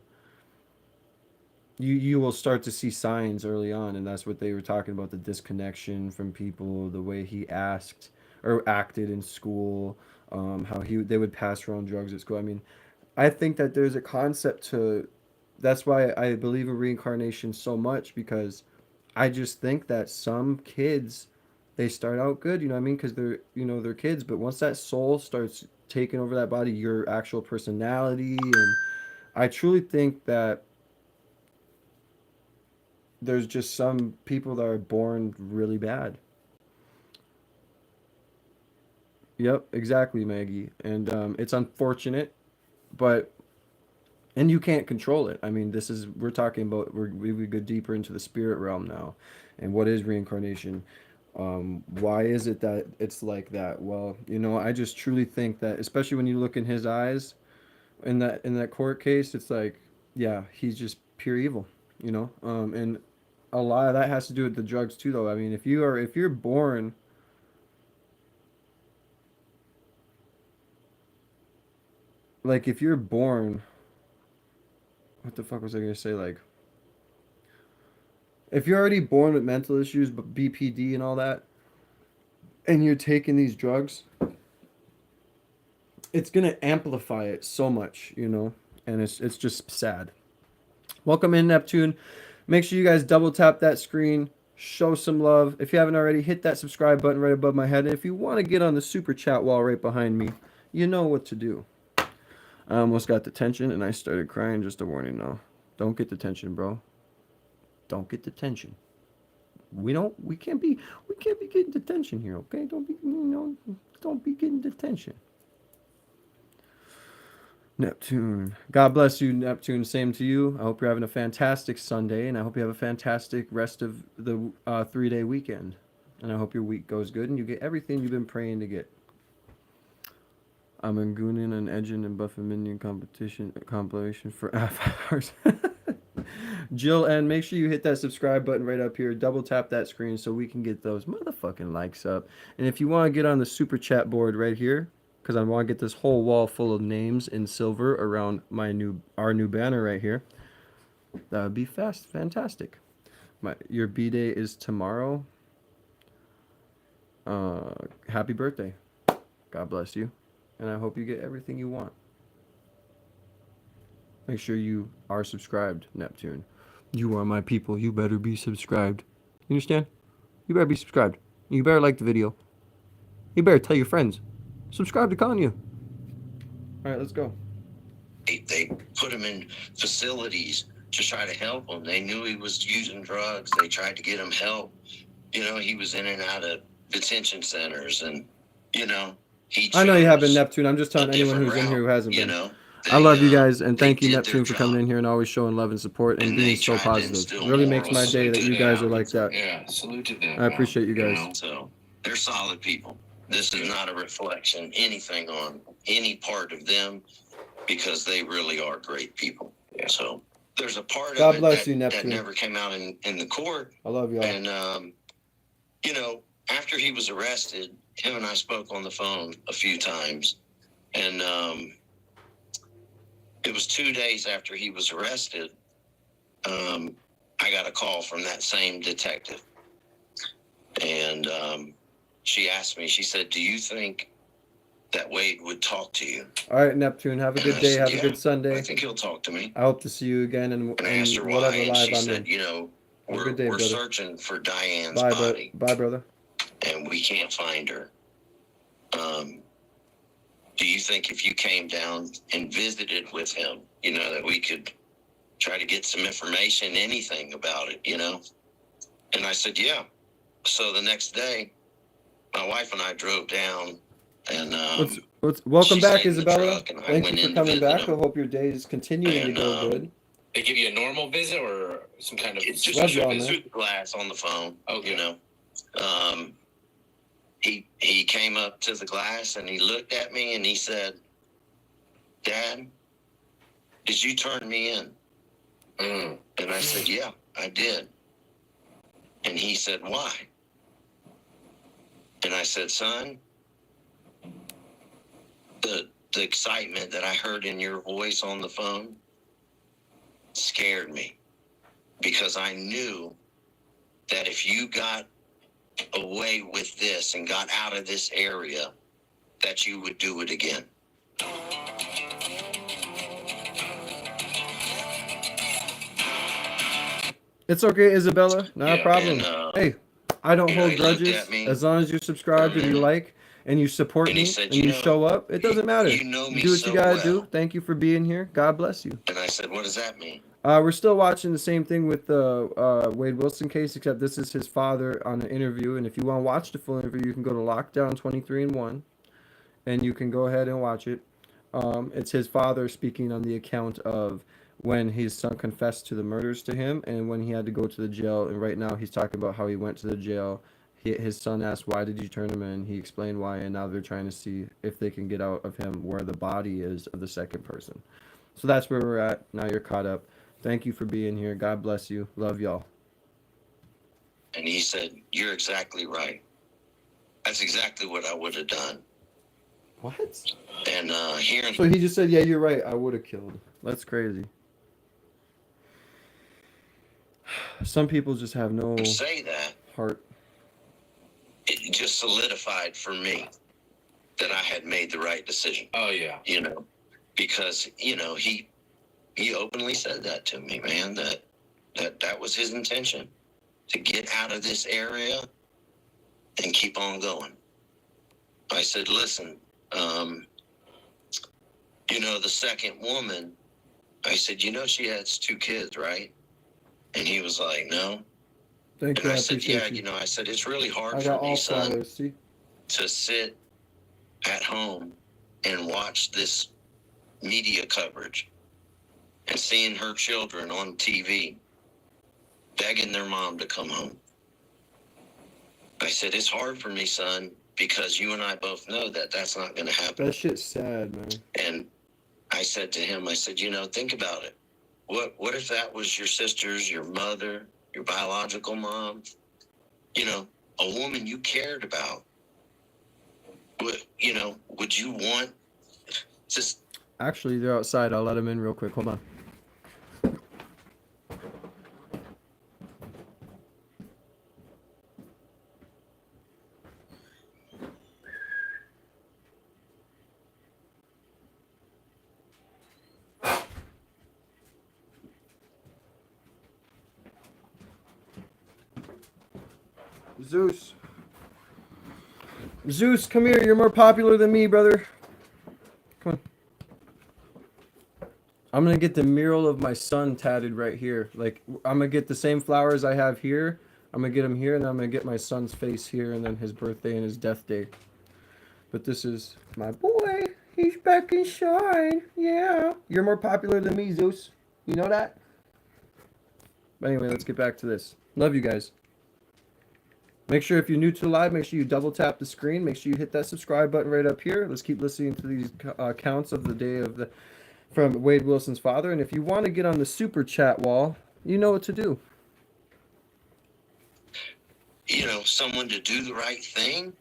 you will start to see signs early on, and that's what they were talking about, the disconnection from people, the way he asked or acted in school, how they would pass around drugs at school. I mean, I think that there's a concept to, that's why I believe in reincarnation so much, because I just think that some kids, they start out good, you know what I mean? Because they're kids, but once that soul starts taking over that body, your actual personality, and I truly think that there's just some people that are born really bad. Yep, exactly, Maggie. And it's unfortunate, but and you can't control it. I mean, we're talking about, we go deeper into the spirit realm now, and what is reincarnation? Why is it that it's like that? Well, I just truly think that, especially when you look in his eyes, in that court case, it's like, yeah, he's just pure evil, and a lot of that has to do with the drugs too, though. I mean, if you're born, like, if you're born, what the fuck was I gonna say? Like, if you're already born with mental issues, but BPD and all that, and you're taking these drugs, it's gonna amplify it so much, and it's just sad. Welcome in, Neptune. Make sure you guys double tap that screen, show some love. If you haven't already, hit that subscribe button right above my head. And if you want to get on the super chat wall right behind me, you know what to do. I almost got detention and I started crying. Just a warning now. Don't get detention, bro. Don't get detention. We can't be getting detention here, okay? Don't be getting detention. Neptune. God bless you, Neptune. Same to you. I hope you're having a fantastic Sunday, and I hope you have a fantastic rest of the 3-day weekend. And I hope your week goes good and you get everything you've been praying to get. I'm in Goonin and Edging and Buff and Minion compilation for hours. Jill, and make sure you hit that subscribe button right up here. Double tap that screen so we can get those motherfucking likes up. And if you want to get on the super chat board right here, because I want to get this whole wall full of names in silver around our new banner right here, that would be fantastic. Your B-day is tomorrow. Happy birthday. God bless you. And I hope you get everything you want. Make sure you are subscribed, Neptune. You are my people. You better be subscribed. You understand? You better be subscribed. You better like the video. You better tell your friends. Subscribe to Kanye. All right, let's go. They put him in facilities to try to help him. They knew he was using drugs. They tried to get him help. He was in and out of detention centers, and I know you have been, Neptune. I'm just telling anyone who's in here who hasn't been. I love you guys, and thank you, Neptune, for coming in here and always showing love and support and being so positive. It really makes my day that you guys are like that. Yeah, salute to them. I appreciate you guys. So they're solid people. This is not a reflection, anything on any part of them, because they really are great people. Yeah. So there's a part God of bless it you, that Neptune. never came out in the court. I love y'all. And, after he was arrested, him and I spoke on the phone a few times. And it was 2 days after he was arrested, I got a call from that same detective. And she asked me, she said, "Do you think that Wade would talk to you?" All right, Neptune. Have a good day. Have a good Sunday. I think he'll talk to me. I hope to see you again in And I asked her whatever why, and live she I'm said, in. Have a good day, we're brother. searching for Diane's Bye, body, bye, brother. and we can't find her. Do you think if you came down and visited with him, you know, that we could try to get some information, anything about it, you know? And I said, yeah. So the next day, my wife and I drove down, and Welcome she back, stayed in the Isabella. truck, and I Thank went you for in to coming visit back. I him. hope your day is continuing to go good. They give you a normal visit or some kind of It's just Love a y'all, visit man. with glass on the phone. Okay. You know, he came up to the glass and he looked at me and he said, "Dad, did you turn me in?" And I said, "Yeah, I did." And he said, "Why?" And I said, "Son, the excitement that I heard in your voice on the phone scared me, because I knew that if you got away with this and got out of this area, that you would do it again." It's okay, Isabella. Not a Yeah, problem. and, Hey, I don't you know, hold he looked grudges. at me As long as you're subscribed and you like and you support and he me said, and "You you know, show up, it doesn't matter. you know me Do what so you gotta do. well." Thank you for being here. God bless you. And I said, "What does that mean?" We're still watching the same thing with the Wade Wilson case, except this is his father on an interview. And if you want to watch the full interview, you can go to Lockdown 23-1, and you can go ahead and watch it. It's his father speaking on the account of when his son confessed to the murders to him and when he had to go to the jail. And right now he's talking about how he went to the jail. His son asked, "Why did you turn him in?" He explained why, and now they're trying to see if they can get out of him where the body is of the second person. So that's where we're at. Now you're caught up. Thank you for being here. God bless you. Love y'all. And he said, "You're exactly right. That's exactly what I would have done." What? And hearing So he just said, "Yeah, you're right. I would have killed." That's crazy. Some people just have no him say that, heart. it just solidified for me that I had made the right decision. Oh yeah. You know, because you know he openly said that to me, man. That was his intention, to get out of this area and keep on going. I said, "Listen, you know, the second woman," I said, "You know, she has 2 kids, right?" And he was like, "No." Thank And you. I I said, "Yeah, appreciate you know," I said, "it's really hard I for got me, all son, flowers. See? to sit at home and watch this media coverage and seeing her children on TV begging their mom to come home." I said, "It's hard for me, son, because you and I both know that that's not going to happen." That shit's sad, man. And I said to him, I said, "You know, think about it. What if that was your sisters, your mother, your biological mom? You know, a woman you cared about. You know, would you want just..." Actually, they're outside. I'll let them in real quick. Hold on. Zeus. Zeus, come here. You're more popular than me, brother. Come on. I'm going to get the mural of my son tatted right here. Like, I'm going to get the same flowers I have here. I'm going to get them here, and I'm going to get my son's face here, and then his birthday and his death day. But this is my boy. He's back and shine. Yeah. You're more popular than me, Zeus. You know that? But anyway, let's get back to this. Love you guys. Make sure if you're new to the live, make sure you double tap the screen. Make sure you hit that subscribe button right up here. Let's keep listening to these counts of the day of the from Wade Wilson's father. And if you want to get on the super chat wall, you know what to do. You know, someone to do the right thing.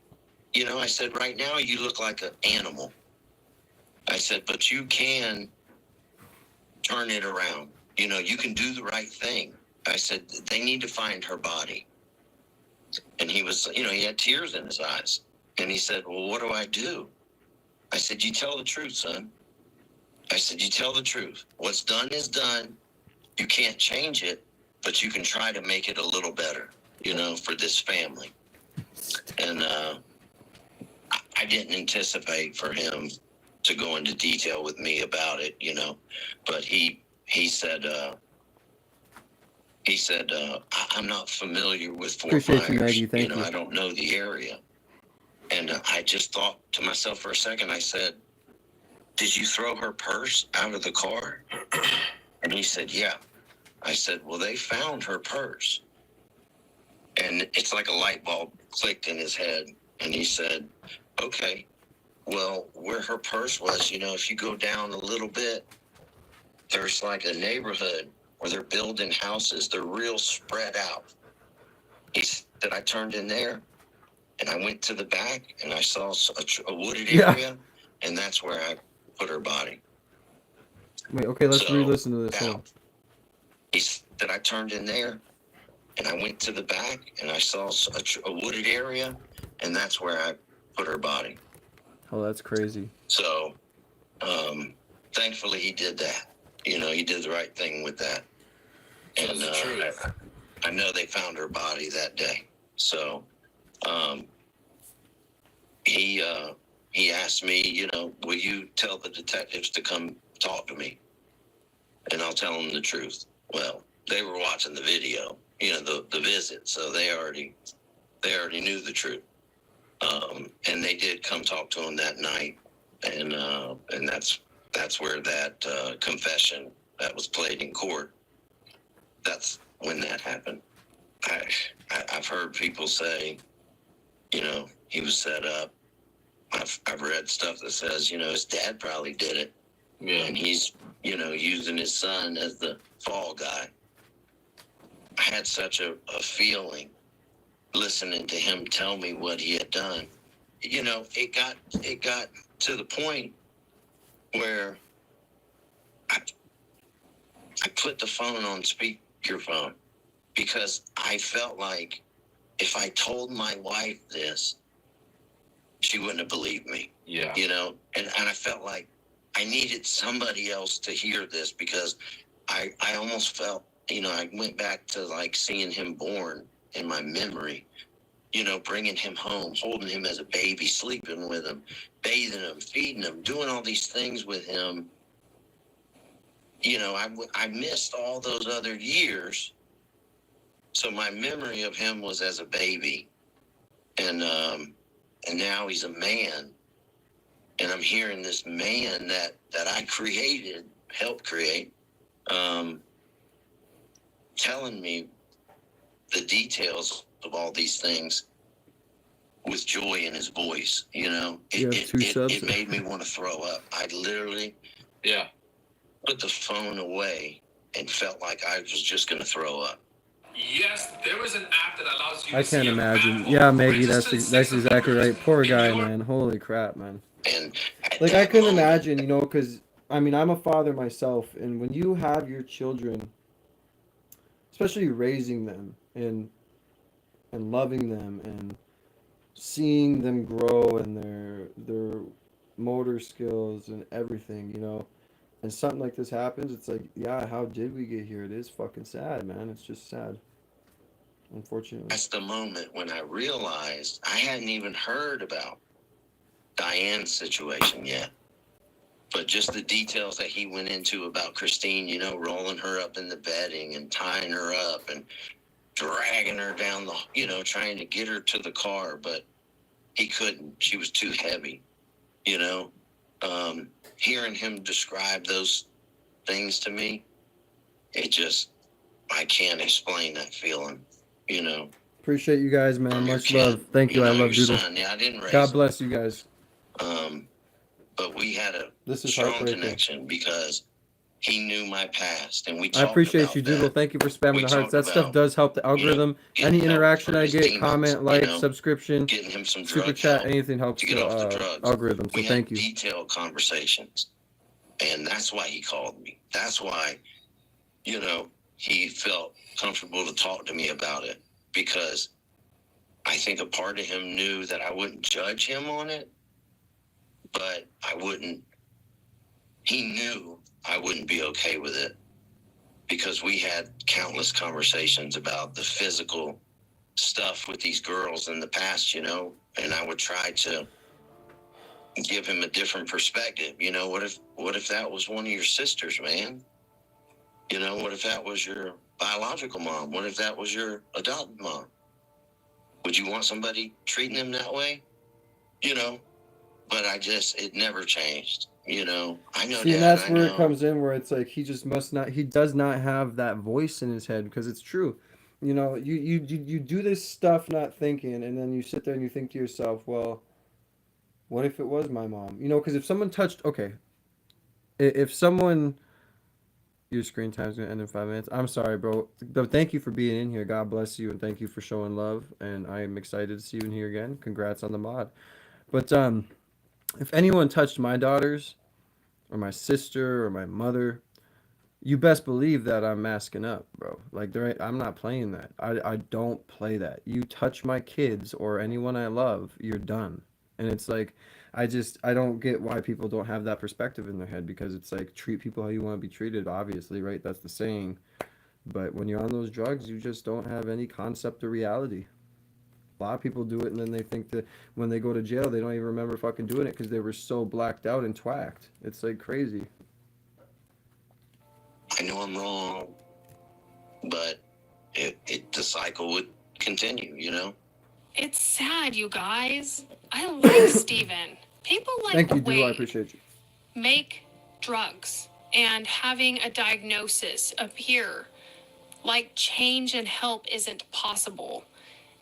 You know, I said, right now you look like an animal. I said, but you can turn it around. You know, you can do the right thing. I said, they need to find her body. And he was, you know, he had tears in his eyes. And he said, well, what do I do? I said, you tell the truth, son. I said, you tell the truth. What's done is done. You can't change it. but you can try to make it a little better, you know, for this family. And I didn't anticipate for him to go into detail with me about it, you know, but he said, I'm not familiar with Fort Appreciate Myers. you, Maggie. Thank you know, you. I don't know the area. And I just thought to myself for a second, I said, did you throw her purse out of the car? And he said, yeah. I said, well, they found her purse. And it's like a light bulb clicked in his head. And he said, okay, well, where her purse was, you know, if you go down a little bit, there's like a neighborhood where they're building houses. They're real spread out. He said, I turned in there and I went to the back and I saw a wooded area, and that's where I put her body. Wait, okay, let's So, re-listen to this. now, he said, I turned in there and I went to the back and I saw a wooded area, and that's where I put her body. Oh, that's crazy. So, thankfully he did that. You know, he did the right thing with that. And I know they found her body that day. So, he asked me, you know, will you tell the detectives to come talk to me? And I'll tell them the truth. Well, they were watching the video, you know, the visit, so they already knew the truth. And they did come talk to him that night, and that's where that confession that was played in court, that's when that happened. I've heard people say, you know, he was set up. I've read stuff that says, you know, his dad probably did it. Yeah. And he's, you know, using his son as the fall guy. I had such a feeling listening to him tell me what he had done. You know, it got to the point where I put the phone on speakerphone because I felt like if I told my wife this, she wouldn't have believed me. Yeah. You know, and I felt like I needed somebody else to hear this because I almost felt, you know, I went back to like seeing him born in my memory, you know, bringing him home, holding him as a baby, sleeping with him, bathing him, feeding him, doing all these things with him. You know, I missed all those other years. So my memory of him was as a baby. And now he's a man. And I'm hearing this man that I created, helped create, telling me the details of all these things with joy in his voice, you know. It made me want to throw up. I literally put the phone away and felt like I was just going to throw up. Yes, there is an app that allows you I can't imagine. Yeah, Maggie, that's exactly right. Poor guy, man. Holy crap, man. And like, I couldn't imagine, you know, because, I mean, I'm a father myself, and when you have your children, especially raising them and loving them and seeing them grow and their motor skills and everything, you know, and something like this happens, it's like, yeah, how did we get here? It is fucking sad, man. It's just sad, unfortunately. That's the moment when I realized I hadn't even heard about Diane's situation yet. But just the details that he went into about Christine, you know, rolling her up in the bedding and tying her up and dragging her down the, you know, trying to get her to the car, but he couldn't. She was too heavy, you know. Hearing him describe those things to me, it just, I can't explain that feeling, you know. Appreciate you guys, man. Much love. Thank you. I love Doodle. Yeah, I didn't raise God him. bless you guys. But we had a This is strong connection because he knew my past, and we I talked appreciate about you, Doodle. that. Thank you for spamming We the hearts. talked That stuff about, does help the algorithm. getting Any help interaction for I his get, demons, comment, you like, know, subscription, getting him some super drug chat, help anything helps to get the off the drugs. algorithm. So We thank had you. detailed conversations, and that's why he called me. That's why, you know, he felt comfortable to talk to me about it, because I think a part of him knew that I wouldn't judge him on it, but he knew I wouldn't be okay with it. because we had countless conversations about the physical stuff with these girls in the past, you know, and I would try to give him a different perspective. You know, what if that was one of your sisters, man? You know, what if that was your biological mom? What if that was your adopted mom? Would you want somebody treating them that way? You know, but it never changed. You know, I know. See, and Dad, that's I where know. it comes in, where it's like he does not have that voice in his head, because it's true. You know, you do this stuff not thinking, and then you sit there and you think to yourself, well, what if it was my mom? You know, because if someone touched, okay, if someone, your screen time's gonna end in 5 minutes. I'm sorry, bro. But thank you for being in here. God bless you, and thank you for showing love. And I am excited to see you in here again. Congrats on the mod. But if anyone touched my daughters, or my sister, or my mother, you best believe that I'm masking up, bro. Like, I'm not playing that. I don't play that. You touch my kids or anyone I love, you're done. And it's like, I don't get why people don't have that perspective in their head, because it's like, treat people how you want to be treated, obviously, right? That's the saying. But when you're on those drugs, you just don't have any concept of reality. A lot of people do it, and then they think that when they go to jail, they don't even remember fucking doing it because they were so blacked out and twacked. It's like crazy. I know I'm wrong, but the cycle would continue, you know? It's sad, you guys. I like Steven. People like Thank you, Drew. I Wade appreciate you. make drugs and having a diagnosis appear like change and help isn't possible.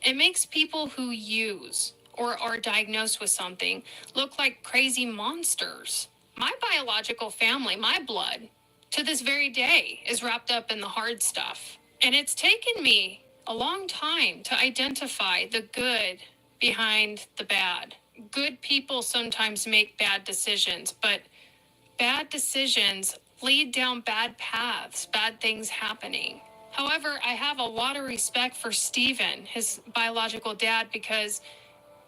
It makes people who use or are diagnosed with something look like crazy monsters. My biological family, my blood, to this very day is wrapped up in the hard stuff. And it's taken me a long time to identify the good behind the bad. Good people sometimes make bad decisions, but bad decisions lead down bad paths, bad things happening. However, I have a lot of respect for Steven, his biological dad, because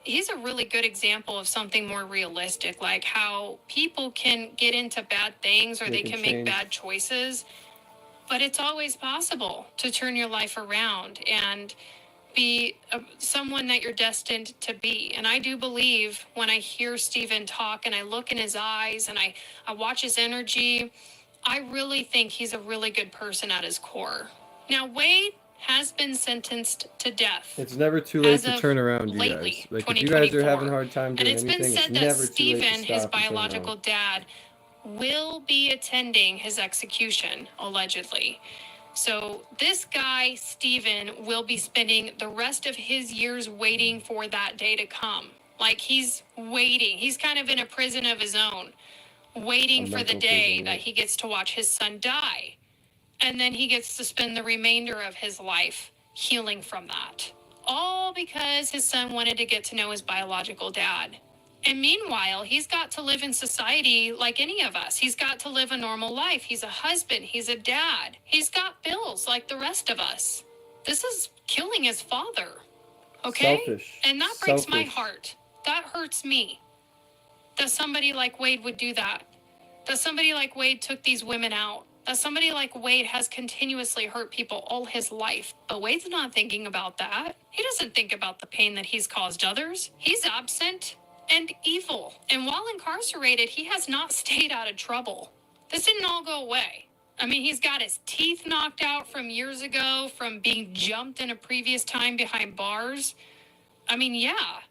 he's a really good example of something more realistic, like how people can get into bad things or they can make bad choices, but it's always possible to turn your life around and be someone that you're destined to be. And I do believe when I hear Steven talk and I look in his eyes and I watch his energy, I really think he's a really good person at his core. Now, Wade has been sentenced to death. It's never too late to turn around, you lately, guys. Like, if you guys are having a 2024. hard time And doing it's been anything, it's said that never too late to Steven, his stop and turn biological around. dad, will be attending his execution, allegedly. So this guy, Steven, will be spending the rest of his years waiting for that day to come. Like, he's waiting. He's kind of in a prison of his own, waiting for the day that he gets to watch his son die. And then he gets to spend the remainder of his life healing from that. All because his son wanted to get to know his biological dad. And meanwhile, he's got to live in society like any of us. He's got to live a normal life. He's a husband. He's a dad. He's got bills like the rest of us. This is killing his father. Okay? Selfish. And that breaks my Selfish. heart. That hurts me. That somebody like Wade would do that. That somebody like Wade took these women out. That somebody like Wade has continuously hurt people all his life. But Wade's not thinking about that. He doesn't think about the pain that he's caused others. He's absent and evil. And while incarcerated, he has not stayed out of trouble. This didn't all go away. I mean, he's got his teeth knocked out from years ago, from being jumped in a previous time behind bars. I mean, yeah.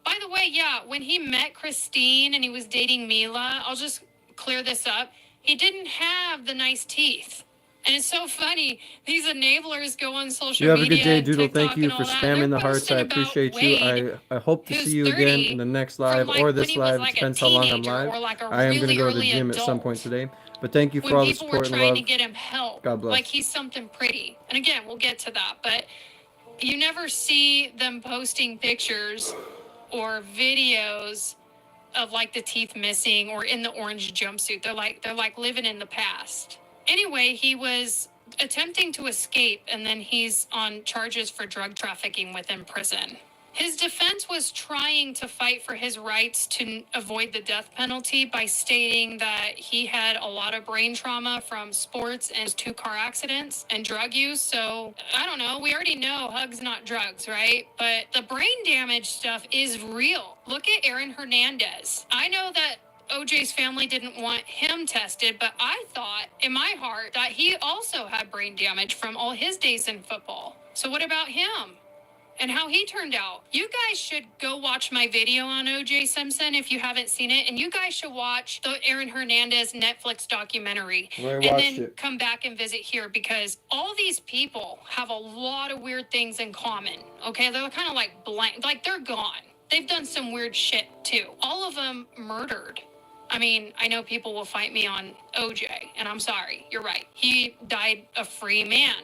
By the way, yeah, when he met Christine and he was dating Mila, I'll just clear this up. He didn't have the nice teeth. And it's so funny. These enablers go on social You have a media good day, and Doodle. TikTok Thank you and for all that, and spamming they're the hearts. I posting about appreciate you. Wade, I hope to who's see you again 30, in the next from live like or when this he was live. like a Depends how long I'm teenager live. or like a I am going to really go to the early gym at some adult. point today. But thank you for When all the people were support and trying love. to get him help, God bless. like he's something pretty. And again, we'll get to that, but you never see them posting pictures or videos of like the teeth missing or in the orange jumpsuit. They're like living in the past. Anyway, he was attempting to escape, and then he's on charges for drug trafficking within prison. His defense was trying to fight for his rights to avoid the death penalty by stating that he had a lot of brain trauma from sports and 2 car accidents and drug use. So, I don't know. We already know hugs, not drugs, right? But the brain damage stuff is real. Look at Aaron Hernandez. I know that OJ's family didn't want him tested, but I thought in my heart that he also had brain damage from all his days in football. So what about him? And how he turned out. You guys should go watch my video on O.J. Simpson if you haven't seen it, and you guys should watch the Aaron Hernandez Netflix documentary, and then come back and visit here, because all these people have a lot of weird things in common. Okay, they're kind of like blank, like they're gone. They've done some weird shit too. All of them murdered. I mean, I know people will fight me on OJ, and I'm sorry. You're right. He died a free man.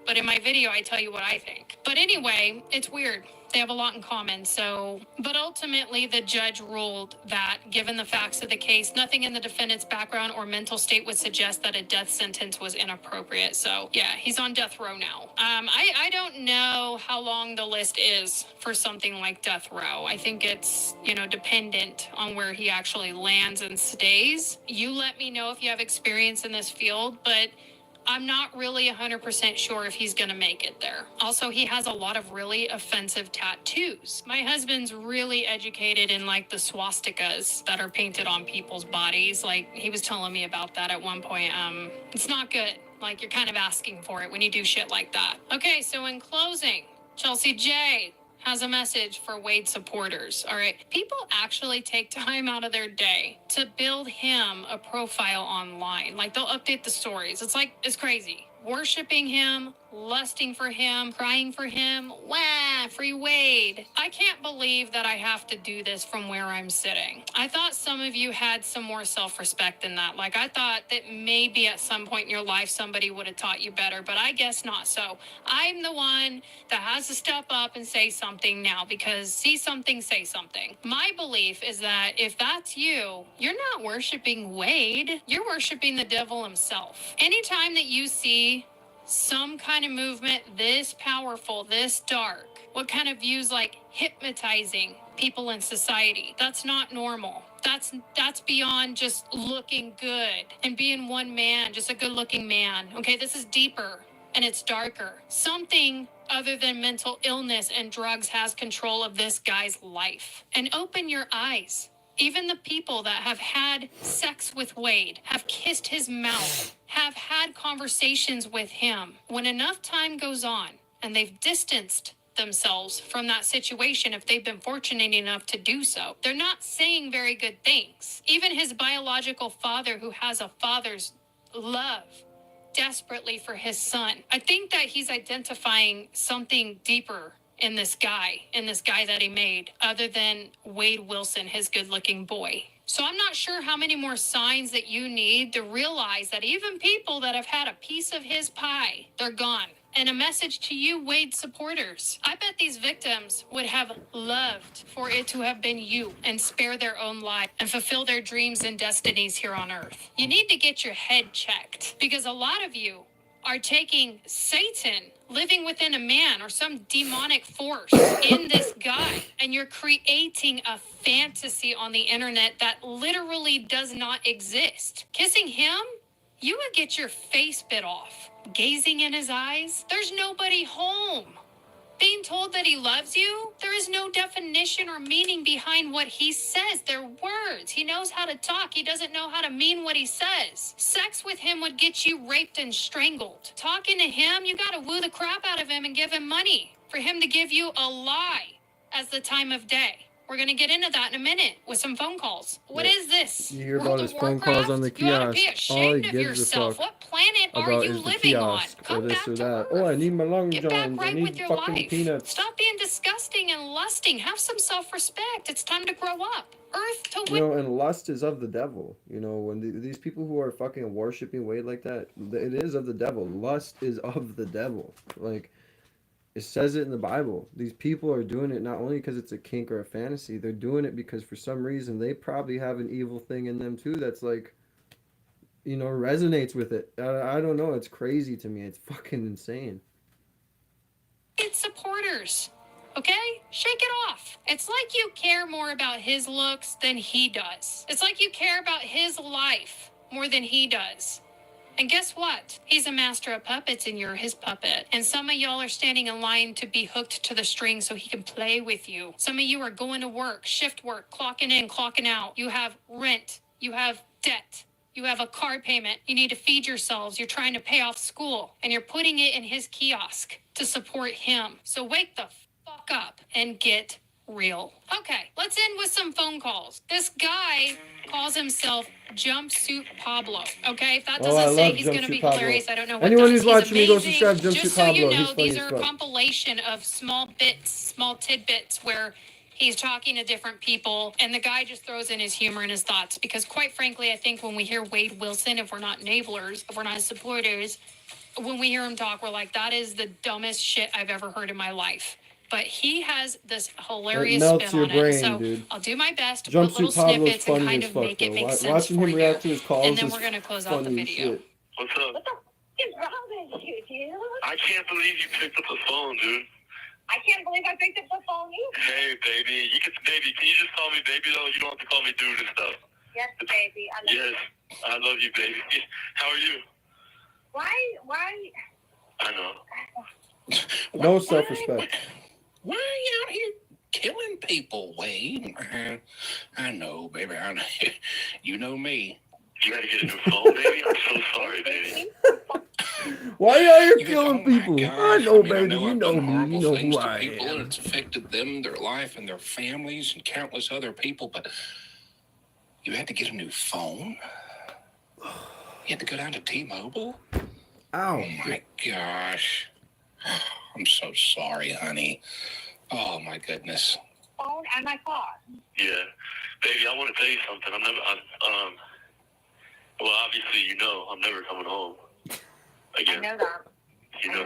But in my video, I tell you what I think. But anyway, it's weird. They have a lot in common, so... But ultimately, the judge ruled that, given the facts of the case, nothing in the defendant's background or mental state would suggest that a death sentence was inappropriate. So, yeah, he's on death row now. I don't know how long the list is for something like death row. I think it's, dependent on where he actually lands and stays. You let me know if you have experience in this field, but... I'm not really 100% sure if he's going to make it there. Also, he has a lot of really offensive tattoos. My husband's really educated in like the swastikas that are painted on people's bodies. Like he was telling me about that at one point. It's not good. Like you're kind of asking for it when you do shit like that. Okay, so in closing, Chelsea J has a message for Wade supporters. All right. People actually take time out of their day to build him a profile online. Like they'll update the stories. It's crazy. Worshipping him, lusting for him, crying for him. Wah, free Wade. I can't believe that I have to do this from where I'm sitting. I thought some of you had some more self-respect than that. Like I thought that maybe at some point in your life somebody would have taught you better, but I guess not. So I'm the one that has to step up and say something now, because see something, say something. My belief is that if that's you, you're not worshiping Wade. You're worshiping the devil himself. Anytime that you see some kind of movement this powerful, this dark, what kind of views like hypnotizing people in society, that's not normal. That's beyond just looking good and being one man, just a good looking man. Okay, this is deeper and it's darker. Something other than mental illness and drugs has control of this guy's life. And open your eyes. Even the people that have had sex with Wade, have kissed his mouth, have had conversations with him, when enough time goes on and they've distanced themselves from that situation, if they've been fortunate enough to do so, they're not saying very good things. Even his biological father, who has a father's love desperately for his son, I think that he's identifying something deeper in this guy that he made, other than Wade Wilson, his good-looking boy. So I'm not sure how many more signs that you need to realize that even people that have had a piece of his pie, they're gone. And a message to you, Wade supporters. I bet these victims would have loved for it to have been you and spare their own life and fulfill their dreams and destinies here on earth. You need to get your head checked, because a lot of you are taking Satan living within a man or some demonic force in this guy, and you're creating a fantasy on the internet that literally does not exist. Kissing him, you would get your face bit off. Gazing in his eyes, there's nobody home. Being told that he loves you, there is no definition or meaning behind what he says. They're words. He knows how to talk. He doesn't know how to mean what he says. Sex with him would get you raped and strangled. Talking to him, you gotta woo the crap out of him and give him money for him to give you a lie as the time of day. We're gonna get into that in a minute with some phone calls. What is this? You hear about his phone calls on the You ought to kiosk. be All he ashamed of gives a yourself. fuck What planet are about you is the living on? kiosk or Come this back or to that. Earth. Oh, I need my long Get back johns. I right need with your fucking life. peanuts. Stop being disgusting and lusting. Have some self-respect. It's time to grow up. Earth to You know, and lust is of the devil. You know, when these people who are fucking worshiping Wade like that, it is of the devil. Lust is of the devil. Like, it says it in the Bible. These people are doing it not only because it's a kink or a fantasy. They're doing it because for some reason they probably have an evil thing in them too that's like, resonates with it. I don't know. It's crazy to me. It's fucking insane. It's supporters. Okay? Shake it off. It's like you care more about his looks than he does. It's like you care about his life more than he does. And guess what? He's a master of puppets and you're his puppet. And some of y'all are standing in line to be hooked to the string so he can play with you. Some of you are going to work, shift work, clocking in, clocking out. You have rent. You have debt. You have a car payment. You need to feed yourselves. You're trying to pay off school. And you're putting it in his kiosk to support him. So wake the fuck up and get real. Okay, let's end with some phone calls. This guy calls himself Jumpsuit Pablo. Okay, if that Oh, I doesn't say love he's going to Jumpsuit be Pablo. hilarious, I don't know what Anyone does. who's He's watching me, go amazing. subscribe to Jumpsuit Just so you Pablo. He's know, funny these as are a fuck. compilation of small bits, small tidbits where he's talking to different people, and the guy just throws in his humor and his thoughts. Because quite frankly, I think when we hear Wade Wilson, if we're not enablers, if we're not supporters, when we hear him talk, we're like, that is the dumbest shit I've ever heard in my life. But he has this hilarious melts spin your on brain, it. So dude. I'll do my best to put little Jumpsuit Pablo's snippets and funny kind as of fuck, make it though. make sense Watching for him you. react to his calls And then is we're going to close out the funny as video. shit. What's up? What the is wrong with you, dude? I can't believe you picked up the phone, dude. I can't believe I picked up the phone either. Hey, baby. Baby, can you just call me baby, though? You don't have to call me dude and stuff. Yes, baby. I love Yes, I love you, baby. How are you? Why? I know. No self-respect. Why are you out here killing people, Wade? I know, baby. I know. You know me. You gotta get a new phone, baby. I'm so sorry, baby. Why are you out here You killing oh my people? gosh, I know, I baby. know You I've know done me. horrible You know things who to I people, and am. it's affected them, their life, and their families, and countless other people. But you had to get a new phone. You had to go down to T-Mobile. Ow. Oh my gosh. I'm so sorry, honey. Oh my goodness. Phone and my car. Yeah. Baby, I want to tell you something. Well, obviously, you know, I'm never coming home again. I know that. You know?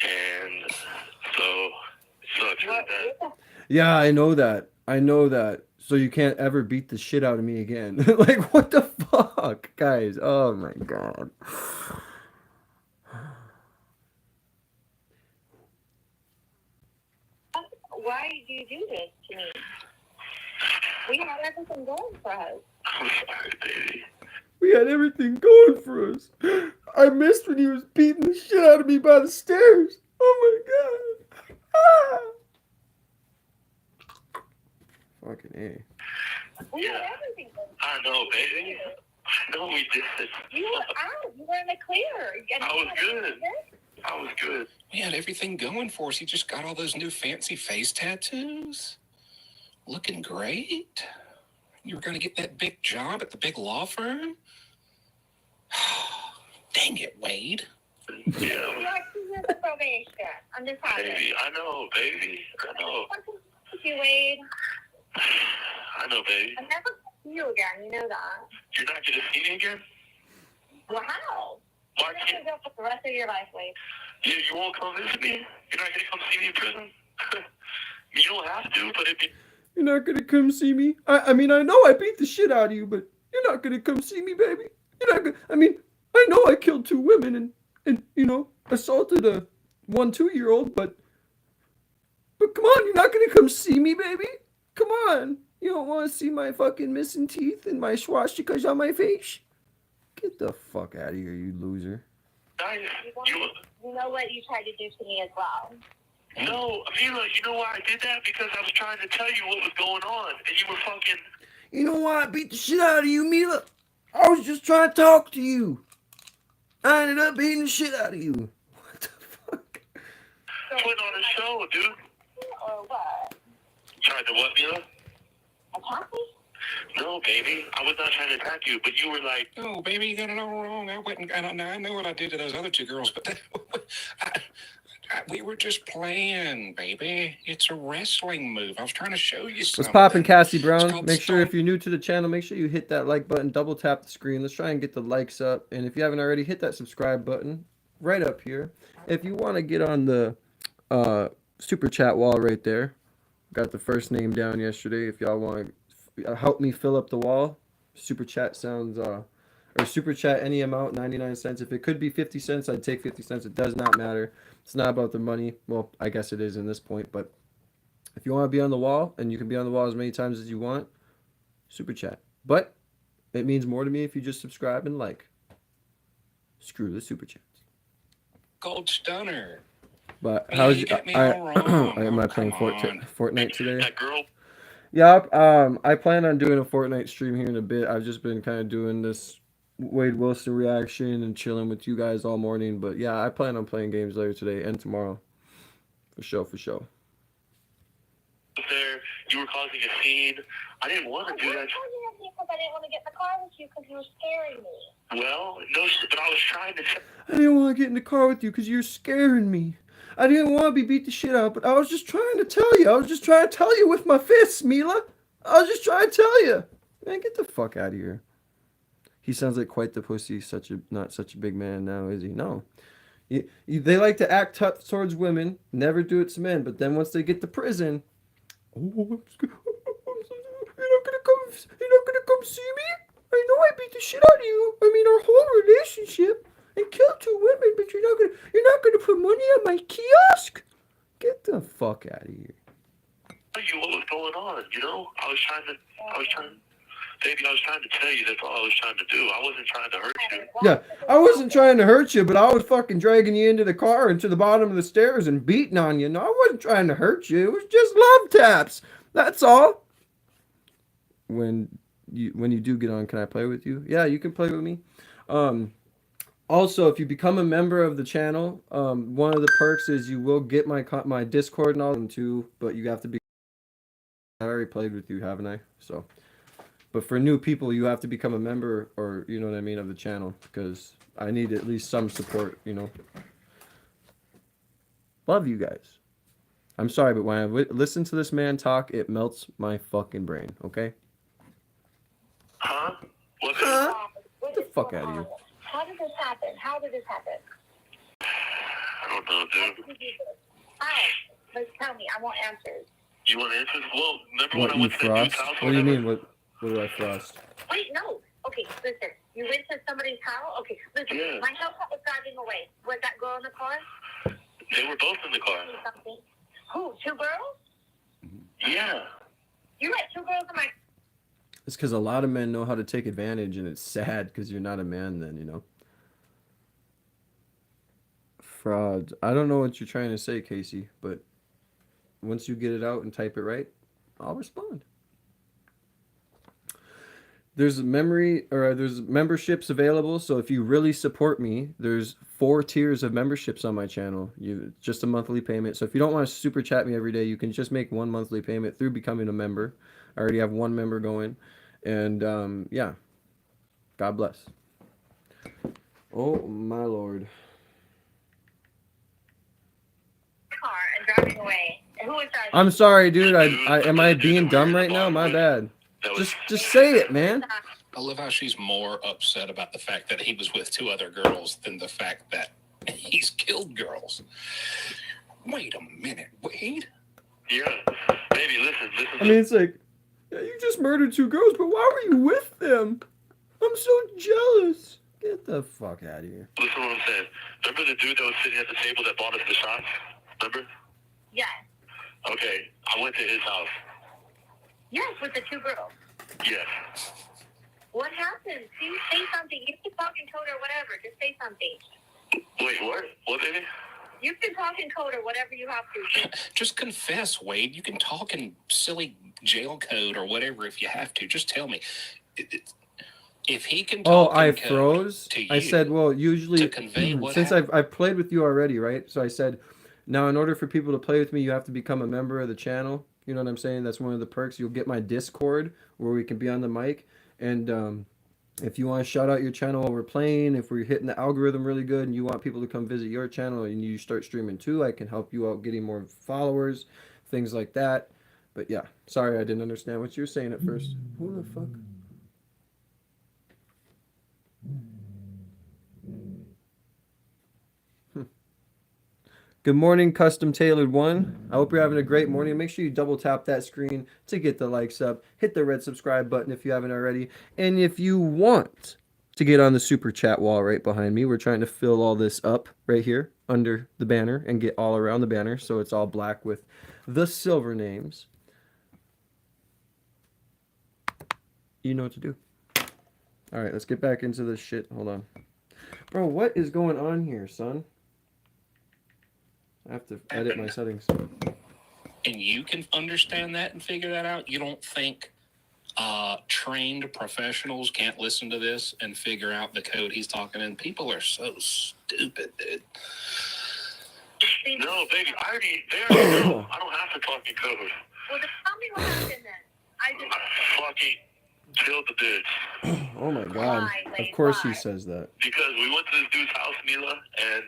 And so, it sucks really bad. Yeah, I know that. I know that. So you can't ever beat the shit out of me again. Like, what the fuck, guys? Oh my god. Why do you do this to me? We had everything going for us. I'm sorry, baby. We had everything going for us. I missed when he was beating the shit out of me by the stairs. Oh my god. Ah. Fucking A. We had everything going for us. I know, baby. I know we did. You were out. You were in the clear. I was good. I was good. We had everything going for us. He just got all those new fancy face tattoos. Looking great. You were going to get that big job at the big law firm? Dang it, Wade. Yeah. You're like 2 years of probation. I'm just happy. Baby, I know, baby. I know. Thank you, Wade. I know, baby. I'll never see you again. You know that. You're not going to see me again? Well, how? Why You're not can't going to go for the rest of your life, Wade. you won't come visit me? You're not going to come see me in prison? You don't have to, but if you... You're not gonna come see me? I mean, I know I beat the shit out of you, but you're not gonna come see me, baby. You're not gonna... I mean, I know I killed 2 women and you know, assaulted a 2-year-old, but come on, you're not gonna come see me, baby? Come on. You don't want to see my fucking missing teeth and my swastikas on my face? Get the fuck out of here, you loser. You know what you tried to do to me as well. No, Mila, you know why I did that? Because I was trying to tell you what was going on, and you were fucking... You know why I beat the shit out of you, Mila? I was just trying to talk to you. I ended up beating the shit out of you. What the fuck? Putting on a show, dude. Or what? Tried to what, Mila? Attack me? No, baby. I was not trying to attack you, but you were like... Oh, baby, you got it all wrong. I know what I did to those other 2 girls, but we were just playing, baby. It's a wrestling move. I was trying to show you something. What's poppin', Cassie Brown? called Make sure if you're new to the channel, make sure you hit that like button, double tap the screen. Let's try and get the likes up. And if you haven't already, hit that subscribe button right up here. If you want to get on the super chat wall right there, got the first name down yesterday. If y'all want to help me fill up the wall, super chat sounds or super chat any amount, 99 cents. If it could be 50 cents, I'd take 50 cents. It does not matter. It's not about the money. Well, I guess it is in this point, but if you want to be on the wall, and you can be on the wall as many times as you want, super chat. But it means more to me if you just subscribe and like. Screw the super chats. Gold Stunner. But Man, how's you got me all wrong. am I Oh, playing come on. Fortnite today? That girl. Yeah, I plan on doing a Fortnite stream here in a bit. I've just been kind of doing this Wade Wilson reaction and chilling with you guys all morning. But yeah, I plan on playing games later today and tomorrow. For sure, for sure. There, you were causing a scene. I didn't want to do that. Because I didn't want to get in the car with you because you were scaring me. Well, no, but I was trying to. I didn't want to get in the car with you because you're scaring me. I didn't want to be beat the shit out, but I was just trying to tell you. I was just trying to tell you with my fists, Mila. I was just trying to tell you. Man, get the fuck out of here. He sounds like quite the pussy. Not such a big man now, is he? No. They like to act tough towards women, never do it to men, but then once they get to prison, you're not gonna come see me? I know I beat the shit out of you. I mean, our whole relationship, and killed 2 women, but you're not gonna put money on my kiosk. Get the fuck out of here. You what was going on? You know, I was trying, baby, I was trying to tell you. That's all I was trying to do. I wasn't trying to hurt you. Yeah, I wasn't trying to hurt you, but I was fucking dragging you into the car and to the bottom of the stairs and beating on you. No, I wasn't trying to hurt you. It was just love taps. That's all. When you do get on, can I play with you? Yeah, you can play with me. Also, if you become a member of the channel, one of the perks is you will get my Discord and all them too, but you have to be. I already played with you, haven't I? So, but for new people, you have to become a member, or you know what I mean, of the channel, because I need at least some support. You know. Love you guys. I'm sorry, but when I listen to this man talk, it melts my fucking brain. Okay. Huh? Huh? Get the fuck out of here. How did this happen? How did this happen? I don't know, dude. How? Like, tell me. I want answers. You want answers? Well, remember What, when I you went to that dude's frost? house? What do you mean? What do I frost? Wait, no. Okay, listen. You went to somebody's house? Okay, listen. Yeah. My helper was driving away. Was that girl in the car? They were both in the car. Something. Who? 2 girls? Yeah. You let 2 girls in my... It's because a lot of men know how to take advantage, and it's sad because you're not a man then, you know. Fraud. I don't know what you're trying to say, Casey, but once you get it out and type it right, I'll respond. There's memberships available, so if you really support me, there's 4 tiers of memberships on my channel. Just a monthly payment. So if you don't want to super chat me every day, you can just make 1 monthly payment through becoming a member. I already have 1 member going, and yeah, God bless. Oh my lord. car and driving away. And who was driving? I'm sorry, dude. Am I being dumb right now? My bad. Just say it, man. I love how she's more upset about the fact that he was with 2 other girls than the fact that he's killed girls. Wait a minute, Wade. Yeah. Baby, listen. I mean, it's like, yeah, you just murdered 2 girls, but why were you with them? I'm so jealous. Get the fuck out of here. Listen to what I'm saying. Remember the dude that was sitting at the table that bought us the shots? Remember? Yes. Okay, I went to his house. Yes, with the 2 girls. Yes. What happened? See, say something. You can talk in code or whatever. Just say something. Wait, what? What, baby? You can talk in code or whatever you have to. Just confess, Wade. You can talk in silly jail code or whatever if you have to. Just tell me. If he can talk I in code froze. to you, I said, well, usually, to convey what since I've played with you already, right? So I said, now in order for people to play with me, you have to become a member of the channel. You know what I'm saying? That's one of the perks. You'll get my Discord where we can be on the mic. And if you want to shout out your channel while we're playing, if we're hitting the algorithm really good and you want people to come visit your channel and you start streaming too, I can help you out getting more followers, things like that. But yeah, sorry I didn't understand what you were saying at first. Who the fuck? Good morning, Custom Tailored One. I hope you're having a great morning. Make sure you double tap that screen to get the likes up. Hit the red subscribe button if you haven't already. And if you want to get on the super chat wall right behind me. We're trying to fill all this up right here under the banner and get all around the banner so it's all black with the silver names. You know what to do. All right, let's get back into this shit. Hold on. Bro, what is going on here, son? I have to edit my settings. And you can understand that and figure that out. You don't think trained professionals can't listen to this and figure out the code he's talking in? People are so stupid, dude. No, baby, I already know. I don't have to talk in code. Well, then tell me what happened then. I just Fucking killed the bitch. Oh my god. Of course he says that. Because we went to this dude's house, Mila, and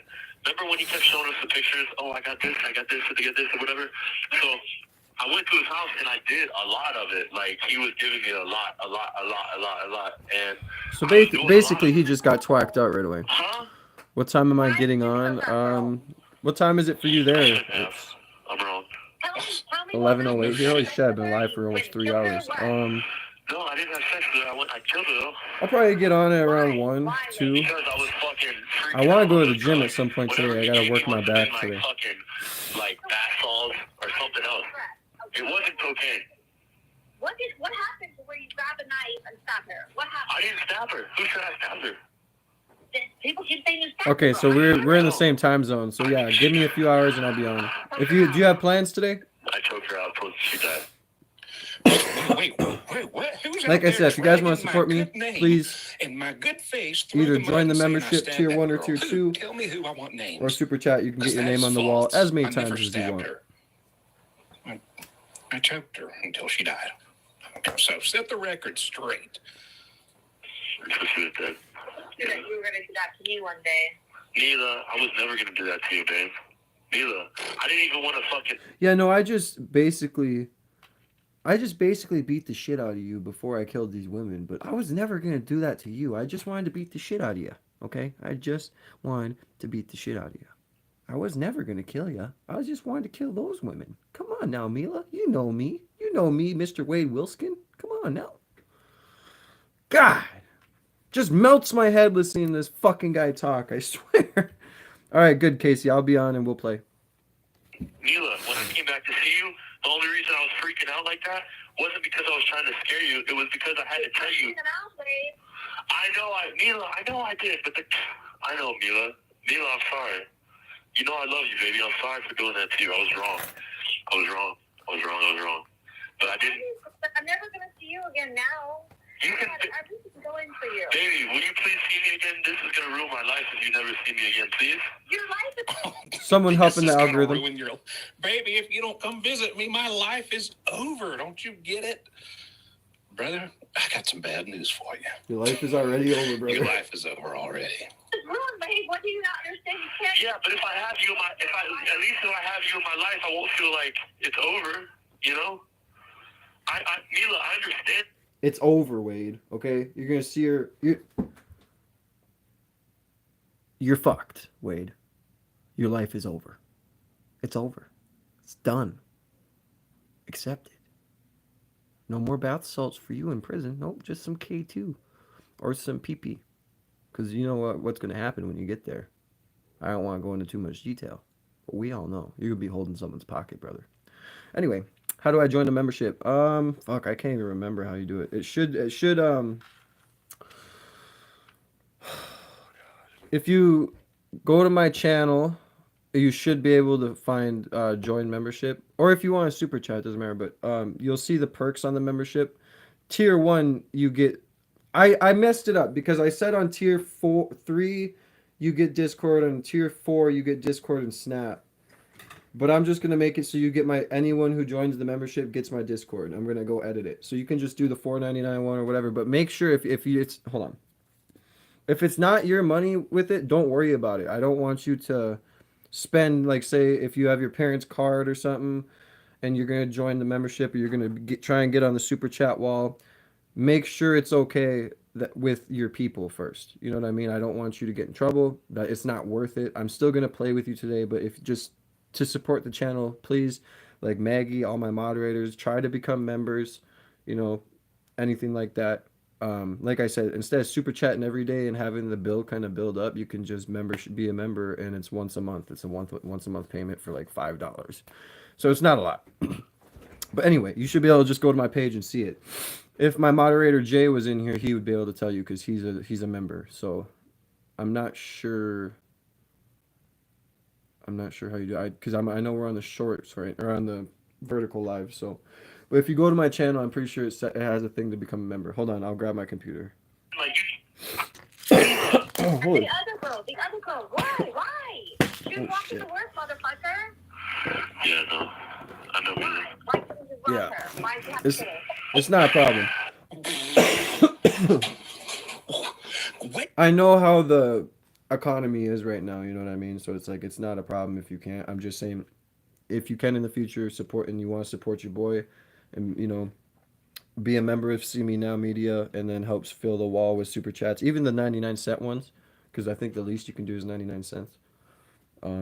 remember when he kept showing us the pictures? Oh, I got this, I got this, or whatever. So I went to his house and I did a lot of it. Like, he was giving me a lot. And So basically, he just got twacked out right away. Huh? What time am I getting on? What time is it for you there? It's I'm wrong. 11:08 here. Holy shit, I've been live for almost 3 hours. No, I didn't have sex with her. I killed her, though. I'll probably get on at around 1, 2. Because I was fucking I want to go to the gym at some point today. I gotta work my back today. fucking, like, bath salts or something else. It wasn't cocaine. what happened to where you grab a knife and stab her? What happened? I didn't stab her. Who said I stabbed her? People keep saying you stabbed her. Okay, so we're in the same time zone. So yeah, give me a few hours and I'll be on. Do you have plans today? I choked her out told she died. Wait, what? Who's Like out I there said, if you guys want to dragging support my me, good name please and my good face either through the join the mud and saying I membership stabbed tier that 1 or girl? tier Who? 2, Tell me who. I want names. or super chat. You can get your That's name on the wall false. as many I never times as you stabbed want. her. I choked her until she died. Okay, so set the record straight. So she was dead. You were going to do that to me one day. Mila, I was never going to do that to you, babe. Mila, I didn't even want to fucking... Yeah, no, I just basically beat the shit out of you before I killed these women, but I was never gonna do that to you. I just wanted to beat the shit out of you, okay? I just wanted to beat the shit out of you. I was never gonna kill you. I just wanted to kill those women. Come on now, Mila. You know me. You know me, Mr. Wade Wilskin. Come on now. God! Just melts my head listening to this fucking guy talk, I swear. Alright, good, Casey. I'll be on and we'll play. Mila, when I came back to see you, the only reason I was freaking out like that wasn't because I was trying to scare you. It was because I had to tell you. Mila, I know I did, but I know, Mila. Mila, I'm sorry. You know I love you, baby. I'm sorry for doing that to you. I was wrong. But I didn't. I'm never going to see you again now. You can, I'm just going for you. baby, will you please see me again? This is going to ruin my life if you never see me again, please. Your life is... Someone helping This the is gonna algorithm. ruin your... Baby, if you don't come visit me, my life is over. Don't you get it? Brother, I got some bad news for you. Your life is already over, brother. Your life is over already. It's ruined, babe. What do you not understand? You can't... Yeah, but if I have you in my, at least if I have you in my life, I won't feel like it's over, you know? Mila, I understand. It's over, Wade. Okay? You're gonna see her. You're fucked, Wade. Your life is over. It's over. It's done. Accept it. No more bath salts for you in prison. Nope, just some K2 or some PP. Because you know what's gonna happen when you get there. I don't want to go into too much detail, but we all know you're gonna be holding someone's pocket, brother. Anyway, how do I join the membership? Fuck, I can't even remember how you do it. It should if you go to my channel, you should be able to find join membership. Or if you want a super chat, it doesn't matter, but you'll see the perks on the membership. Tier 1, you get... I messed it up because I said on tier 3 you get Discord, and tier 4 you get Discord and Snap. But I'm just gonna make it so you get anyone who joins the membership gets my Discord. I'm gonna go edit it. So you can just do the $4.99 one or whatever, but make sure it's hold on. If it's not your money with it, don't worry about it. I don't want you to spend, like, say if you have your parents' card or something and you're gonna join the membership or you're gonna try and get on the super chat wall, make sure it's okay with your people first. You know what I mean? I don't want you to get in trouble. That it's not worth it. I'm still gonna play with you today, but if just to support the channel, please, like Maggie, all my moderators, try to become members, you know, anything like that. like I said, instead of super chatting every day and having the bill kind of build up, you can just be a member, and it's once a month. It's a once a month payment for like $5. So it's not a lot. But anyway, you should be able to just go to my page and see it. If my moderator Jay was in here, he would be able to tell you because he's a member. So I'm not sure. I'm not sure how you do. I know we're on the shorts, right, or on the vertical live. So, but if you go to my channel, I'm pretty sure it has a thing to become a member. Hold on, I'll grab my computer. The other girl. Why? She was walking to work, motherfucker. Yeah, no. I know Mila. Why couldn't you just Yeah. walk her? Why did you have to say it? It's not a problem. I know how the economy is right now, you know what I mean? So it's like it's not a problem if you can't. I'm just saying if you can in the future support and you want to support your boy and be a member of See Me Now Media and then helps fill the wall with super chats, even the 99-cent ones, because I think the least you can do is 99 cents.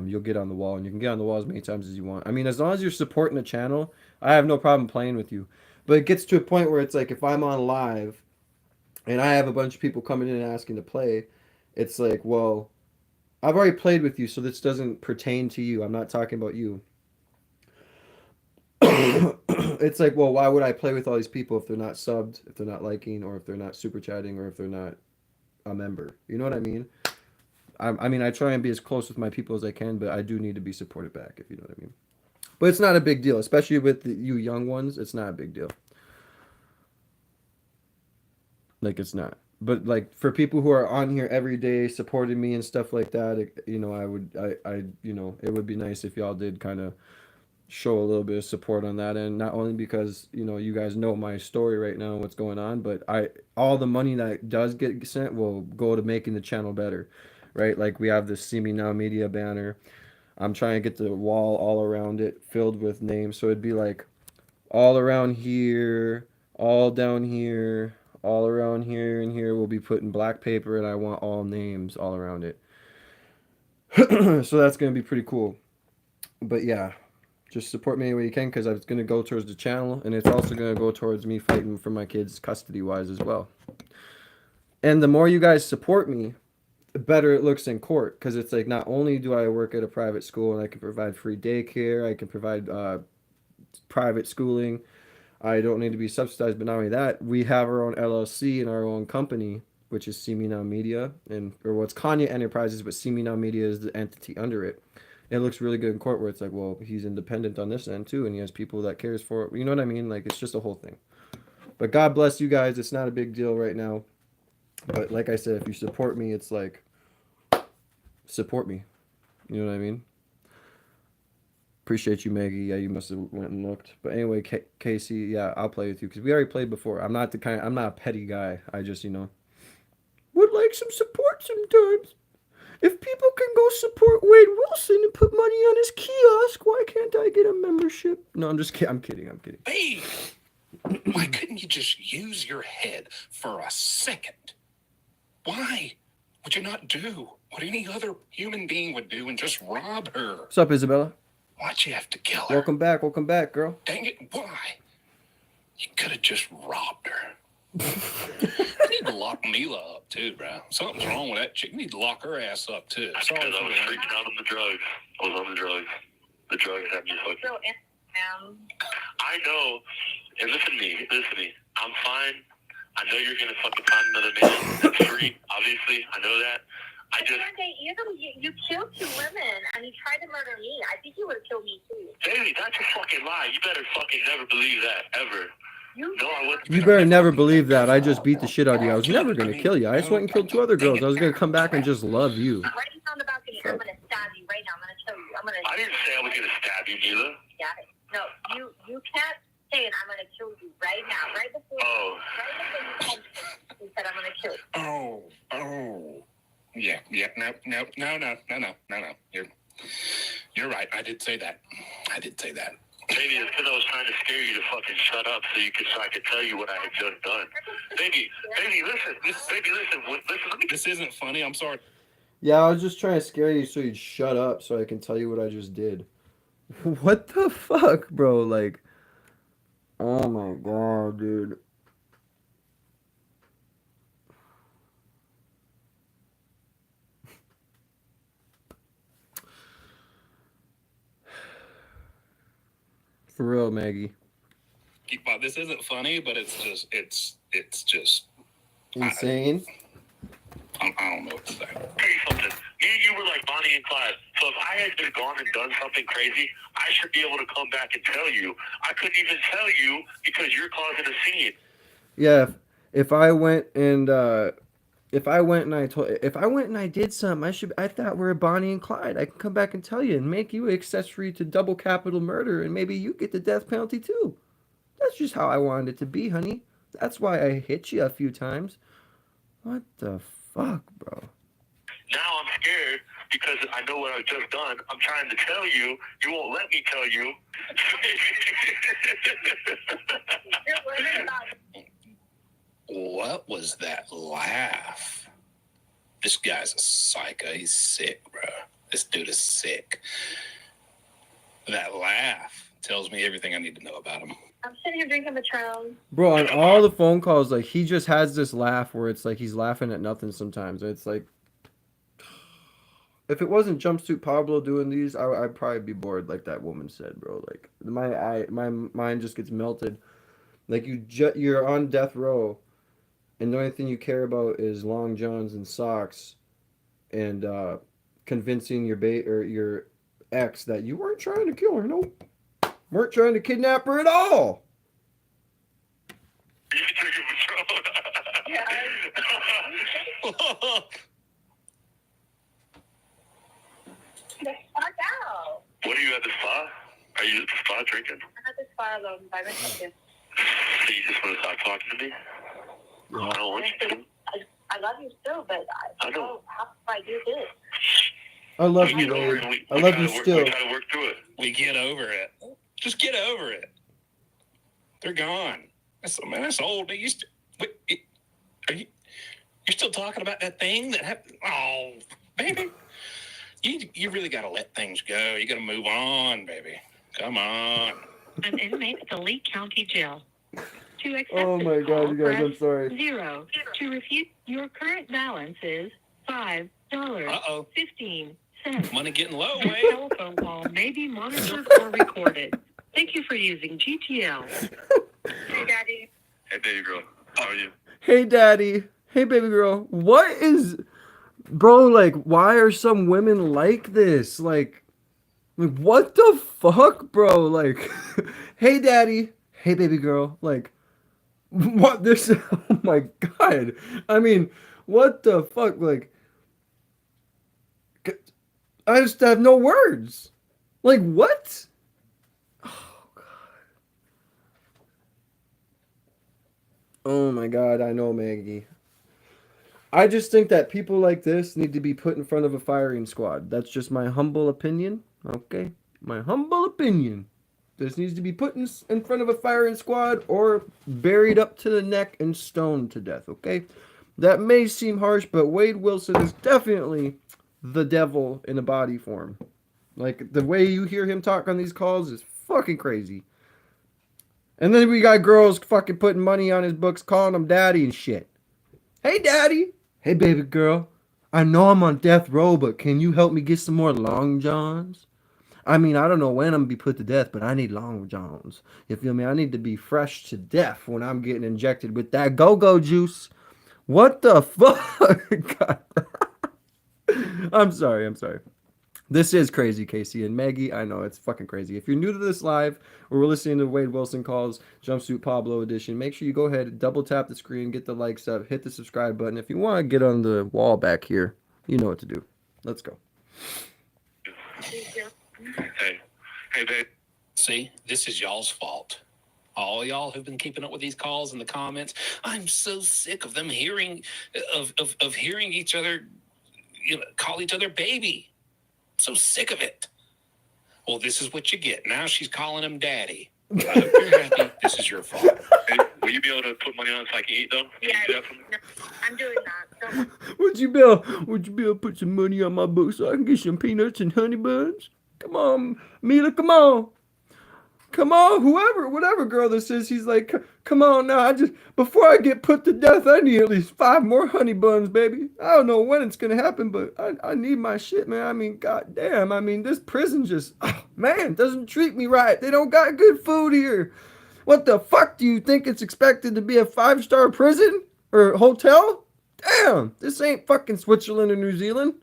You'll get on the wall, and you can get on the wall as many times as you want. I mean, as long as you're supporting the channel, I have no problem playing with you. But it gets to a point where it's like if I'm on live and I have a bunch of people coming in and asking to play, it's like, well, I've already played with you, so this doesn't pertain to you. I'm not talking about you. It's like, well, why would I play with all these people if they're not subbed, if they're not liking, or if they're not super chatting, or if they're not a member? You know what I mean? I mean, I try and be as close with my people as I can, but I do need to be supported back, if you know what I mean. But it's not a big deal, especially with you young ones. It's not a big deal. Like, it's not. But like for people who are on here every day supporting me and stuff like that, it would be nice if y'all did kind of show a little bit of support on that end. Not only because you guys know my story right now and what's going on, but all the money that does get sent will go to making the channel better, right? Like we have this See Me Now Media banner. I'm trying to get the wall all around it filled with names, so it'd be like all around here, all down here, all around here, and here will be put in black paper, and I want all names all around it. So that's going to be pretty cool. But yeah, just support me any way you can because it's going to go towards the channel, and it's also going to go towards me fighting for my kids custody-wise as well. And the more you guys support me, the better it looks in court because it's like not only do I work at a private school and I can provide free daycare, I can provide private schooling, I don't need to be subsidized, but not only that, we have our own LLC and our own company, which is See Me Now Media, or what's Kanye Enterprises, but See Me Now Media is the entity under it. It looks really good in court where it's like, well, he's independent on this end too, and he has people that cares for it. You know what I mean? Like, it's just a whole thing. But God bless you guys. It's not a big deal right now. But like I said, if you support me, it's like, support me. You know what I mean? Appreciate you, Maggie. Yeah, you must have went and looked. But anyway, Casey, yeah, I'll play with you because we already played before. I'm not a petty guy. I just, would like some support sometimes. If people can go support Wade Wilson and put money on his kiosk, why can't I get a membership? No, I'm just kidding. I'm kidding. Hey, why couldn't you just use your head for a second? Why would you not do what any other human being would do and just rob her? What's up, Isabella? Why'd you have to kill her? Welcome back, girl. Dang it, why? You could have just robbed her. You need to lock Mila up too, bro. Something's wrong with that chick. You need to lock her ass up too. That's because I was freaking out on the drugs. I was on the drugs. The drugs had me fucking. I know. And listen to me. I'm fine. I know you're gonna fucking find another man that's free. Obviously, I know that. You killed 2 women and you tried to murder me. I think you would have killed me too. Baby, that's a fucking lie. You better fucking never believe that, ever. No, I wouldn't. You better never believe that. I just beat the shit out of you. I was never going to kill you. I just went and killed 2 other girls. I was going to come back and just love you. Right on the balcony. I'm going to stab you right now. I'm going to kill you. I didn't say I was going to stab you, Mila. Got it. No, you can't say it. I'm going to kill you right now. Right before you said I'm going to kill you. Oh. Yeah. No. You're right. I did say that. Baby, it's because I was trying to scare you to fucking shut up so I could tell you what I had just done. Baby, listen. Listen. This isn't funny. I'm sorry. Yeah, I was just trying to scare you so you'd shut up so I can tell you what I just did. What the fuck, bro? Like, oh my god, dude. For real, Maggie. This isn't funny, but it's just Insane. I don't know what to say. Tell you something. Me and you were like Bonnie and Clyde. So if I had just gone and done something crazy, I should be able to come back and tell you. I couldn't even tell you because you're causing a scene. Yeah, if I went and I did something, I thought we were Bonnie and Clyde. I can come back and tell you and make you accessory to double capital murder, and maybe you get the death penalty too. That's just how I wanted it to be, honey. That's why I hit you a few times. What the fuck, bro? Now I'm scared because I know what I've just done. I'm trying to tell you. You won't let me tell you. What was that laugh? This guy's a psycho. He's sick, bro. This dude is sick. That laugh tells me everything I need to know about him. I'm sitting here drinking Patron. Bro, on all the phone calls, like, he just has this laugh where it's like he's laughing at nothing sometimes. It's like, if it wasn't Jumpsuit Pablo doing these, I'd probably be bored, like that woman said, bro. Like, my mind just gets melted. Like, you're on death row, and the only thing you care about is long johns and socks, and convincing your ex that you weren't trying to kill her. Nope, weren't trying to kidnap her at all. Fuck out. What are you at the spa? Are you at the spa drinking? I'm at the spa alone by myself. So you just want to stop talking to me? No, I don't want you to. I love you still, but I don't know how I do this. I love you, Wade. I love you still. We try to work through it. We get over it. Just get over it. They're gone. That's old. You're still talking about that thing that happened? Oh, baby. You really got to let things go. You got to move on, baby. Come on. An inmate at the Lee County Jail. To accept Oh my this God, call, you guys, I'm press sorry. 0. To refute, your current balance is $5. Uh-oh. 15 cents. Money getting low, This Wade. telephone call may be monitored or recorded. Thank you for using GTL. Hey, Daddy. Hey, baby girl. How are you? Hey, daddy. Hey, baby girl. What is... Bro, like, why are some women like this? Like, what the fuck, bro? Like, hey, daddy. Hey, baby girl. Like, what this? Oh my God. I mean, what the fuck? Like, I just have no words. Like, what? Oh my God, I know, Maggie. I just think that people like this need to be put in front of a firing squad. That's just my humble opinion, okay? My humble opinion. This needs to be put in front of a firing squad or buried up to the neck and stoned to death, okay? That may seem harsh, but Wade Wilson is definitely the devil in a body form. Like, the way you hear him talk on these calls is fucking crazy. And then we got girls fucking putting money on his books, calling him daddy and shit. Hey, daddy. Hey, baby girl. I know I'm on death row, but can you help me get some more long johns? I mean, I don't know when I'm going to be put to death, but I need long johns. You feel me? I need to be fresh to death when I'm getting injected with that go-go juice. What the fuck? God. I'm sorry. This is crazy, Casey and Maggie. I know, it's fucking crazy. If you're new to this live, or we're listening to Wade Wilson Calls Jumpsuit Pablo edition, make sure you go ahead and double tap the screen, get the likes up, hit the subscribe button. If you want to get on the wall back here, you know what to do. Let's go. Hey, babe. See, this is y'all's fault. All y'all who've been keeping up with these calls in the comments, I'm so sick of them hearing each other, call each other baby. So sick of it. Well, this is what you get. Now she's calling him daddy. I hope you're happy. This is your fault. Hey, will you be able to put money on so I can eat, though? Yeah, I'm doing that. Don't Would you be able to put some money on my book so I can get some peanuts and honey buns? Come on, Mila, come on. come on, whoever, whatever girl this is, he's like, come on now, before I get put to death, I need at least 5 more honey buns, baby. I don't know when it's gonna happen, but I need my shit, man. I mean, goddamn, I mean, this prison just, man, doesn't treat me right. They don't got good food here. What the fuck do you think it's expected to be a 5-star prison or hotel? Damn, this ain't fucking Switzerland or New Zealand.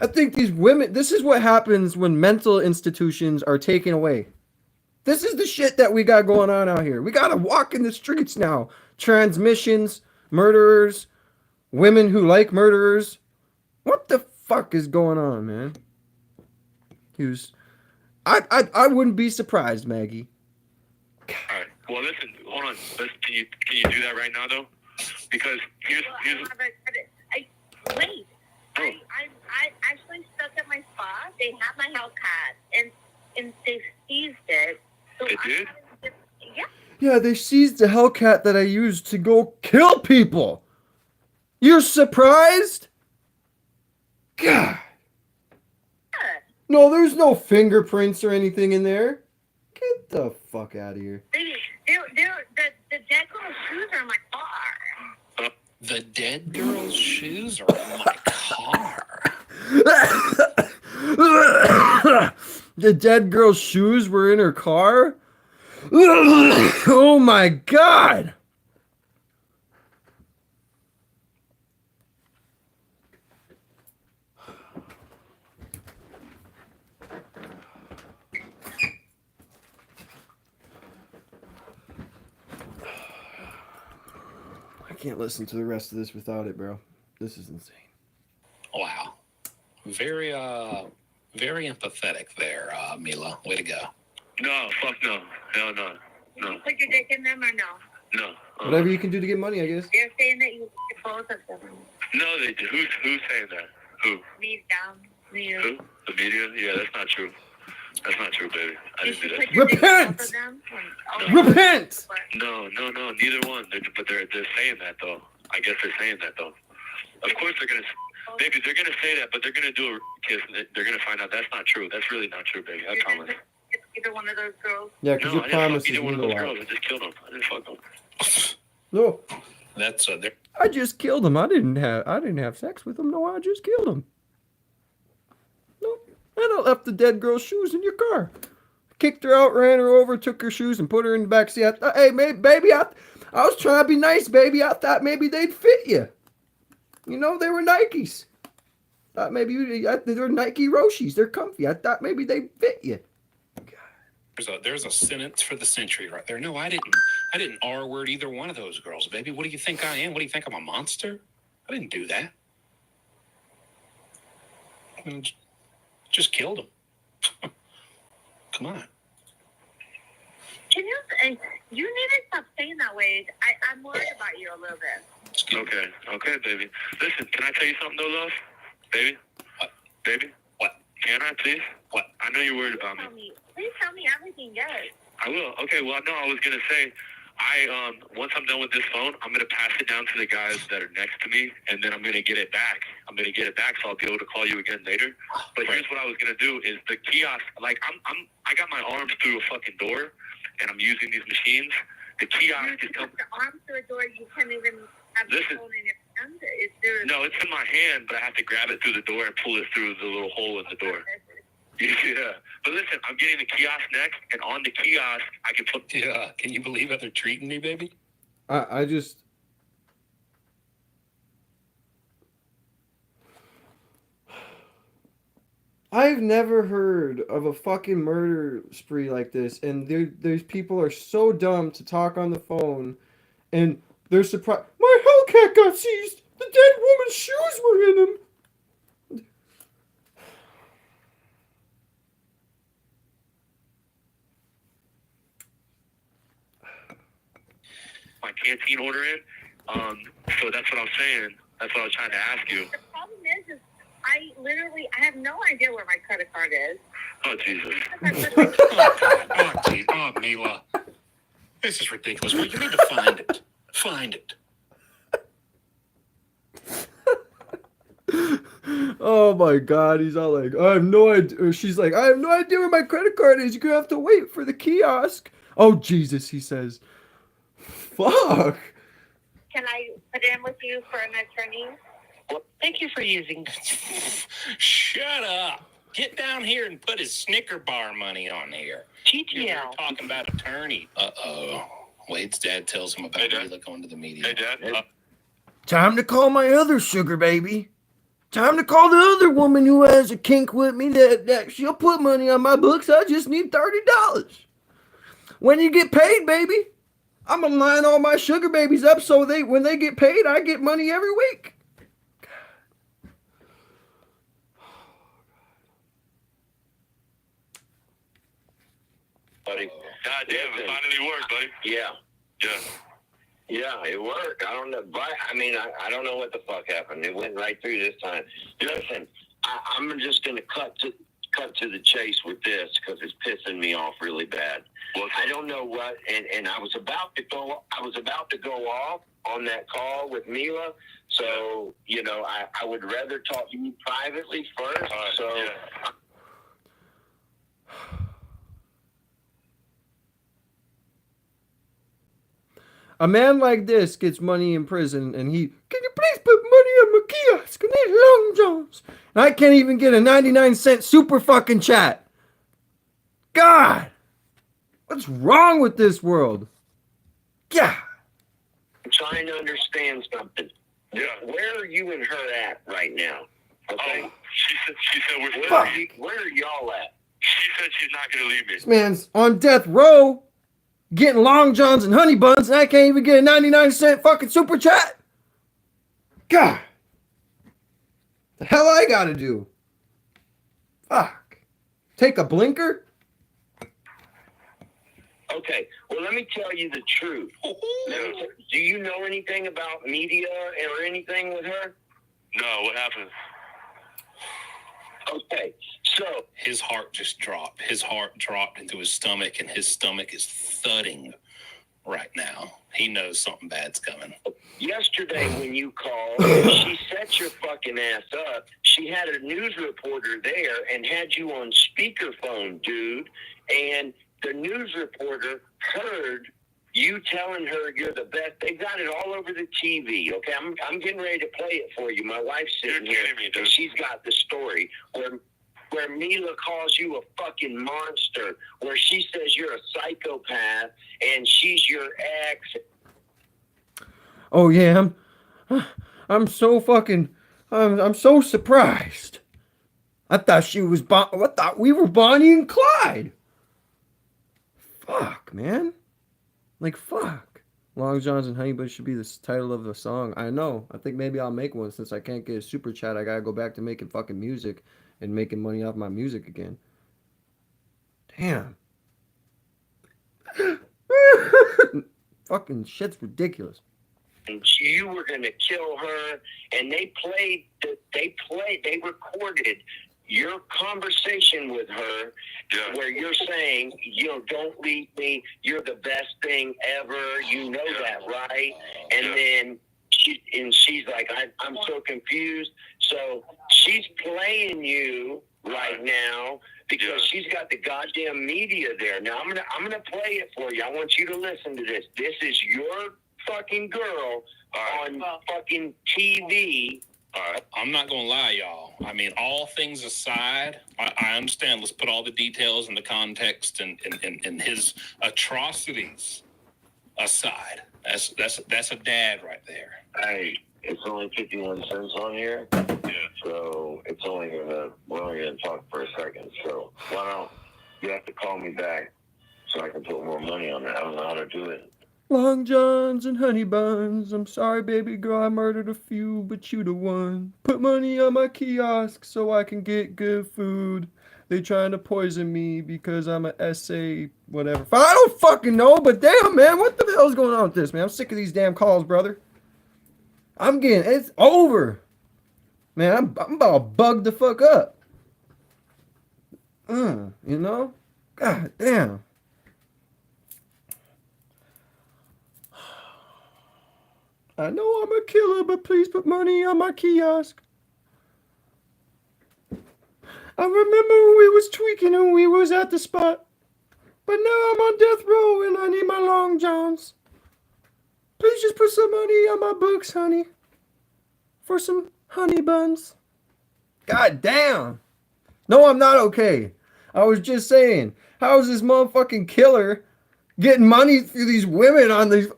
I think these women, this is what happens when mental institutions are taken away. This is the shit that we got going on out here. We got to walk in the streets now. Transmissions, murderers, women who like murderers. What the fuck is going on, man? I wouldn't be surprised, Maggie. All right. Well, listen, hold on. Can you do that right now, though? Because here's. Wait. I actually stuck at my spa. They have my Hellcat, and they seized it. So They did? Yeah. Yeah, they seized the Hellcat that I used to go kill people. You're surprised? God. No, there's no fingerprints or anything in there. Get the fuck out of here. The dead girl's shoes are in my car. The dead girl's shoes are in my car. The dead girl's shoes were in her car? Oh my God. I can't listen to the rest of this without it, bro. This is insane. Wow. Very empathetic there, Mila. Way to go. No, fuck no. Hell no. Did you put your dick in them or no? No. Whatever you can do to get money, I guess. They're saying that you put both of them. No, they do. Who's saying that? Who? Me down. You. Who? The media? Yeah, that's not true. That's not true, baby. I didn't do that. Repent! Repent! No. Neither one. But they're saying that though. I guess they're saying that though. Of course they're gonna, baby. They're gonna say that, but they're gonna do a kiss. And they're gonna find out that's not true. That's really not true, baby. I promise. Either one of those girls. Yeah, because No, your I didn't promise fuck is either one of those legal. girls. I just killed them. I didn't fuck them. No. That's I just killed him. I didn't have sex with him. No, I just killed him. No. And I left the dead girl's shoes in your car. Kicked her out, ran her over, took her shoes, and put her in the back seat. I thought, hey, baby, I was trying to be nice, baby. I thought maybe they'd fit you. You know, they were Nikes. Thought maybe they were Nike Roshis. They're comfy. I thought maybe they'd fit you. There's a sentence for the century right there. No, I didn't R-word either one of those girls, baby. What do you think I am? What do you think I'm a monster? I didn't do that. I mean, just killed him. Come on. Can you need to stop saying that way. I'm worried about you a little bit. Okay, baby. Listen, can I tell you something though, love? Baby? What? Baby? What? Can I, please? What? I know you're worried about me. Please tell me everything, yes. I will. Okay, well, no, I was going to say, once I'm done with this phone, I'm going to pass it down to the guys that are next to me, and then I'm going to get it back. So I'll be able to call you again later. But here's what I was going to do is the kiosk, like, I got my arms through a fucking door, and I'm using these machines. The kiosk is coming. Your arms through a door, you can't even have the phone in your hand. No, it's in my hand, but I have to grab it through the door and pull it through the little hole in the door. Yeah. But listen, I'm getting the kiosk next, and on the kiosk, I can put... Yeah, can you believe how they're treating me, baby? I just... I've never heard of a fucking murder spree like this, and these people are so dumb to talk on the phone, and they're surprised. My Hellcat got seized! The dead woman's shoes were in him! my canteen order in. So that's what I'm saying. That's what I was trying to ask you. The problem is I have no idea where my credit card is. Oh, Jesus. Oh, Mila. This is ridiculous. Well, you need to find it. Find it. Oh my God, he's all like, I have no idea. Or she's like, I have no idea where my credit card is. You're gonna have to wait for the kiosk. Oh Jesus, he says. Fuck. Can I put in with you for an attorney? Thank you for using. Shut up. Get down here and put his Snicker bar money on here. You're GTL. talking about attorney. Uh-oh. Wade's dad tells him about Mila going to the media. Hey, Dad. Time to call my other sugar baby. Time to call the other woman who has a kink with me that she'll put money on my books. I just need $30. When you get paid, baby, I'm gonna line all my sugar babies up so when they get paid, I get money every week. Buddy. God damn, it finally worked, buddy. Yeah. Yeah. Yeah, it worked. I don't know. But, I mean, I don't know what the fuck happened. It went right through this time. Listen, I'm just going to cut to the chase with this because it's pissing me off really bad. I don't know what, and I was about to go off on that call with Mila. So, you know, I would rather talk to you privately first. Yeah. A man like this gets money in prison, and can you please put money on my kiosk? I need Long Johns. And I can't even get a 99-cent super fucking chat. God, what's wrong with this world? Yeah. I'm trying to understand something. Yeah. Where are you and her at right now? Okay. Oh, she said we're still. Where are y'all at? She said she's not gonna leave me. This man's on death row, getting Long Johns and honey buns, and I can't even get a 99-cent fucking super chat. God. The hell I gotta do? Fuck. Take a blinker? Okay, well, let me tell you the truth. Do you know anything about media or anything with her? No, what happened? Okay, so his heart just dropped. His heart dropped into his stomach, and his stomach is thudding right now. He knows something bad's coming. Yesterday when you called, she set your fucking ass up. She had a news reporter there and had you on speakerphone, dude. And the news reporter heard you telling her you're the best. They got it all over the TV. Okay, I'm getting ready to play it for you. My wife's sitting here, and she's got the story where Mila calls you a fucking monster, where she says you're a psychopath and she's your ex. Oh yeah, I'm so fucking, I'm so surprised. I thought I thought we were Bonnie and Clyde. Fuck, man. Like, fuck. Long Johns and Honey Buns should be the title of the song. I know. I think maybe I'll make one since I can't get a super chat. I gotta go back to making fucking music and making money off my music again. Damn. Fucking shit's ridiculous. And you were gonna kill her, and they recorded your conversation with her, where you're saying, you know, don't leave me, you're the best thing ever, you know that, right? And then she's like, I'm so confused. So she's playing you right now because she's got the goddamn media there. Now I'm gonna play it for you. I want you to listen to this. This is your fucking girl on fucking TV. I'm not gonna lie, y'all. I mean, all things aside, I understand. Let's put all the details and the context and his atrocities aside. That's a dad right there. Hey, it's only 51 cents on here. Yeah. So it's we're only gonna talk for a second. So why don't you have to call me back so I can put more money on it? I don't know how to do it. Long Johns and Honey Buns. I'm sorry, baby girl, I murdered a few, but you the one. Put money on my kiosk so I can get good food. They trying to poison me because I'm a essay, whatever. I don't fucking know, but damn, man, what the hell's going on with this, man? I'm sick of these damn calls, brother. It's over. Man, I'm about to bug the fuck up. You know? God damn. I know I'm a killer, but please put money on my kiosk. I remember when we was tweaking and we was at the spot. But now I'm on death row and I need my long johns. Please just put some money on my books, honey. For some honey buns. God damn. No, I'm not okay. I was just saying, how is this motherfucking killer getting money through these women on these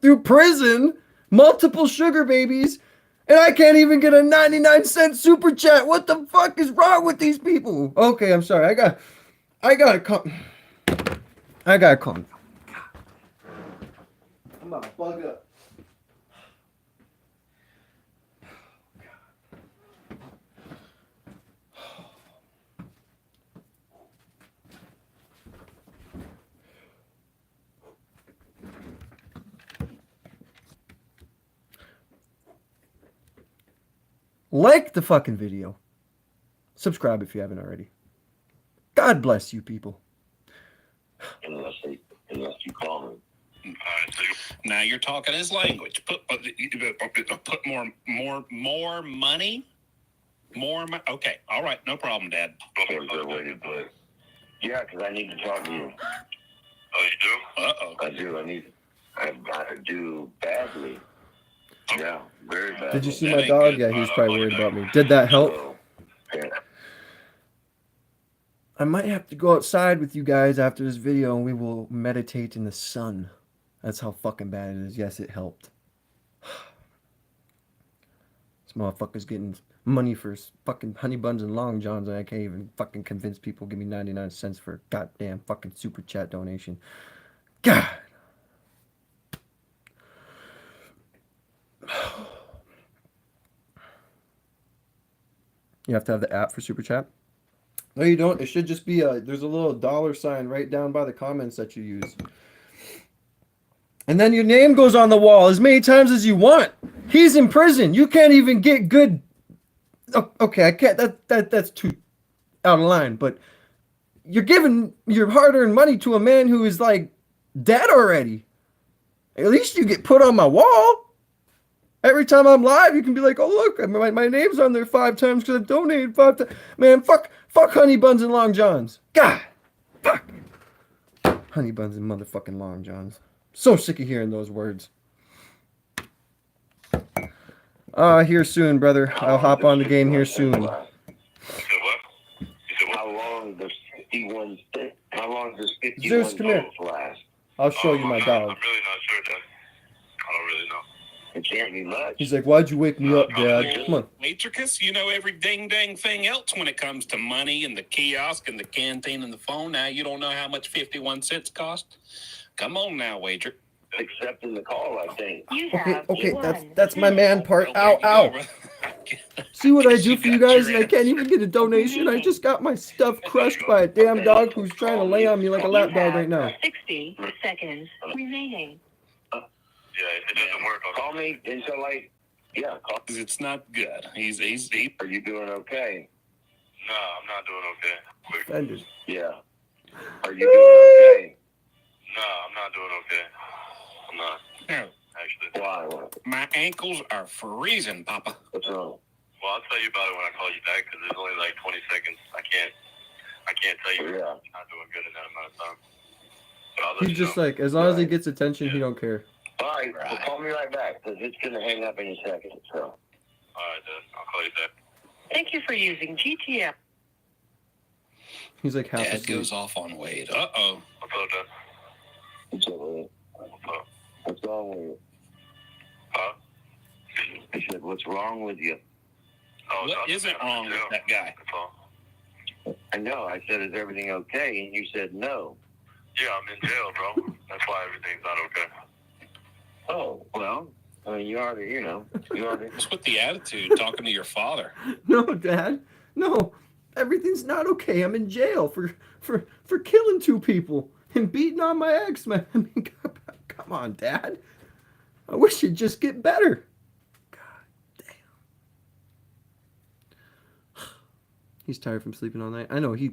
through prison, multiple sugar babies, and I can't even get a 99-cent super chat? What the fuck is wrong with these people? Okay, I'm sorry. I gotta calm down. I'm about to bug up. Like the fucking video. Subscribe if you haven't already. God bless you people. Unless you call me. Now you're talking his language. Put more money. Okay, all right, no problem, Dad. Yeah, because I need to talk to you. Oh, you do? Uh-oh. I do. I do badly. Yeah, very badly. Did you see my dog? Yeah, he was probably worried about me. Did that help? Yeah. I might have to go outside with you guys after this video and we will meditate in the sun. That's how fucking bad it is. Yes, it helped. This motherfucker's getting money for fucking honey buns and long johns and I can't even fucking convince people to give me 99 cents for a goddamn fucking super chat donation. God. You have to have the app for super chat? No, you don't. It should just be there's a little $sign right down by the comments that you use. And then your name goes on the wall as many times as you want. He's in prison. You can't even get good. Oh, okay, I can't. That's too out of line. But you're giving your hard-earned money to a man who is like dead already. At least you get put on my wall. Every time I'm live, you can be like, "Oh look, my name's on there 5 times because I've donated 5 times." Man, fuck honey buns and long johns. God, fuck honey buns and motherfucking long johns. So sick of hearing those words. Here soon, brother. I'll hop on the game here soon. How long does 51 Zeus, come here. last? I'll show you my dog. I'm really not sure, Dad. I don't really know. It can't be much. He's like, "Why'd you wake me up, Dad? Come on." Matricus, you know every dang thing else when it comes to money and the kiosk and the canteen and the phone. Now you don't know how much 51 cents cost? Come on now, wager. Accepting the call, I think. Okay, that's my man part. Ow, ow. See what I do for you guys, and I can't even get a donation. I just got my stuff crushed by a damn dog who's trying to lay on me like a lap dog right now. 60 seconds remaining. Yeah, it doesn't work. Call me until call. It's not good. He's Are you doing okay? No, I'm not doing okay. Offended. Yeah. Are you doing okay? No, I'm not doing okay. I'm not. No. Actually. Why? My ankles are freezing, Papa. What's wrong? Well, I'll tell you about it when I call you back because there's only like 20 seconds. I can't tell you. Yeah. I'm not doing good in that amount of time. But I'll let He's you just know. like, as long as he gets attention, he don't care. All right. Well, call me right back because it's going to hang up any second. So. All right, then. I'll call you back. Thank you for using GTM. He's like half Dad asleep. goes off on Wade. Uh-oh. What's up, Dad? What's up, Wade? What's up? What's wrong with you? Huh? I said, what's wrong with you? Oh, what isn't wrong with that guy? I know. I said, is everything okay? And you said no. Yeah, I'm in jail, bro. That's why everything's not okay. Oh, well, I mean, you already. What's with the attitude talking to your father? No, Dad. No. Everything's not okay. I'm in jail for killing 2 people and beating on my ex, man. I mean, come on, Dad. I wish you'd just get better. God damn. He's tired from sleeping all night. I know, he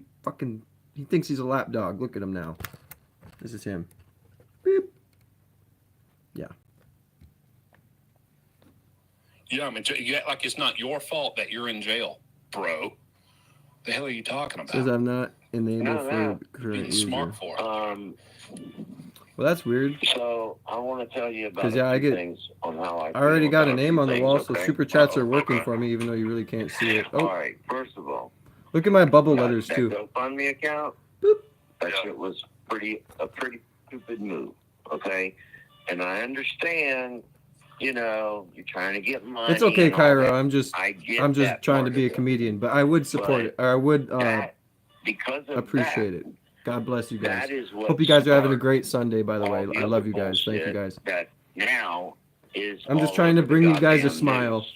thinks he's a lap dog. Look at him now. This is him. Beep. Yeah. Yeah, I mean, you act like it's not your fault that you're in jail, bro. The hell are you talking about? Says I'm not enabled for current Being user. smart for it. Well, that's weird. So I want to tell you about Because, yeah, I get. things on how I I already feel got about a name few on the things, wall, so okay? super chats are working for me, even though you really can't see it. Oh, All right, first of all, look at my bubble letters, that too. GoFundMe account, that shit was a pretty stupid move, okay? And I understand, you know, you're trying to get money. It's okay, and all Cairo. that. I'm just that trying to part be a of it. comedian, but I would support it. Or I would Because of appreciate that, it. God bless you guys. that is what Hope you guys are having a sparked great Sunday, by the way. all the I love other you guys. Thank you, bullshit guys. That now is I'm just all trying to over the bring you guys a goddamn smile. news.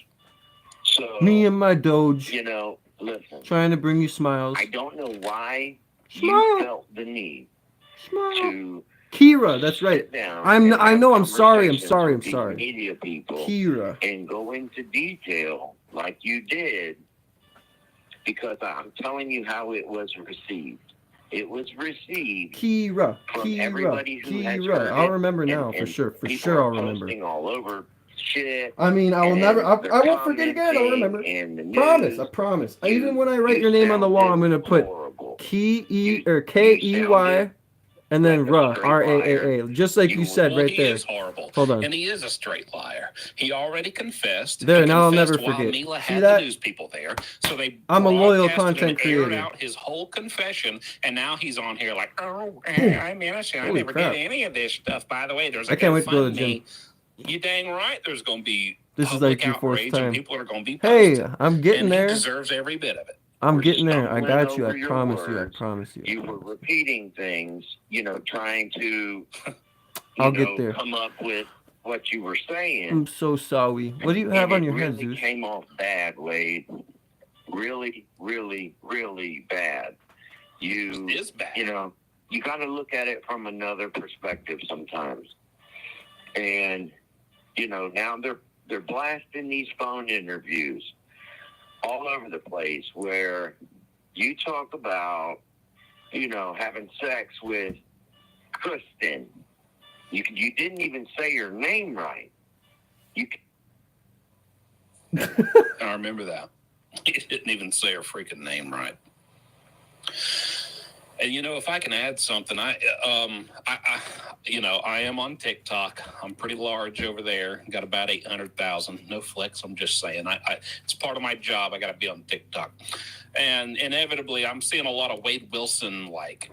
So, Me and my Doge. you know, listen. Trying to bring you smiles. I don't know why Smile. you felt the need Smile. to Kira, that's right. I know. I'm sorry. media people Kira. and go into detail like you did, because I'm telling you how it was received. It was received Kira. from everybody who has heard I'll it, remember now, and for sure. For people sure, are I'll remember. posting all over shit. I mean, I will and never. I they're won't forget again. I'll remember. commenting, and the Promise. news, I promise. you- Even when I write you your name on the wall, I'm gonna put horrible. Key You Key and then like a straight RAAA, just like you said Well, right he there. is horrible. Hold on. And he is a straight liar. He already confessed. There, He now I'll confessed never while forget. Mila See had that? the news people there. So they I'm a loyal broadcasted content and aired creator. out his whole confession, and now he's on here like, oh, I'm innocent. I Holy never crap. did any of this stuff. By the way, there's a I can't wait to go to the GoFundMe. You dang right there's going to be This is public like your fourth outrage, time. and people are going to be Hey, posted. I'm getting and there. he deserves every bit of it. I'm We're getting there. I stumbling got you. I over your promise you. I words. promise you. You were repeating things, you know, trying to I'll get there. come up with what you were saying. I'm so sorry. What do you have on your head, It really Zeus? came off bad, Wade. Really, really, really bad. You It is bad. You know, you got to look at it from another perspective sometimes. And you know, now they're blasting these phone interviews all over the place where you talk about, you know, having sex with Kristen. You didn't even say your name right. I remember that. He didn't even say her freaking name right. And you know, if I can add something, I am on TikTok. I'm pretty large over there. Got about 800,000. No flex. I'm just saying. It's part of my job. I got to be on TikTok, and inevitably, I'm seeing a lot of Wade Wilson like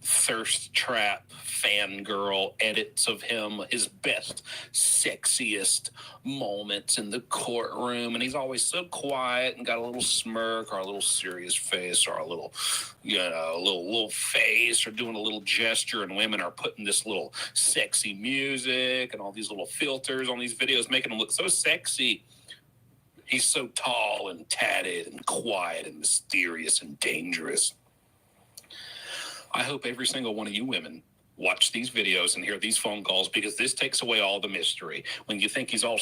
thirst trap fangirl edits of him, his best, sexiest moments in the courtroom, and he's always so quiet and got a little smirk or a little serious face or a little, a little face or doing a little gesture, and women are putting this little sexy music and all these little filters on these videos, making him look so sexy. He's so tall and tatted and quiet and mysterious and dangerous. I hope every single one of you women watch these videos and hear these phone calls, because this takes away all the mystery. When you think he's all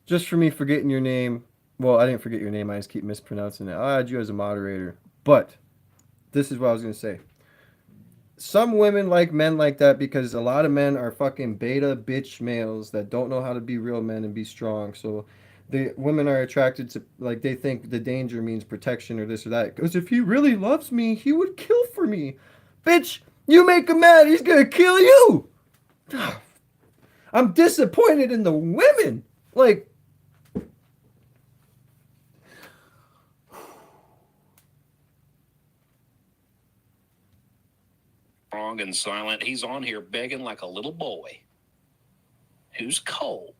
Just for me forgetting your name. Well, I didn't forget your name. I just keep mispronouncing it. I'll add you as a moderator. But this is what I was going to say. Some women like men like that because a lot of men are fucking beta bitch males that don't know how to be real men and be strong. So the women are attracted to, like, they think the danger means protection or this or that. Because if he really loves me, he would kill for me. Bitch, you make him mad, he's going to kill you. I'm disappointed in the women. Like, strong and silent, he's on here begging like a little boy who's cold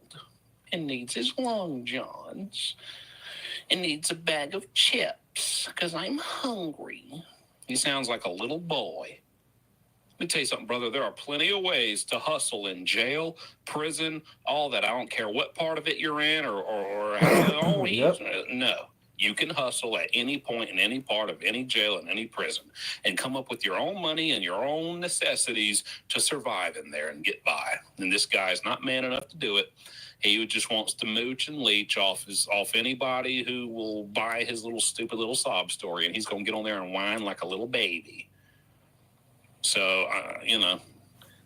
and needs his Long Johns and needs a bag of chips because I'm hungry. He sounds like a little boy. Let me tell you something, brother. There are plenty of ways to hustle in jail, prison, all that. I don't care what part of it you're in or how. Yep. No. You can hustle at any point in any part of any jail and any prison and come up with your own money and your own necessities to survive in there and get by. And this guy's not man enough to do it. He just wants to mooch and leech off anybody who will buy his little stupid little sob story, and he's going to get on there and whine like a little baby. So,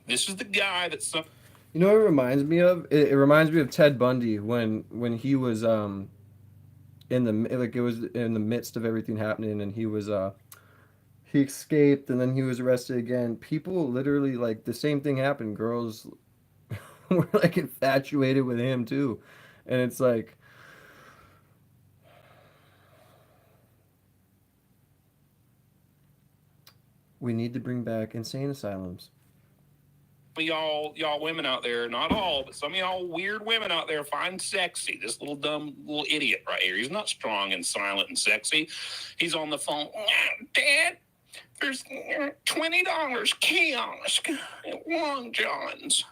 This is the guy that's. You know what it reminds me of? It reminds me of Ted Bundy when he was in the like it was in the midst of everything happening, and he escaped, and then he was arrested again. People literally, like, the same thing happened. Girls were like infatuated with him too, and it's like, we need to bring back insane asylums. Y'all women out there, not all, but some of y'all weird women out there find sexy this little dumb little idiot right here. He's not strong and silent and sexy. He's on the phone. Dad, there's $20 kiosk at Long John's.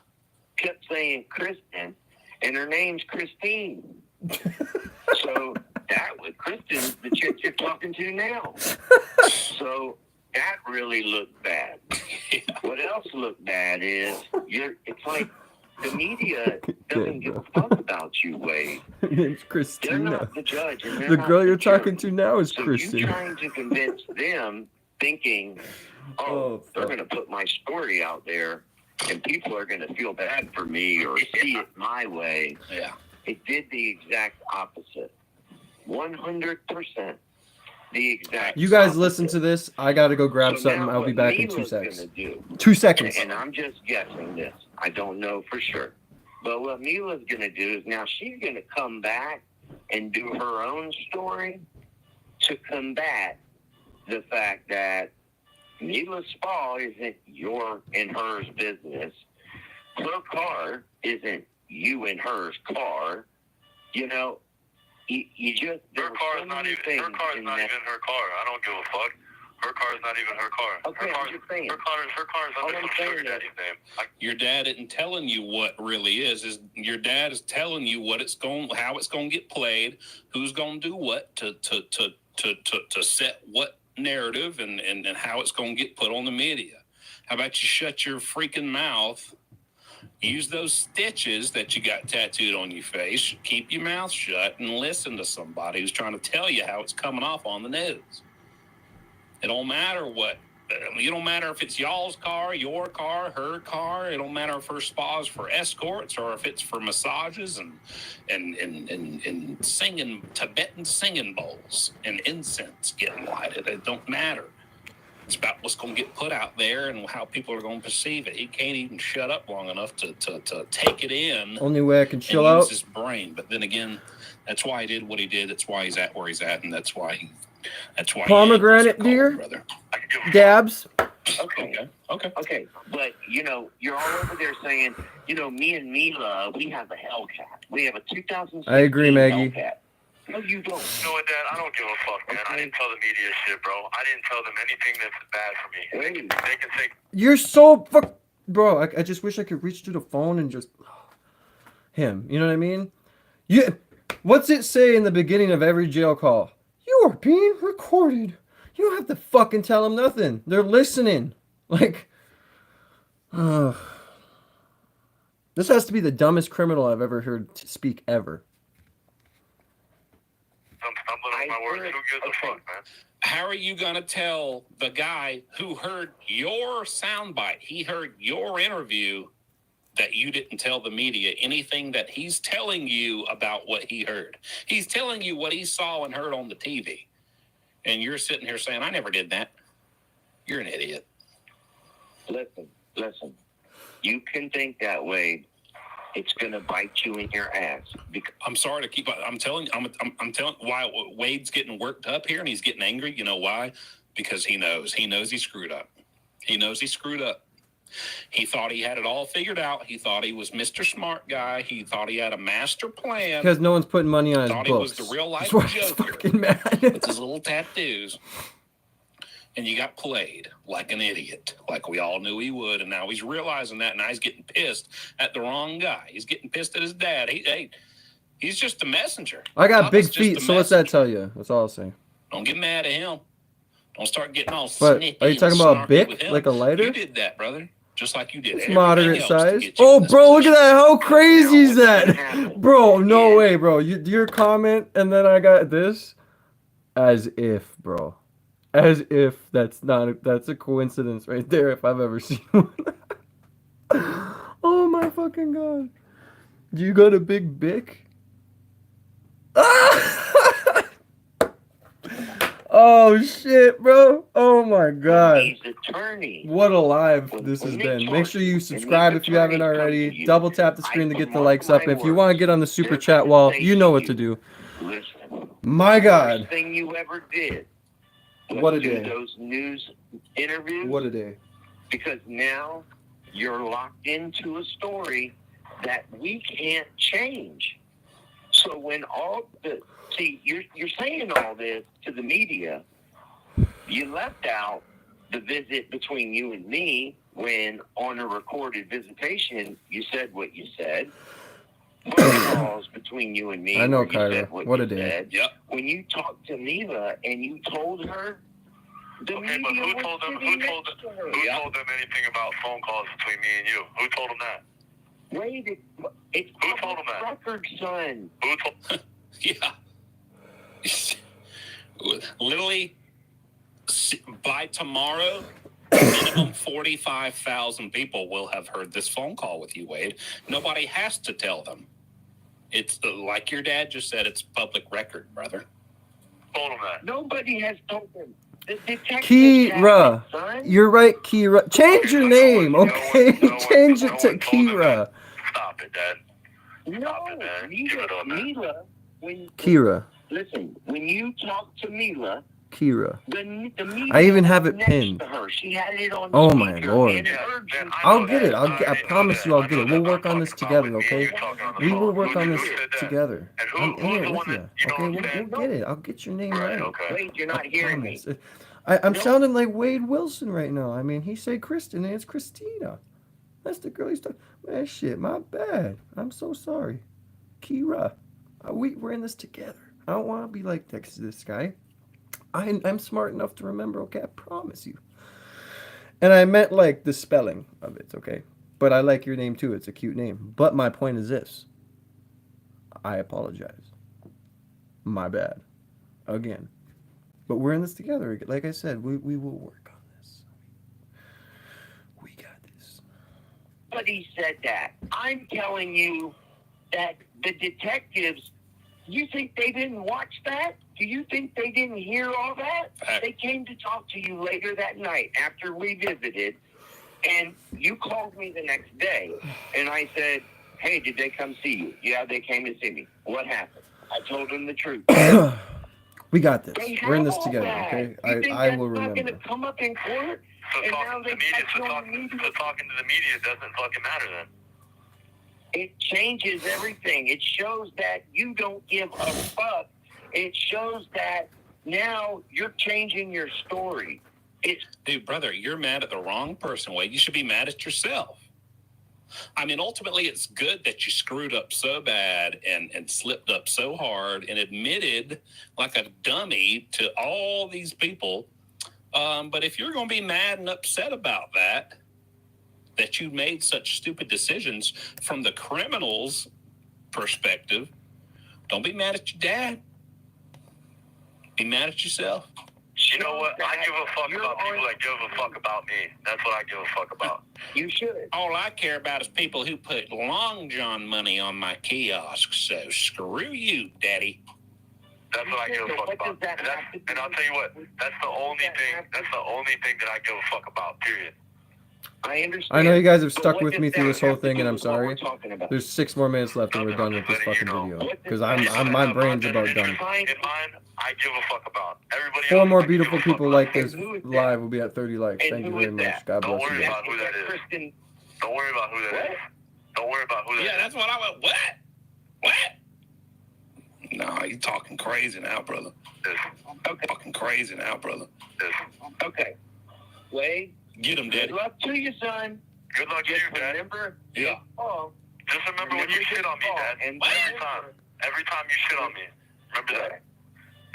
Kept saying Kristen, and her name's Christine. So that was Kristen's the chick you're talking to now. So that really looked bad. Yeah. What else looked bad is it's like the media doesn't give a fuck about you, Wade. Her name's Christina. They're not the judge. And the girl you're talking to now is so Kristen. You're trying to convince them, thinking, they're going to put my story out there, and people are going to feel bad for me or see it my way. Yeah. It did the exact opposite. 100%. The exact You guys opposite. listen to this. I got to go grab something. I'll be back in 2 seconds. 2 seconds. And I'm just guessing this. I don't know for sure. But what Mila's going to do is now she's going to come back and do her own story to combat the fact that Mila's spa isn't your and hers business. Her car isn't you and hers car. You know, you just her car is not even her car. I don't give a fuck. Her car is not even her car. Okay, her car, I'm just saying. Her car is under some sugar daddy's name. Your dad isn't telling you what really is your dad is telling you how it's going to get played, who's going to do what to set what narrative and how it's going to get put on the media. How about you shut your freaking mouth? Use those stitches that you got tattooed on your face. Keep your mouth shut and listen to somebody who's trying to tell you how it's coming off on the news. It don't matter what. It don't matter if it's y'all's car, your car, her car. It don't matter if her spa's for escorts or if it's for massages and singing Tibetan singing bowls and incense getting lighted. It don't matter. It's about what's going to get put out there and how people are going to perceive it. He can't even shut up long enough to take it in. Only way I can chill and out. Use his brain. But then again, that's why he did what he did. That's why he's at where he's at, and that's why. Pomegranate, dear. Brother. Dabs. Okay. But you're all over there saying, me and Mila, we have a Hellcat. We have a 2006 I agree, Maggie. Hellcat. No, you don't. You know what, Dad? I don't give a fuck, man. I didn't tell the media shit, bro. I didn't tell them anything that's bad for me. They can say. You're so bro. I just wish I could reach through the phone and just him. You know what I mean? What's it say in the beginning of every jail call? You are being recorded. You don't have to fucking tell them nothing. They're listening. Like, this has to be the dumbest criminal I've ever heard speak ever. I'm stumbling on my words. Who gives a fuck, man? How are you going to tell the guy who heard your soundbite, he heard your interview, that you didn't tell the media anything that he's telling you about what he heard? He's telling you what he saw and heard on the TV. And you're sitting here saying, I never did that. You're an idiot. Listen. You can think that way. It's gonna bite you in your ass. I'm sorry to keep. I'm telling why Wade's getting worked up here and he's getting angry. You know why? Because he knows he screwed up. He knows he screwed up. He thought he had it all figured out. He thought he was Mr. Smart Guy. He thought he had a master plan. Because no one's putting money on his thought books. He was the real life That's why he's Joker fucking mad. with his little tattoos. And you got played like an idiot, like we all knew he would. And now he's realizing that. And now he's getting pissed at the wrong guy. He's getting pissed at his dad. He's just a messenger. I got Puppet's big just feet, a so what's that tell you? That's all I'll say. Don't get mad at him. Don't start getting all But snippy. are you talking about a Bic, like a lighter? You did that, brother. Just like you did. It's everything moderate else to size. get you Oh, in this bro, look position. at that. How crazy is that? Bro, no way, bro. Your comment, and then I got this. As if, bro. As if that's a coincidence right there, if I've ever seen one. fucking god. You got a big bick? Oh shit, bro. Oh my god. He's attorney. What a live this has been. Make sure you subscribe if you haven't already. Double tap the screen to get the likes up. If you want to get on the super chat wall, you know what to do. Listen. My god. First thing you ever did. What a do day. Those news interviews. What a day. Because now you're locked into a story that we can't change. So when you're saying all this to the media, you left out the visit between you and me when on a recorded visitation you said what you said. Phone calls between you and me. I know, where you Kyra. said What you a day. said. Yep. When you talked to Mila and you told her, the Okay, but media who was told them? sitting Who told next them? to her. Who told them anything about phone calls between me and you? Who told them that? Wait, it's Who told them that? record, son. Who told? Yeah. Literally, by tomorrow, minimum 45,000 people will have heard this phone call with you, Wade. Nobody has to tell them. It's like your dad just said, it's public record, brother. Told them that. Nobody has told them. The detective Kira. had it, son. You're right, Kira. Change your name, okay? Change it to Kira. Stop it, Dad. No, Mila, when Kira. listen, when you talk to Mila, Kira. the media I even have was it next pinned. to her. She had it on Oh my speaker, lord. and it urged I'll get it. I promise you I'll get it. We'll work on this together, okay? We will work on this together. I'm in it with you. Okay, we'll get it. I'll get your name right. Wait, you're not hearing me. I'm sounding like Wade Wilson right now. I mean, he said Kristen and it's Christina. That's the girl he's talking. Man, shit, my bad. I'm so sorry. Kira, we're in this together. I don't want to be like this guy. I'm smart enough to remember, okay? I promise you. And I meant like the spelling of it, okay? But I like your name too. It's a cute name. But my point is this. I apologize. My bad. Again. But we're in this together. Like I said, we will work on this. We got this. Nobody said that. I'm telling you that the detectives, you think they didn't watch that? Do you think they didn't hear all that? They came to talk to you later that night after we visited, and you called me the next day, and I said, hey, did they come see you? Yeah, they came to see me. What happened? I told them the truth. We got this. They We're in this have all together, that. okay? You think I that's will not remember. going to come up in court? So And now talking to they the media, got you on talking to the media doesn't fucking matter then. It changes everything. It shows that you don't give a fuck. It shows that now you're changing your story. Dude, brother, you're mad at the wrong person, Wade. You should be mad at yourself. I mean, ultimately, it's good that you screwed up so bad and slipped up so hard and admitted like a dummy to all these people. But if you're going to be mad and upset about that you made such stupid decisions from the criminal's perspective, don't be mad at your dad. Be mad at yourself. You know what? I give a fuck about people that give a fuck about me. That's what I give a fuck about. You should. All I care about is people who put Long John money on my kiosk. So screw you, Daddy. That's what I give a fuck about. And I'll tell you what, that's the only thing that I give a fuck about, period. I understand. I know you guys have stuck with me through this whole thing, and I'm sorry. There's 6 more minutes left, and we're done with this fucking video. Because my brain's about done. In mine, I give a fuck about. Everybody 4 else, more I give beautiful a fuck people about. like this live will be at 30 likes. Thank you very much. God Don't bless worry you. about who that is. Don't worry about who that is. Don't worry about who that is. Yeah, that's what I went, what? No, you're talking crazy now, brother. Okay. Talking crazy now, brother. Okay. Wade. Get him, Good Daddy. luck to you, son. Good luck to you, Dad. Remember? Yeah. Oh. Just remember when you shit on me, Dad. Every time you shit on me. Remember that.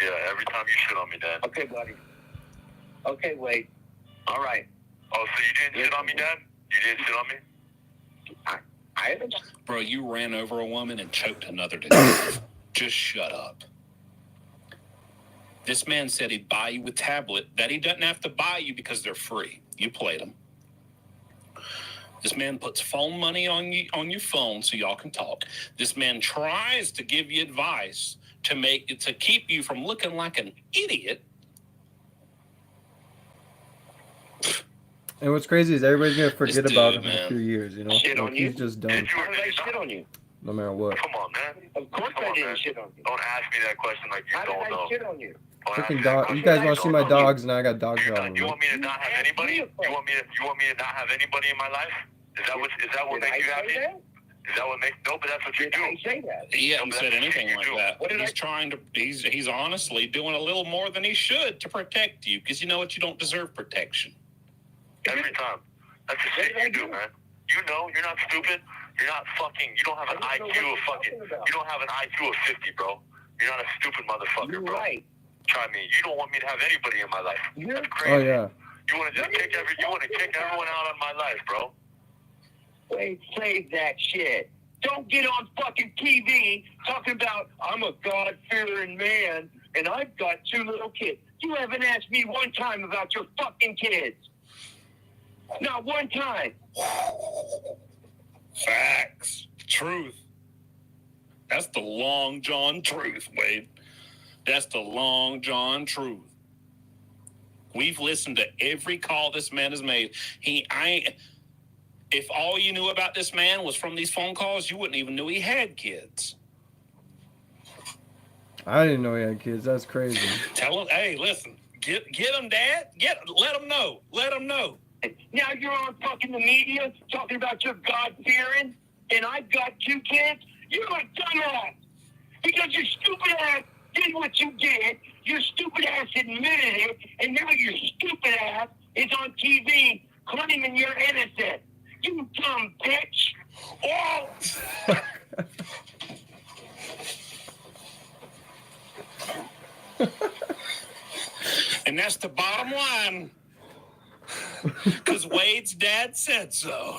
Yeah, every time you shit on me, Dad. Okay, buddy. Okay, Wade. All right. Oh, so you didn't shit on me, Dad? You didn't shit on me? I haven't. Bro, you ran over a woman and choked another to death. Just shut up. This man said he'd buy you a tablet that he doesn't have to buy you because they're free. You played him. This man puts phone money on your phone so y'all can talk. This man tries to give you advice to keep you from looking like an idiot. And what's crazy is everybody's gonna forget about him in a man. few years, you know? Shit Like, on you? he's just done. How did I shit on you? No matter what. Come on, man. Of course I didn't shit on you. Don't ask me that question like you How don't did know. I shit on you? Don't ask Freaking me that dog. question You guys like want to see don't my know. dogs, and I got dog problems. You want me to not have anybody? You want me to not have anybody in my life? Is that what makes you happy? Is that what makes? No, but that's what you do. I say that? He hasn't said anything like that. He's honestly doing a little more than he should to protect you, because you know what? You don't deserve protection. Every time. That's the shit you do, man. You know, you're not stupid. You're not fucking. You don't have an IQ of fucking. You don't have an IQ of 50, bro. You're not a stupid motherfucker, bro. Right. Try me. You don't want me to have anybody in my life. That's crazy. Oh yeah. You want to just kick everyone out of my life, bro. Wait, save that shit. Don't get on fucking TV talking about I'm a God-fearing man and I've got 2 little kids. You haven't asked me one time about your fucking kids. Not one time. Facts. Truth. That's the Long John truth, Wade. That's the Long John truth. We've listened to every call this man has made. If all you knew about this man was from these phone calls, you wouldn't even know he had kids. I didn't know he had kids. That's crazy. Tell him, hey, listen, get him, Dad. Let him know. Let him know. Now you're on fucking the media talking about your God-fearing and I've got 2 kids. You're a dumbass. Because your stupid ass did what you did. Your stupid ass admitted it. And now your stupid ass is on TV claiming you're innocent. You dumb bitch. Oh! And that's the bottom line. Because Wade's dad said so.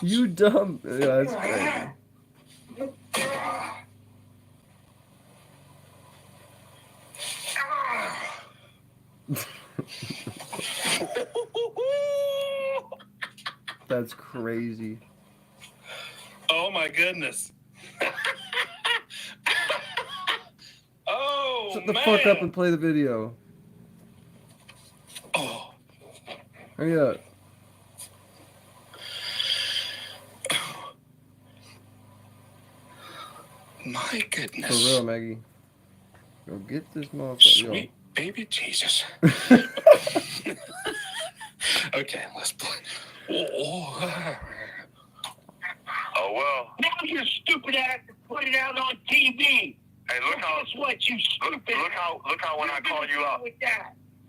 You dumb. Yeah, that's crazy. That's crazy. Oh my goodness. Oh, Shut the man. fuck up and play the video. Oh. Hurry up. My goodness. For real, Maggie. Go get this motherfucker. Sweet baby Jesus. Okay, let's play. Oh well. Now your stupid ass put it out on TV. Hey, look how. Guess what, you stupid. Look how when I call you out.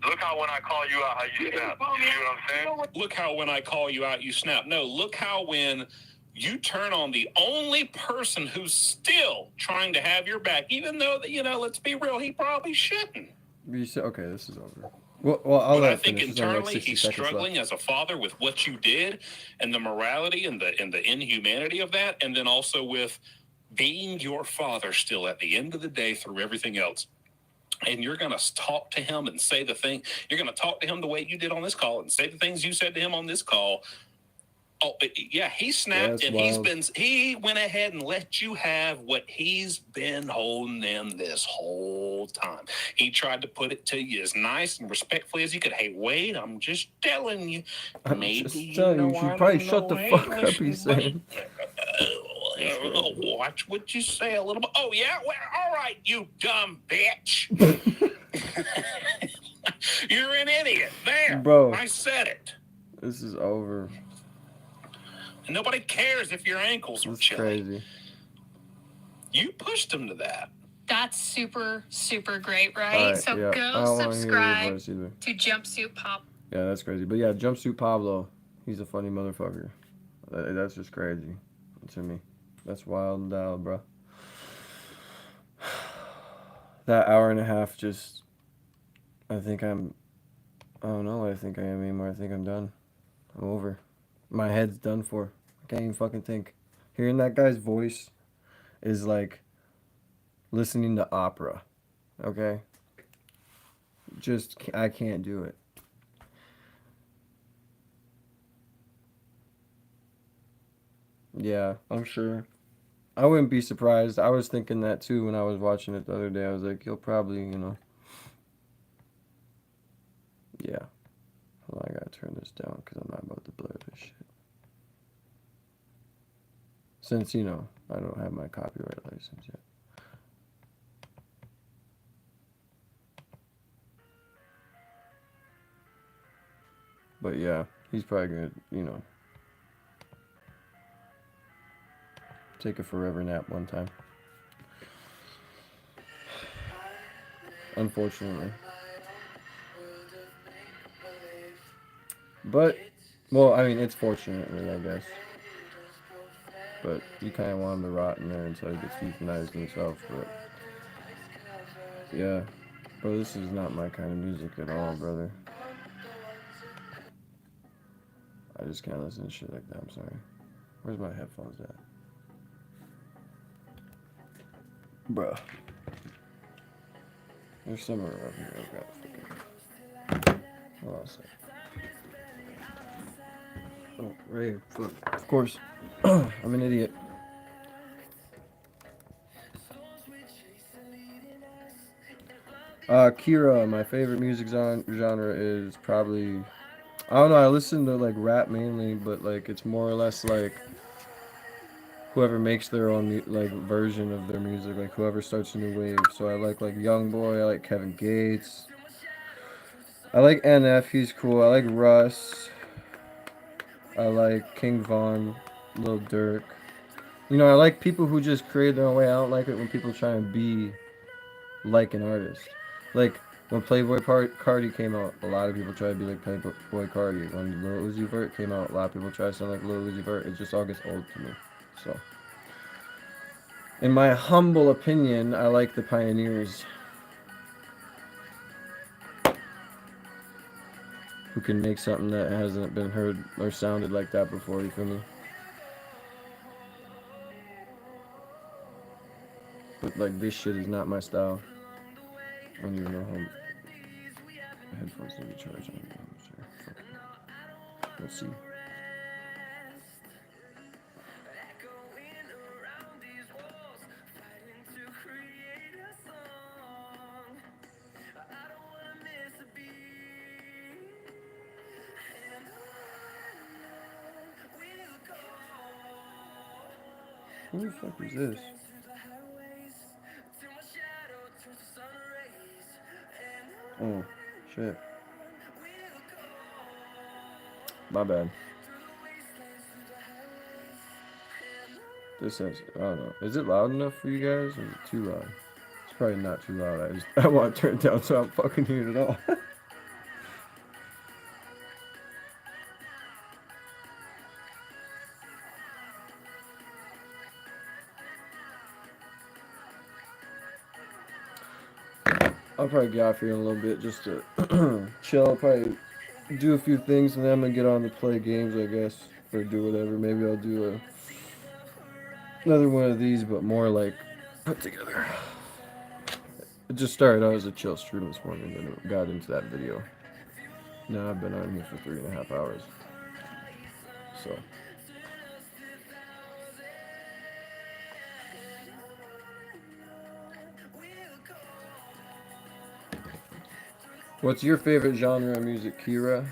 Look how when I call you out, how you snap. You see what I'm saying? Look how when I call you out, you snap. No, look how when you turn on the only person who's still trying to have your back, even though, let's be real, he probably shouldn't. You said, okay, this is over. Well, I'll But let I it think finish. There's only like internally 60 he's seconds left. struggling as a father with what you did and the morality and the inhumanity of that, and then also with being your father still at the end of the day through everything else. And you're going to talk to him and say the thing. You're going to talk to him the way you did on this call and say the things you said to him on this call. Oh, yeah, he snapped, Yeah, and wild. he went ahead and let you have what he's been holding in this whole time. He tried to put it to you as nice and respectfully as he could. Hey, Wade, I'm just telling you. I'm maybe just telling you, you should probably shut the fuck up, he's saying. Watch what you say a little bit. Oh, yeah? Well, all right, you dumb bitch. You're an idiot. There. Bro. I said it. This is over. And nobody cares if your ankles are It's chilly. crazy. You pushed him to that. That's super, super great, right? All right, So yeah. I go don't wanna hear your subscribe voice either. to Jumpsuit Pop. Yeah, that's crazy. But yeah, Jumpsuit Pablo, he's a funny motherfucker. That's just crazy to me. That's wild and out, bro. That hour and a half just, I don't know what I think I am anymore. I think I'm done. I'm over. My head's done for. I can't even fucking think. Hearing that guy's voice is like listening to opera. Okay? I can't do it. Yeah, I'm sure. I wouldn't be surprised. I was thinking that too when I was watching it the other day. I was like, he'll probably, yeah. Hold on, I gotta turn this down because I'm not about to blur this shit. Since, I don't have my copyright license yet. But yeah, he's probably gonna, take a forever nap one time. Unfortunately. But, well, I mean, it's fortunately, I guess. But you kind of want him to rot in there until he gets euthanized himself. But, yeah. Bro, this is not my kind of music at all, brother. I just can't listen to shit like that, I'm sorry. Where's my headphones at? Bruh. There's somewhere around here. I've got fucking... Hold on a sec. Oh, right here. Fuck. Of course. I'm an idiot. Kira, my favorite music genre is probably... I don't know, I listen to, like, rap mainly, but, like, it's more or less, like... whoever makes their own, like, version of their music. Like, whoever starts a new wave. So I like, Young Boy. I like Kevin Gates. I like NF, he's cool. I like Russ. I like King Von, Lil Durk. I like people who just create their own way. I don't like it when people try and be like an artist. Like, when Playboy Cardi came out, a lot of people try to be like Playboy Cardi. When Lil Uzi Vert came out, a lot of people try to sound like Lil Uzi Vert. It just all gets old to me. So, in my humble opinion, I like the pioneers who can make something that hasn't been heard or sounded like that before, you feel me? But, like, this shit is not my style. I don't even know how headphones need to charge on. Sure. Let's see. Who the fuck is this? Oh, shit. My bad. This says, I don't know. Is it loud enough for you guys or is it too loud? It's probably not too loud. I want to turn it down so I'm fucking hearing it all. I'll probably get off here in a little bit just to chill. I'll probably do a few things and then I'm gonna get on to play games, I guess, or do whatever. Maybe I'll do another one of these, but more like put together. It just started out as a chill stream this morning, then it got into that video. Now I've been on here for 3.5 hours. So. What's your favorite genre of music, Kira?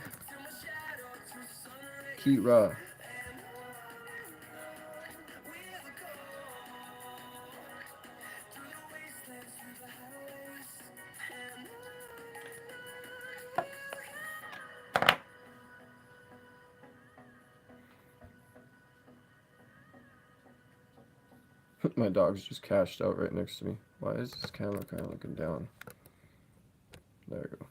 Kira. My dog's just cashed out right next to me. Why is this camera kind of looking down? There we go.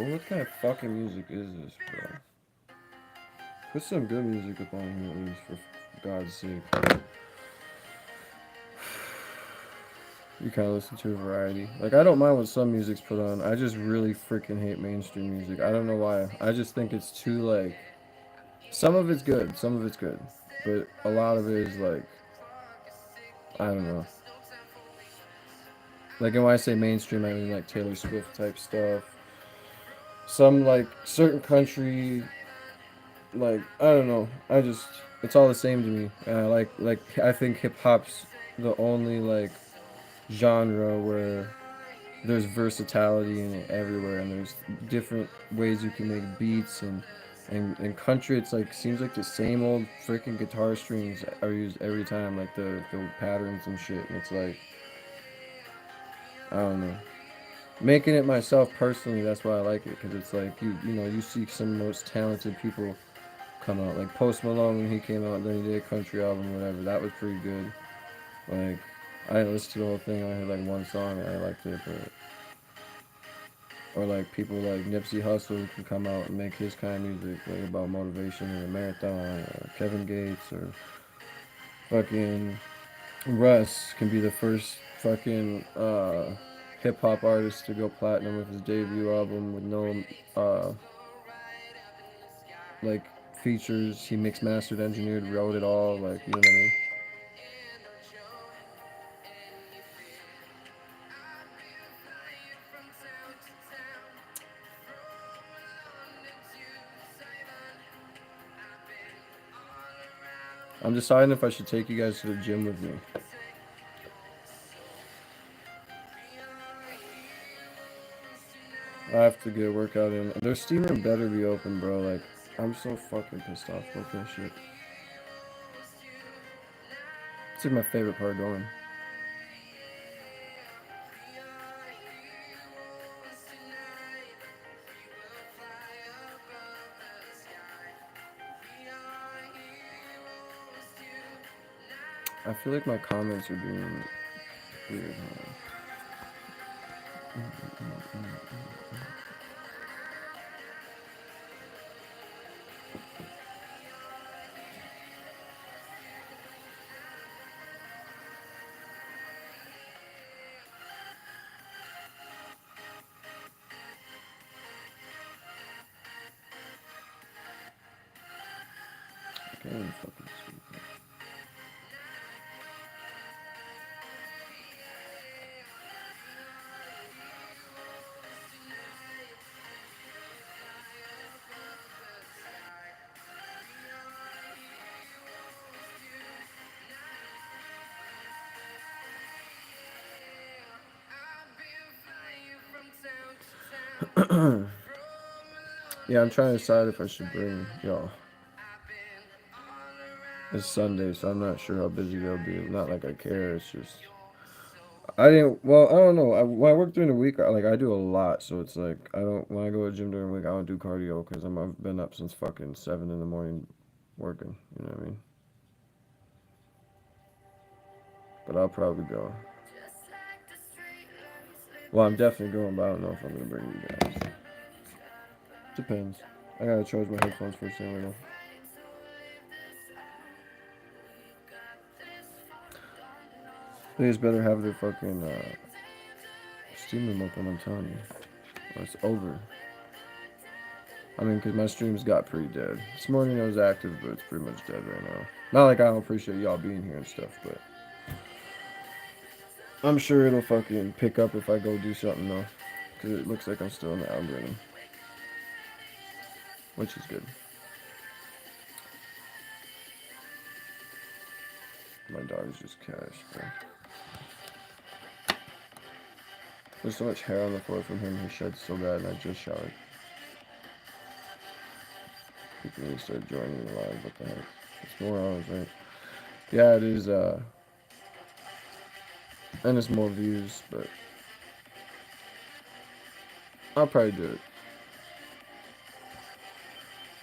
Bro, what kind of fucking music is this, bro? Put some good music up on here at least, for God's sake. You kind of listen to a variety. Like, I don't mind when some music's put on. I just really freaking hate mainstream music. I don't know why. I just think it's too, like... Some of it's good. Some of it's good. But a lot of it is, like... I don't know. Like, and when I say mainstream, I mean, like, Taylor Swift type stuff. Some, like, certain country... Like, I don't know. I just... It's all the same to me. And I think hip-hop's the only, like, genre where... there's versatility in it everywhere, and there's different ways you can make beats, and country, it's like seems like the same old freaking guitar strings are used every time, like the patterns and shit, and it's like, I don't know, making it myself personally, that's why I like it, because it's like you know, you see some of the most talented people come out, like Post Malone when he came out, then he did a country album, whatever, that was pretty good. Like, I didn't listen to the whole thing, I heard like one song and I liked it, but... Or like people like Nipsey Hussle can come out and make his kind of music, like about motivation in a marathon, or Kevin Gates, or fucking Russ can be the first fucking hip hop artist to go platinum with his debut album with no like features. He mixed, mastered, engineered, wrote it all, like, you know what I mean? I'm deciding if I should take you guys to the gym with me. I have to get a workout in. Their steam room better be open, bro. Like, I'm so fucking pissed off about that shit. It's like my favorite part going. I feel like my comments are being weird. I can't even fucking see. Yeah, I'm trying to decide if I should bring y'all. It's Sunday, so I'm not sure how busy they'll be. Not like I care. It's just I didn't. Well, I don't know. When I work during the week, I do a lot, so it's like I don't. When I go to the gym during the week, I don't do cardio because I've been up since fucking 7 in the morning working. You know what I mean? But I'll probably go. Well, I'm definitely going, but I don't know if I'm gonna bring you guys. Depends. I gotta charge my headphones first thing right now. They just better have their fucking Steam room open, I'm telling you. Or it's over. I mean, because my streams got pretty dead. This morning I was active, but it's pretty much dead right now. Not like I don't appreciate y'all being here and stuff, but... I'm sure it'll fucking pick up if I go do something, though. Because it looks like I'm still in the algorithm. Which is good. My dog's just cash, bro. There's so much hair on the floor from him, he sheds so bad, and I just showered. People need to start joining the live, what the heck. It's 4 hours, right? Yeah, it is, and it's more views, but... I'll probably do it.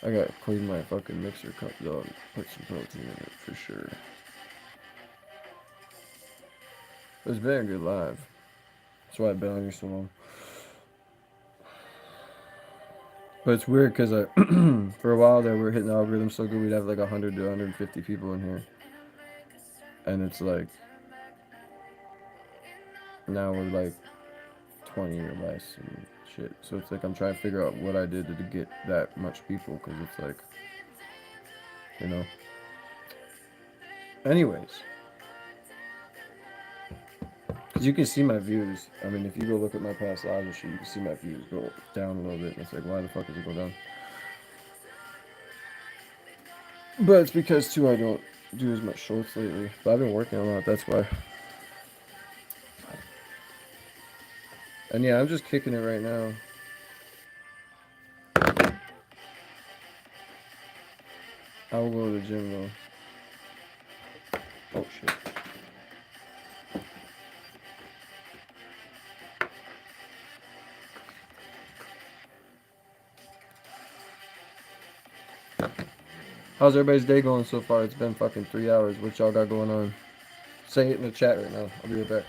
I gotta clean my fucking mixer cup, though, and put some protein in it, for sure. It's been a good live. That's why I've been on here so long. But it's weird because I, for a while there, we were hitting the algorithm so good we'd have like 100 to 150 people in here. And it's like, now we're like 20 or less and shit. So it's like I'm trying to figure out what I did to get that much people because it's like, you know. Anyways. Because you can see my views. I mean, if you go look at my past lives and shit, you can see my views go down a little bit. And it's like, why the fuck does it go down? But it's because, too, I don't do as much shorts lately. But I've been working a lot, that's why. And yeah, I'm just kicking it right now. I will go to the gym, though. Oh, shit. How's everybody's day going so far? It's been fucking 3 hours. What y'all got going on? Say it in the chat right now. I'll be right back.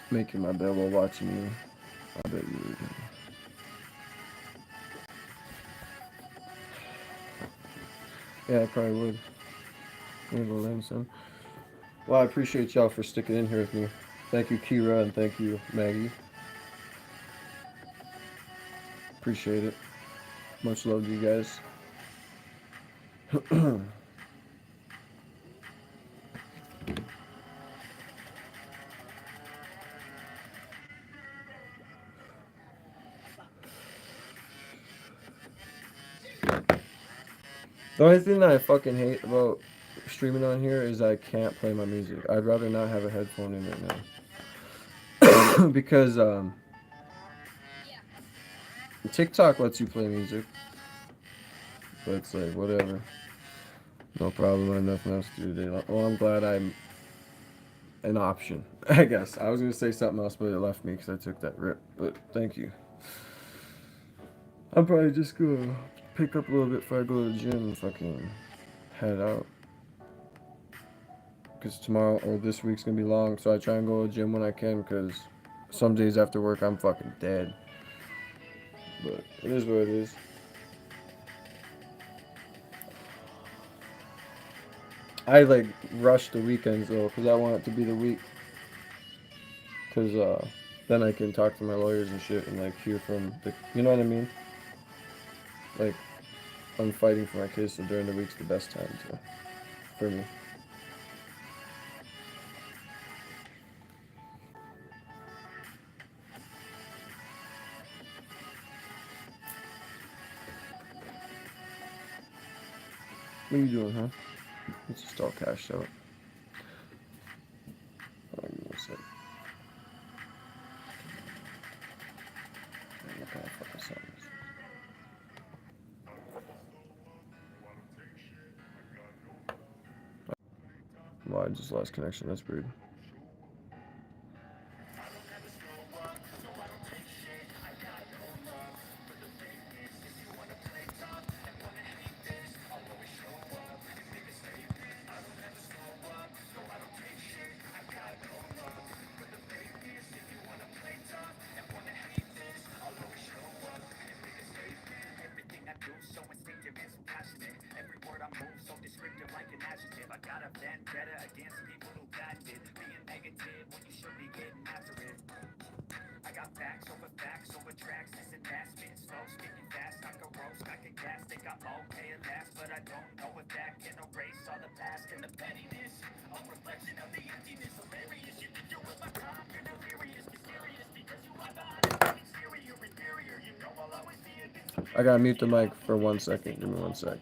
Making my bed while watching you. I bet you would. Yeah, I probably would. I'm gonna go lame, son. Well, I appreciate y'all for sticking in here with me. Thank you, Kira, and thank you, Maggie. Appreciate it. Much love to you guys. The only thing that I fucking hate about streaming on here is I can't play my music. I'd rather not have a headphone in right now. Because TikTok lets you play music. But it's like, whatever. No problem. I have nothing else to do today. Well, I'm glad I'm an option, I guess. I was going to say something else, but it left me because I took that rip. But thank you. I'm probably just going to pick up a little bit before I go to the gym and fucking head out. Because tomorrow or this week's going to be long, so I try and go to the gym when I can because some days after work I'm fucking dead. But it is what it is. I like rush the weekends though because I want it to be the week. Because then I can talk to my lawyers and shit and like hear from the, you know what I mean? Like I'm fighting for my kids, so during the week's the best time to, for me. What are you doing, huh? It's just all cashed out. Oh, give me a sec. What kind of fucking song is this? Well, I just lost connection. That's weird. I gotta mute the mic for 1 second. Give me 1 sec.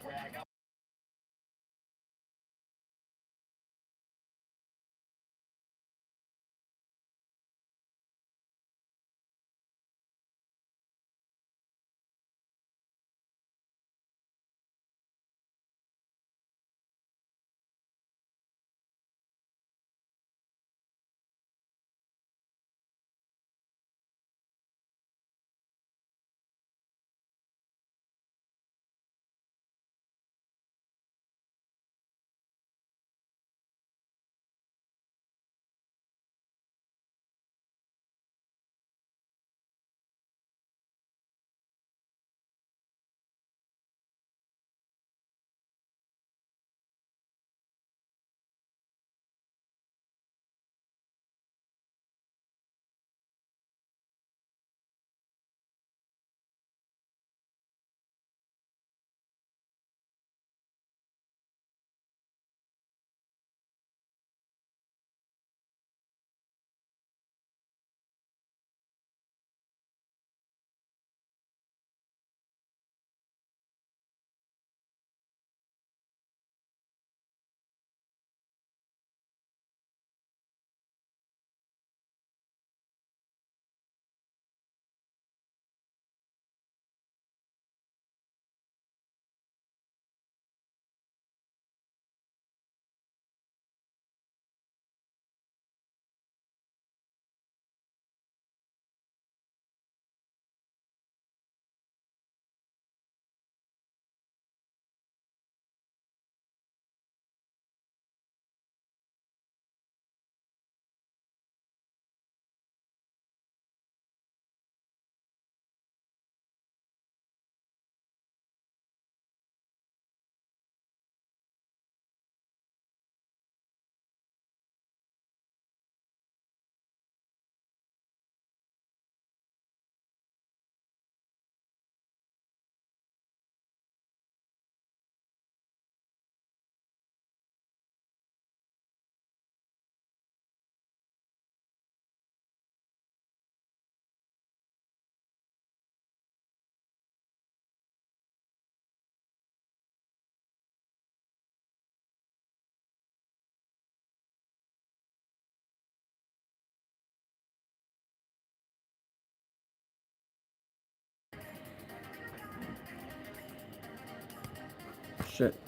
Shit.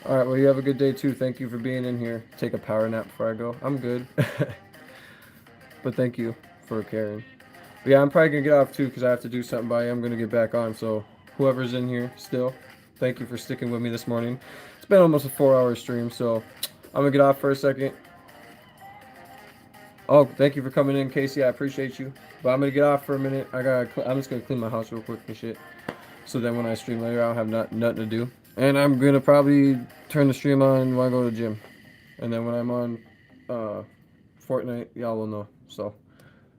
Alright, well, you have a good day too. Thank you for being in here. Take a power nap before I go. I'm good. But thank you for caring. But yeah, I'm probably going to get off too because I have to do something, but I am going to get back on. So whoever's in here still, thank you for sticking with me this morning. It's been almost a 4-hour stream, so I'm going to get off for a second. Oh, thank you for coming in, Casey. I appreciate you. But I'm going to get off for a minute. I'm just going to clean my house real quick and shit. So then when I stream later, I'll have nothing to do. And I'm going to probably turn the stream on when I go to the gym. And then when I'm on Fortnite, y'all will know. So,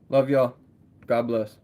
love y'all. God bless.